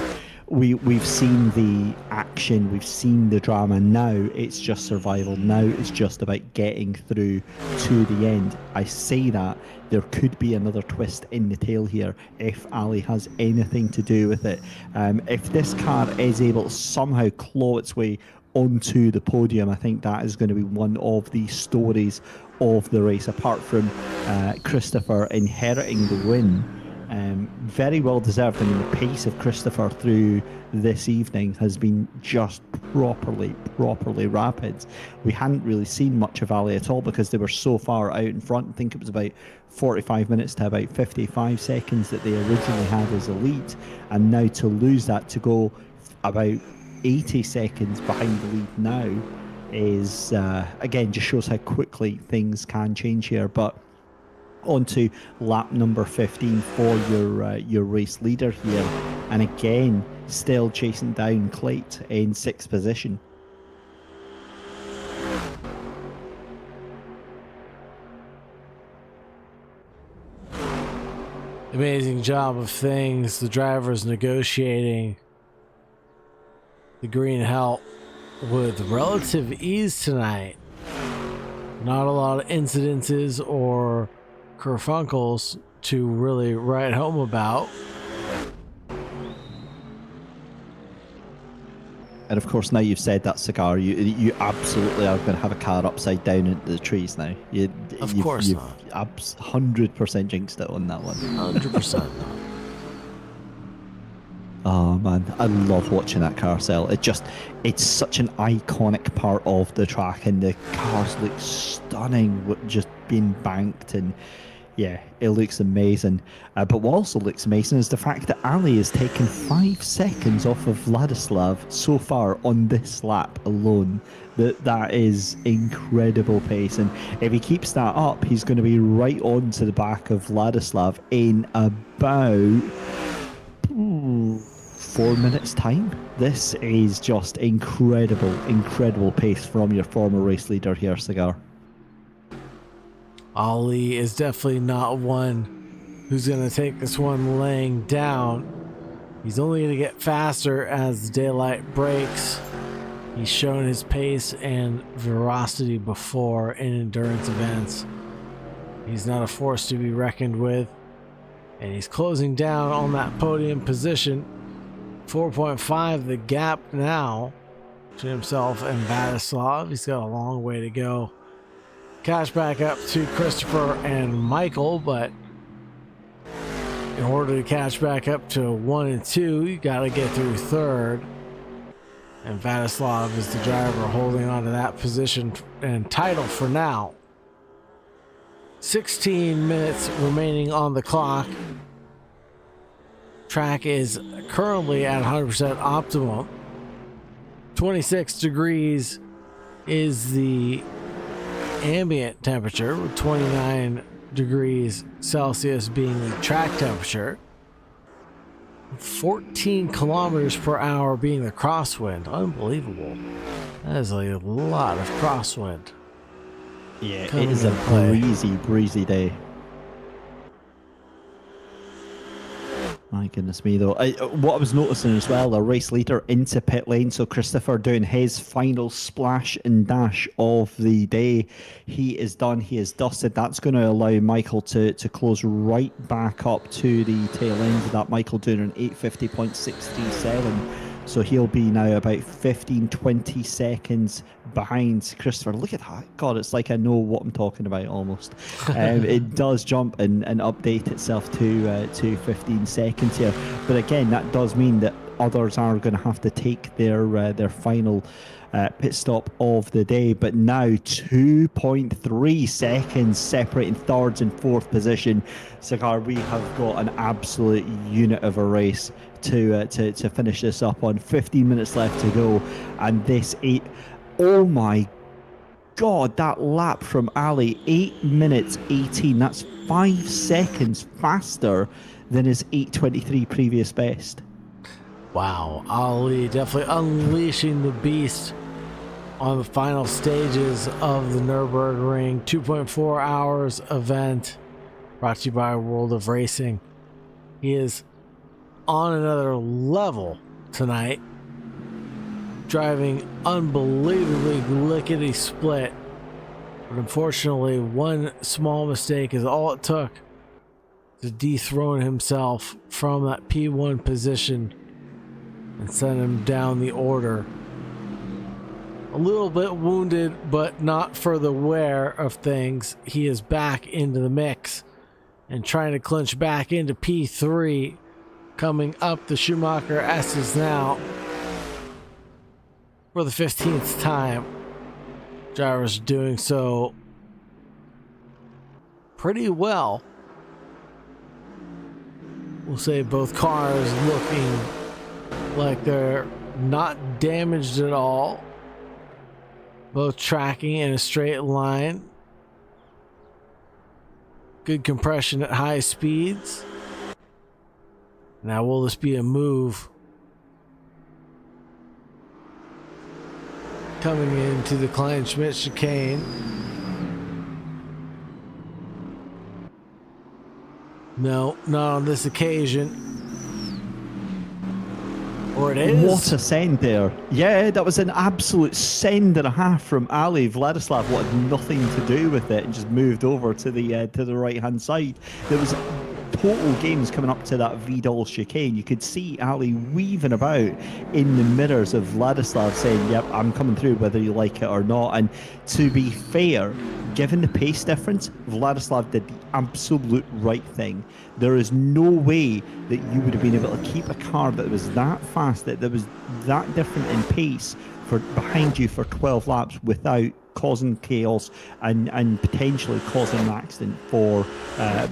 we've seen the action, we've seen the drama. Now it's just survival. Now it's just about getting through to the end. I say that there could be another twist in the tail here if Ali has anything to do with it. If this car is able to somehow claw its way onto the podium, I think that is going to be one of the stories of the race, apart from Christopher inheriting the win. Very well deserved. I mean, the pace of Christopher through this evening has been just properly rapid. We hadn't really seen much of Ali at all because they were so far out in front. I think it was about 45 minutes to about 55 seconds that they originally had as a lead, and now to lose that, to go about 80 seconds behind the lead now, is again just shows how quickly things can change here. But on to lap number 15 for your race leader here, and again still chasing down Clayt in 6th position. Amazing job of things. The drivers negotiating the green help with relative ease tonight. Not a lot of incidences or kerfunkles to really write home about. And of course, now you've said that, Cigar, you absolutely are going to have a car upside down into the trees now. Of course you've not. 100% jinxed it on that one. 100% not. Oh man, I love watching that carousel. It's such an iconic part of the track, and the cars look stunning with just being banked, and yeah, it looks amazing. But what also looks amazing is the fact that Ali has taken 5 seconds off of Vladislav so far on this lap alone. That is incredible pace, and if he keeps that up, he's going to be right on to the back of Vladislav in about 4 minutes time. This is just incredible pace from your former race leader here, Cigar. Ali is definitely not one who's going to take this one laying down. He's only going to get faster as daylight breaks. He's shown his pace and ferocity before in endurance events. He's not a force to be reckoned with. And he's closing down on that podium position. 4.5 the gap now between himself and Vladislav. He's got a long way to go. Catch back up to Christopher and Michael, but in order to catch back up to 1 and 2, you got to get through 3rd. And Vladislav is the driver holding on to that position and title for now. 16 minutes remaining on the clock. Track is currently at 100% optimum. 26 degrees is the ambient temperature, with 29 degrees Celsius being the track temperature. 14 kilometers per hour being the crosswind. Unbelievable. That is a lot of crosswind. Yeah, it is a breezy day. My goodness me, though. What I was noticing as well, a race leader into pit lane. So Christopher doing his final splash and dash of the day. He is done. He is dusted. That's going to allow Michael to close right back up to the tail end of that. Michael doing an 8:50.637. So he'll be now about 15-20 seconds behind Christopher. Look at that. God, it's like I know what I'm talking about almost. It does jump and update itself to 15 seconds here. But again, that does mean that others are going to have to take their final pit stop of the day. But now 2.3 seconds separating thirds and fourth position. SoCal, we have got an absolute unit of a race to finish this up on. 15 minutes left to go, and oh my god, that lap from Ali, 8 minutes 18. That's 5 seconds faster than his 8:23 previous best. Wow, Ali definitely unleashing the beast on the final stages of the Nürburgring 2.4 hours event, brought to you by World of Racing. He is on another level tonight, driving unbelievably lickety split. But unfortunately, one small mistake is all it took to dethrone himself from that P1 position and send him down the order. A little bit wounded, but not for the wear of things. He is back into the mix and trying to clinch back into P3. Coming up the Schumacher S's now for the 15th time. Drivers doing so pretty well. We'll say both cars looking like they're not damaged at all. Both tracking in a straight line. Good compression at high speeds. Now, will this be a move coming into the Klein-Schmidt chicane? No, not on this occasion. Or it is. What a send there. Yeah, that was an absolute send and a half from Ali. Vladislav wanted nothing to do with it and just moved over to the right-hand side. There was total games coming up to that Vidal chicane. You could see Ali weaving about in the mirrors of Vladislav saying, yep, I'm coming through whether you like it or not. And to be fair, given the pace difference, Vladislav did the absolute right thing. There is no way that you would have been able to keep a car that was that fast, that was that different in pace for behind you for 12 laps without causing chaos and potentially causing an accident for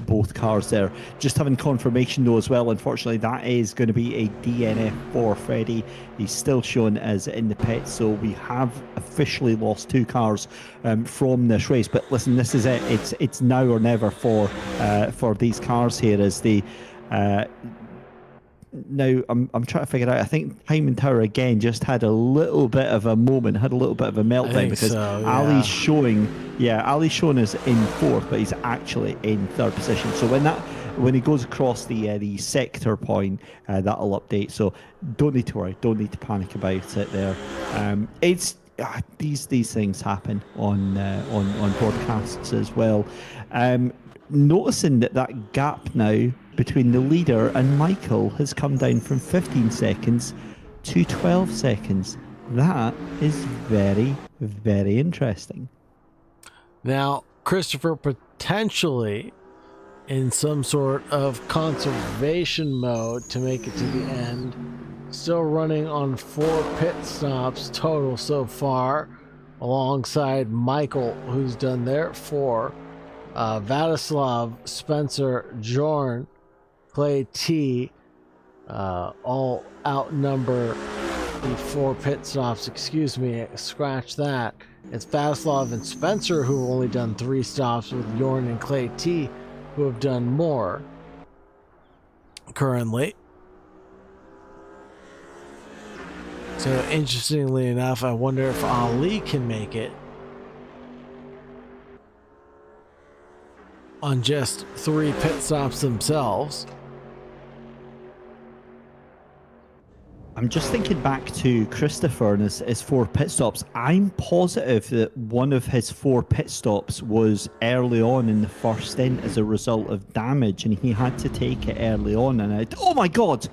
both cars there. Just having confirmation though as well, unfortunately that is going to be a DNF for Freddie. He's still shown as in the pit, so we have officially lost two cars from this race. But listen, this is it. It's now or never for these cars here as the now I'm trying to figure out. I think Hyman Tower again just had a little bit of a moment, had a little bit of a meltdown because so, yeah. Ali's showing us in fourth, but he's actually in third position. So when he goes across the sector point, that'll update. So don't need to worry, don't need to panic about it there. It's these things happen on broadcasts as well. Noticing that gap now between the leader and Michael has come down from 15 seconds to 12 seconds. That is very, very interesting. Now, Christopher potentially in some sort of conservation mode to make it to the end still running on 4 pit stops total so far, alongside Michael, who's done their 4. Vladislav, Spencer, Jorn, Clay T, all outnumber the 4 pit stops. Excuse me, scratch that. It's Vladislav and Spencer who have only done 3 stops, with Jorn and Clay T who have done more currently. So interestingly enough, I wonder if Ali can make it on just 3 pit stops themselves. I'm just thinking back to Christopher and his 4 pit stops. I'm positive that one of his 4 pit stops was early on in the first stint as a result of damage, and he had to take it early on. And oh my God!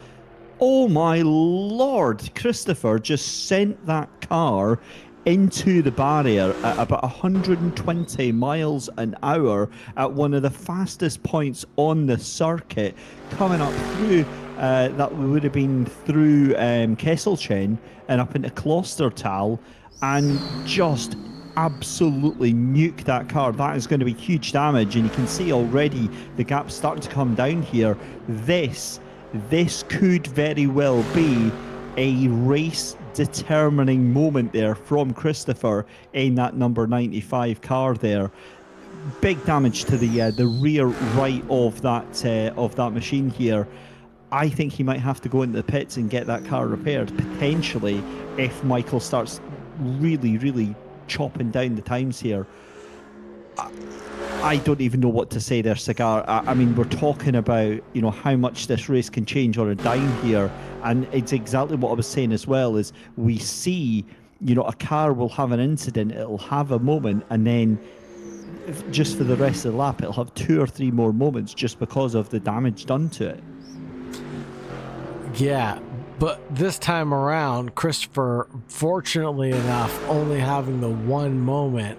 Oh my Lord! Christopher just sent that car into the barrier at about 120 miles an hour at one of the fastest points on the circuit, coming up through that would have been through Kesselchen and up into Klostertal, and just absolutely nuke that car. That is going to be huge damage, and you can see already the gap's starting to come down here. This could very well be a race determining moment there from Christopher in that number 95 car there. Big damage to the rear right of that machine here. I think he might have to go into the pits and get that car repaired, potentially, if Michael starts really chopping down the times here. I don't even know what to say there, Cigar. I mean, we're talking about, you know, how much this race can change on a dime here, and it's exactly what I was saying as well, is we see, you know, a car will have an incident, it'll have a moment, and then just for the rest of the lap, it'll have 2 or 3 more moments just because of the damage done to it. Yeah, but this time around, Christopher, fortunately enough, only having the 1 moment,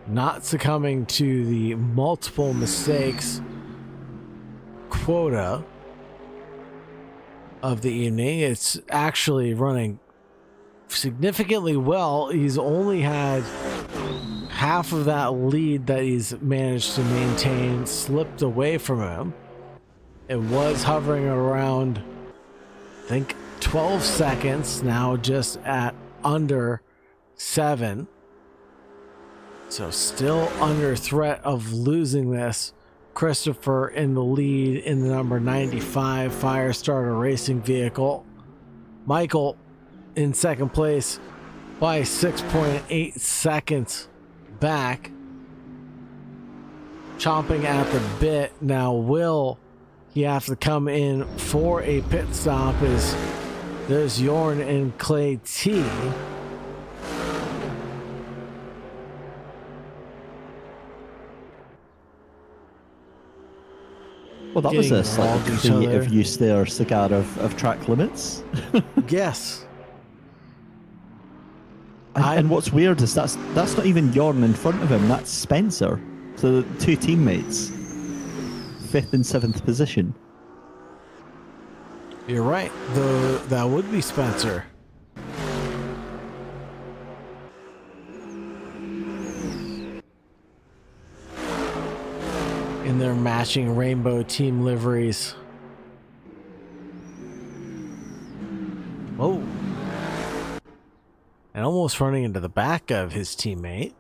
not succumbing to the multiple mistakes quota of the evening. It's actually running significantly well. He's only had half of that lead that he's managed to maintain slipped away from him. It was hovering around, I think, 12 seconds, now just at under 7. So still under threat of losing this. Christopher in the lead in the number 95 Firestarter racing vehicle. Michael in second place by 6.8 seconds back. Chomping at the bit. Now will he have to come in for a pit stop? Is there's Jorn and Clay T. Well, that was a slightly creative use there, Cigar, of track limits. Yes. And what's weird is that's not even Jorn in front of him, that's Spencer. So the 2 teammates, 5th and 7th position. You're right. That would be Spencer. In their matching rainbow team liveries. Whoa. And almost running into the back of his teammate.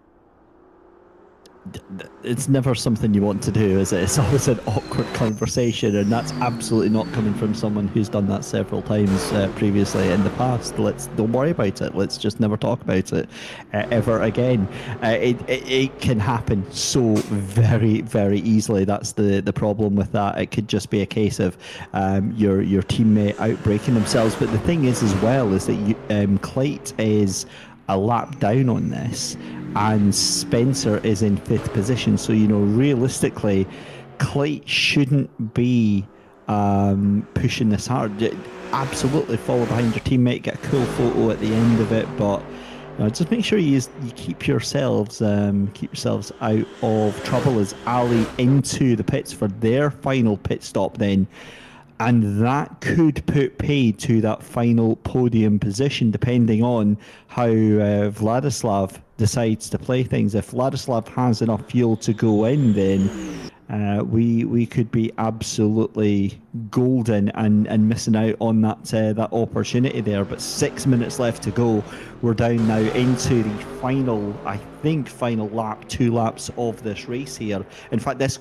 It's never something you want to do, is it? It's always an awkward conversation, and that's absolutely not coming from someone who's done that several times previously in the past. Don't worry about it. Let's just never talk about it ever again. It can happen so very, very easily. That's the problem with that. It could just be a case of your teammate outbreaking themselves. But the thing is, as well, is that Clayt is a lap down on this, and Spencer is in 5th position. So, you know, realistically, Clayt shouldn't be pushing this hard. Absolutely follow behind your teammate, get a cool photo at the end of it, but just make sure you keep yourselves out of trouble. As Ali into the pits for their final pit stop then. And that could put paid to that final podium position, depending on how Vladislav decides to play things. If Vladislav has enough fuel to go in, then we could be absolutely golden and missing out on that opportunity there. But 6 minutes left to go. We're down now into the final lap, 2 laps of this race here. In fact, this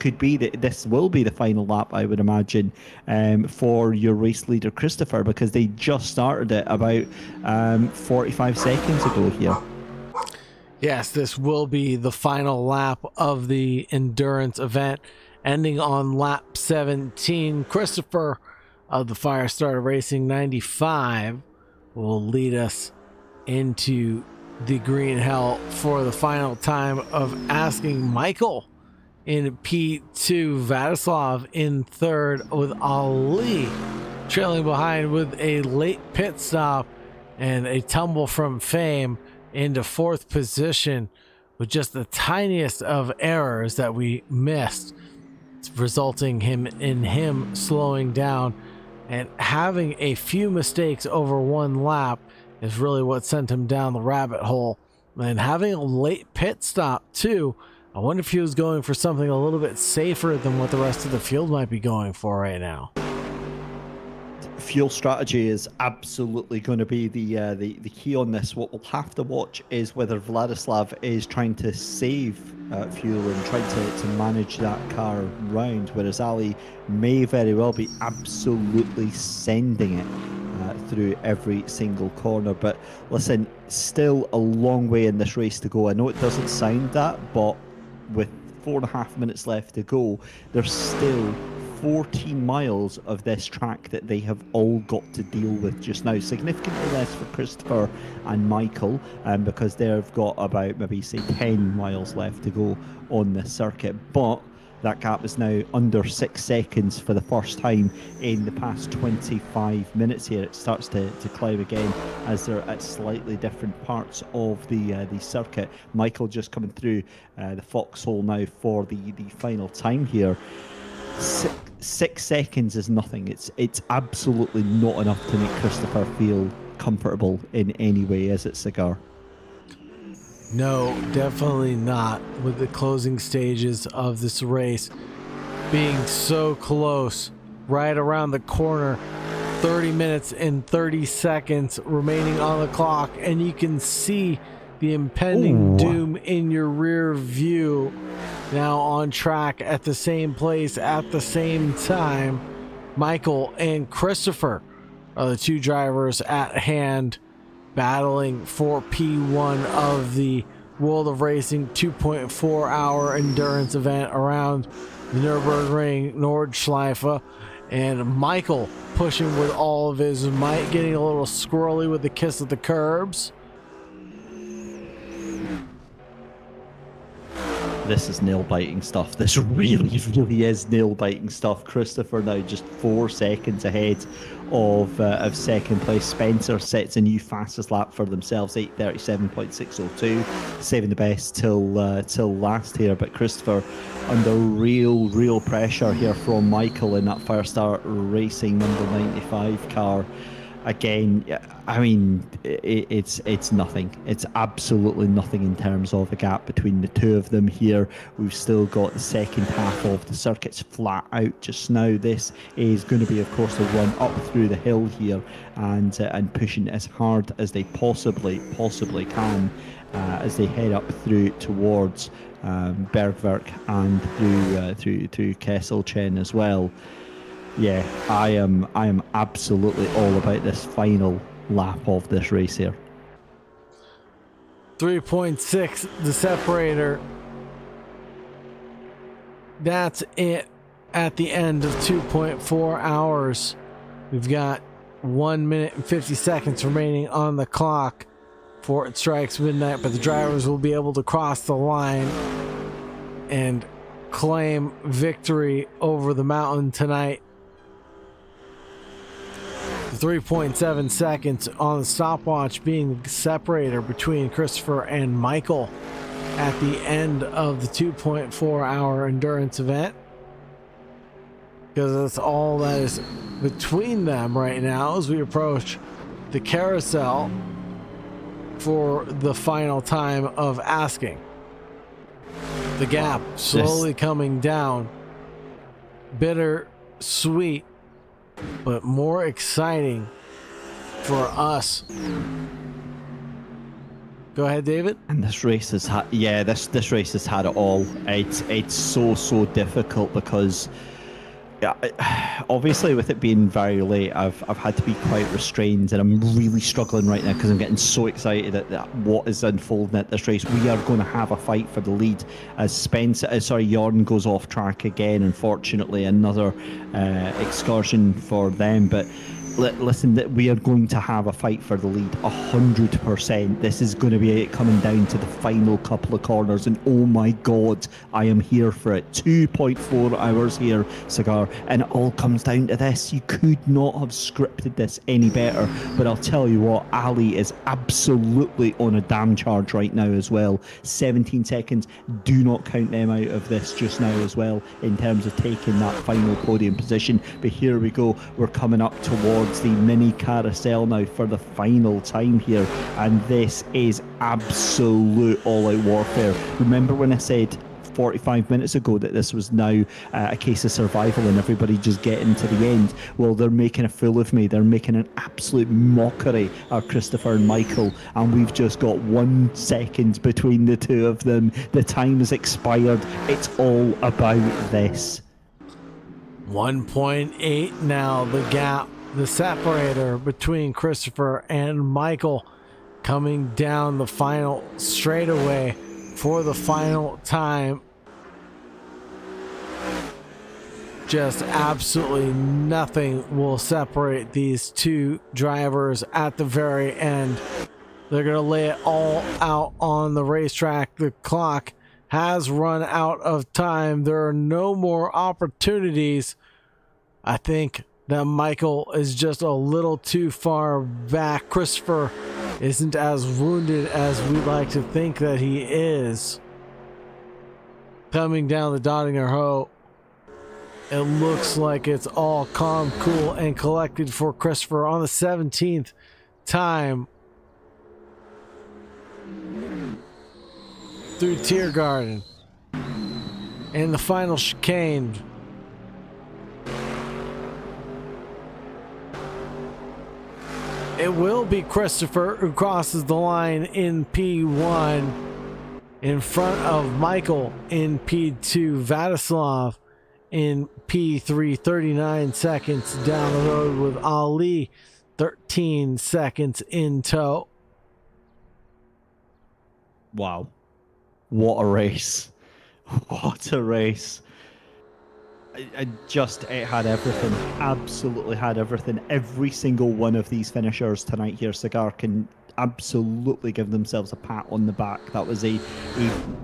will be the final lap, I would imagine, for your race leader Christopher, because they just started it about 45 seconds ago here. Yes, this will be the final lap of the endurance event, ending on lap 17. Christopher of the Firestarter Racing 95 will lead us into the green hell for the final time of asking Michael in P2, Vladislav in third, with Ali trailing behind with a late pit stop and a tumble from fame into fourth position with just the tiniest of errors that we missed, resulting in him slowing down, and having a few mistakes over one lap is really what sent him down the rabbit hole. And having a late pit stop too, I wonder if he was going for something a little bit safer than what the rest of the field might be going for right now. Fuel strategy is absolutely going to be the key on this. What we'll have to watch is whether Vladislav is trying to save fuel and trying to manage that car round, whereas Ali may very well be absolutely sending it through every single corner. But listen, still a long way in this race to go. I know it doesn't sound that, but with 4.5 minutes left to go, there's still 14 miles of this track that they have all got to deal with just now. Significantly less for Christopher and Michael, because they've got about maybe say 10 miles left to go on this circuit. But that gap is now under 6 seconds for the first time in the past 25 minutes here. It starts to climb again as they're at slightly different parts of the circuit. Michael just coming through the foxhole now for the final time here. 6 seconds is nothing. It's absolutely not enough to make Christopher feel comfortable in any way, is it, Cigar? No, definitely not, with the closing stages of this race being so close, right around the corner. 30 minutes and 30 seconds remaining on the clock, and you can see the impending doom in your rear view. Now on track at the same place at the same time. Michael and Christopher are the two drivers at hand, battling for P1 of the World of Racing 2.4 hour endurance event around the Nürburgring Nordschleife. And Michael pushing with all of his might, getting a little squirrely with the kiss of the curbs. This is nail-biting stuff. This really is nail-biting stuff. Christopher now just 4 seconds ahead of second place. Spencer sets a new fastest lap for themselves, 8:37.602, saving the best till last here. But Christopher under real pressure here from Michael in that Firestarter Racing number 95 car. Again, I mean, it's nothing. It's absolutely nothing in terms of a gap between the two of them here. We've still got the second half of the circuits flat out just now. This is going to be, of course, a run up through the hill here and pushing as hard as they possibly can as they head up through towards Bergwerk and through Kesselchen as well. Yeah, I am absolutely all about this final lap of this race here. 3.6 the separator. That's it at the end of 2.4 hours. We've got 1 minute and 50 seconds remaining on the clock before it strikes midnight, but the drivers will be able to cross the line and claim victory over the mountain tonight. 3.7 seconds on the stopwatch being the separator between Christopher and Michael at the end of the 2.4 hour endurance event. because that's all that is between them right now as we approach the carousel for the final time of asking. The gap slowly coming down. Bitter, sweet, but more exciting for us. Go ahead, David. And this race has had, this race has had it all. It's so difficult because, obviously with it being very late, I've had to be quite restrained, and I'm really struggling right now because I'm getting so excited at what is unfolding at this race. We are going to have a fight for the lead as Jorn goes off track again. Unfortunately, another excursion for them, but. Listen, that we are going to have a fight for the lead 100%. This is going to be it coming down to the final couple of corners, and oh my god, I am here for it. 2.4 hours here, Cigar, and it all comes down to this. You could not have scripted this any better, but I'll tell you what, Ali is absolutely on a damn charge right now as well. 17 seconds, do not count them out of this just now as well in terms of taking that final podium position. But here we go, we're coming up towards the mini carousel now for the final time here, and this is absolute all-out warfare. Remember when I said 45 minutes ago that this was now a case of survival and everybody just getting to the end? Well, they're making a fool of me. They're making an absolute mockery of Christopher and Michael, and we've just got 1 second between the two of them. The time has expired. It's all about this. 1.8 now, the gap, the separator between Christopher and Michael, coming down the final straightaway for the final time. Just absolutely nothing will separate these two drivers at the very end. They're going to lay it all out on the racetrack. The clock has run out of time. There are no more opportunities. I think that Michael is just a little too far back. Christopher isn't as wounded as we'd like to think that he is. Coming down the Dottinger Hoe, it looks like it's all calm, cool, and collected for Christopher on the 17th time through Tiergarten. And the final chicane. It will be Christopher who crosses the line in P1 in front of Michael in P2. Vladislav in P3, 39 seconds down the road, with Ali 13 seconds in tow. Wow. What a race. What a race. It had everything. Absolutely had everything. Every single one of these finishers tonight here, Cigar, can absolutely give themselves a pat on the back. That was a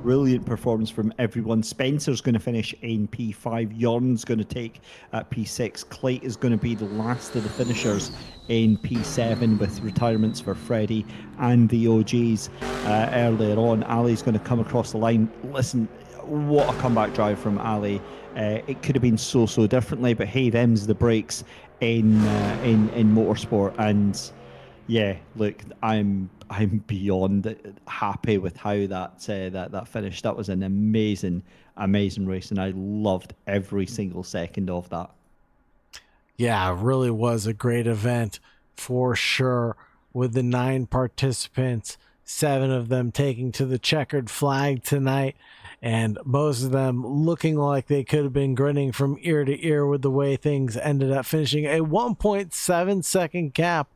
brilliant performance from everyone. Spencer's going to finish in P5. Jorn's going to take at P6. Clayt is going to be the last of the finishers in P7 with retirements for Freddie and the OGs earlier on. Ali's going to come across the line. Listen, what a comeback drive from Ali. It could have been so differently, but hey, them's the breaks in motorsport. And yeah, look, I'm beyond happy with how that finished. That was an amazing race, and I loved every single second of that. Yeah, it really was a great event for sure, with the 9 participants, 7 of them taking to the checkered flag tonight, and most of them looking like they could have been grinning from ear to ear with the way things ended up finishing. A 1.7 second gap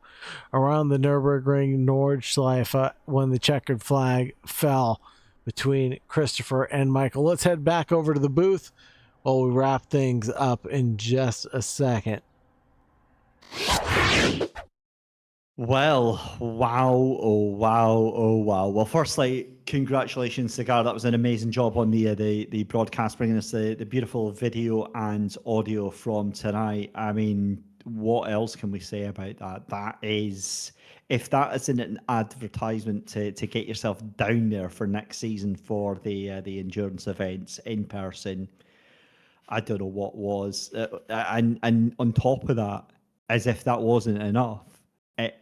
around the Nürburgring Nordschleife when the checkered flag fell between Christopher and Michael. Let's head back over to the booth while we wrap things up in just a second. Well, wow, oh wow, oh wow. Well, firstly, congratulations, Cigar. That was an amazing job on the broadcast, bringing us the beautiful video and audio from tonight. I mean, what else can we say about that? That is, if that isn't an advertisement to get yourself down there for next season for the endurance events in person, I don't know what was. And on top of that, as if that wasn't enough, it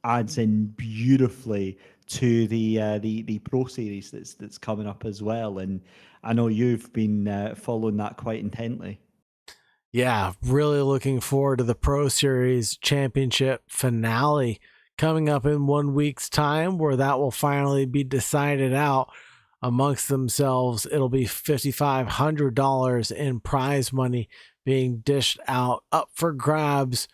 adds in beautifully to the Pro Series that's coming up as well. And I know you've been following that quite intently. Yeah, really looking forward to the Pro Series Championship finale coming up in 1 week's time, where that will finally be decided out amongst themselves. It'll be $5,500 in prize money being dished out up for grabs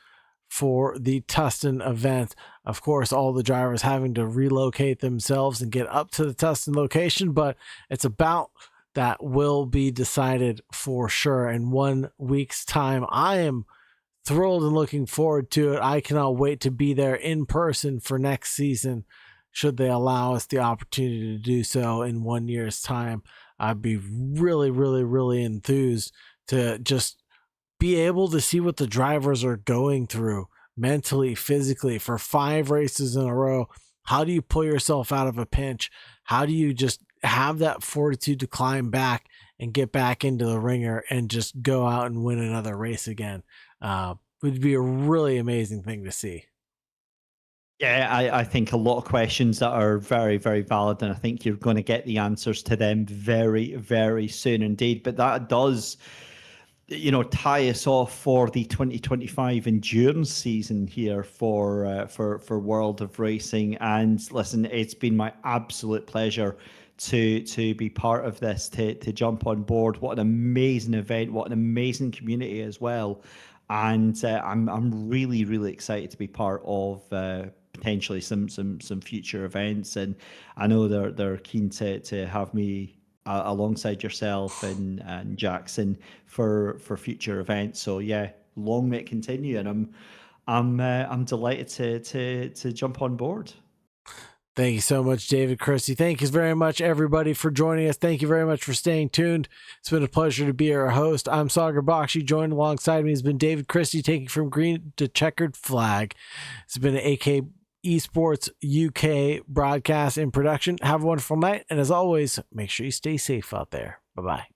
for the Tustin event. Of course, all the drivers having to relocate themselves and get up to the Tustin location, but it's about that will be decided for sure in 1 week's time. I am thrilled and looking forward to it. I cannot wait to be there in person for next season, should they allow us the opportunity to do so in 1 year's time. I'd be really, really, really enthused to just be able to see what the drivers are going through mentally, physically for 5 races in a row. How do you pull yourself out of a pinch? How do you just have that fortitude to climb back and get back into the ringer and just go out and win another race again? Would be a really amazing thing to see. Yeah, I think a lot of questions that are very, very valid, and I think you're going to get the answers to them very, very soon indeed. But that does, tie us off for the 2025 endurance season here for World of Racing. And listen, it's been my absolute pleasure to be part of this, to jump on board. What an amazing event! What an amazing community as well. And I'm really, really excited to be part of potentially some future events. And I know they're keen to have me alongside yourself and Jackson for future events. So yeah, long may it continue, and I'm delighted to jump on board. Thank you so much, David Christie. Thank you very much, everybody, for joining us. Thank you very much for staying tuned. It's been a pleasure to be your host. I'm Sagar Bakshi. Joined alongside me has been David Christie, taking from green to checkered flag. It's been an AK Esports UK broadcast in production. Have a wonderful night. And as always, make sure you stay safe out there. Bye-bye.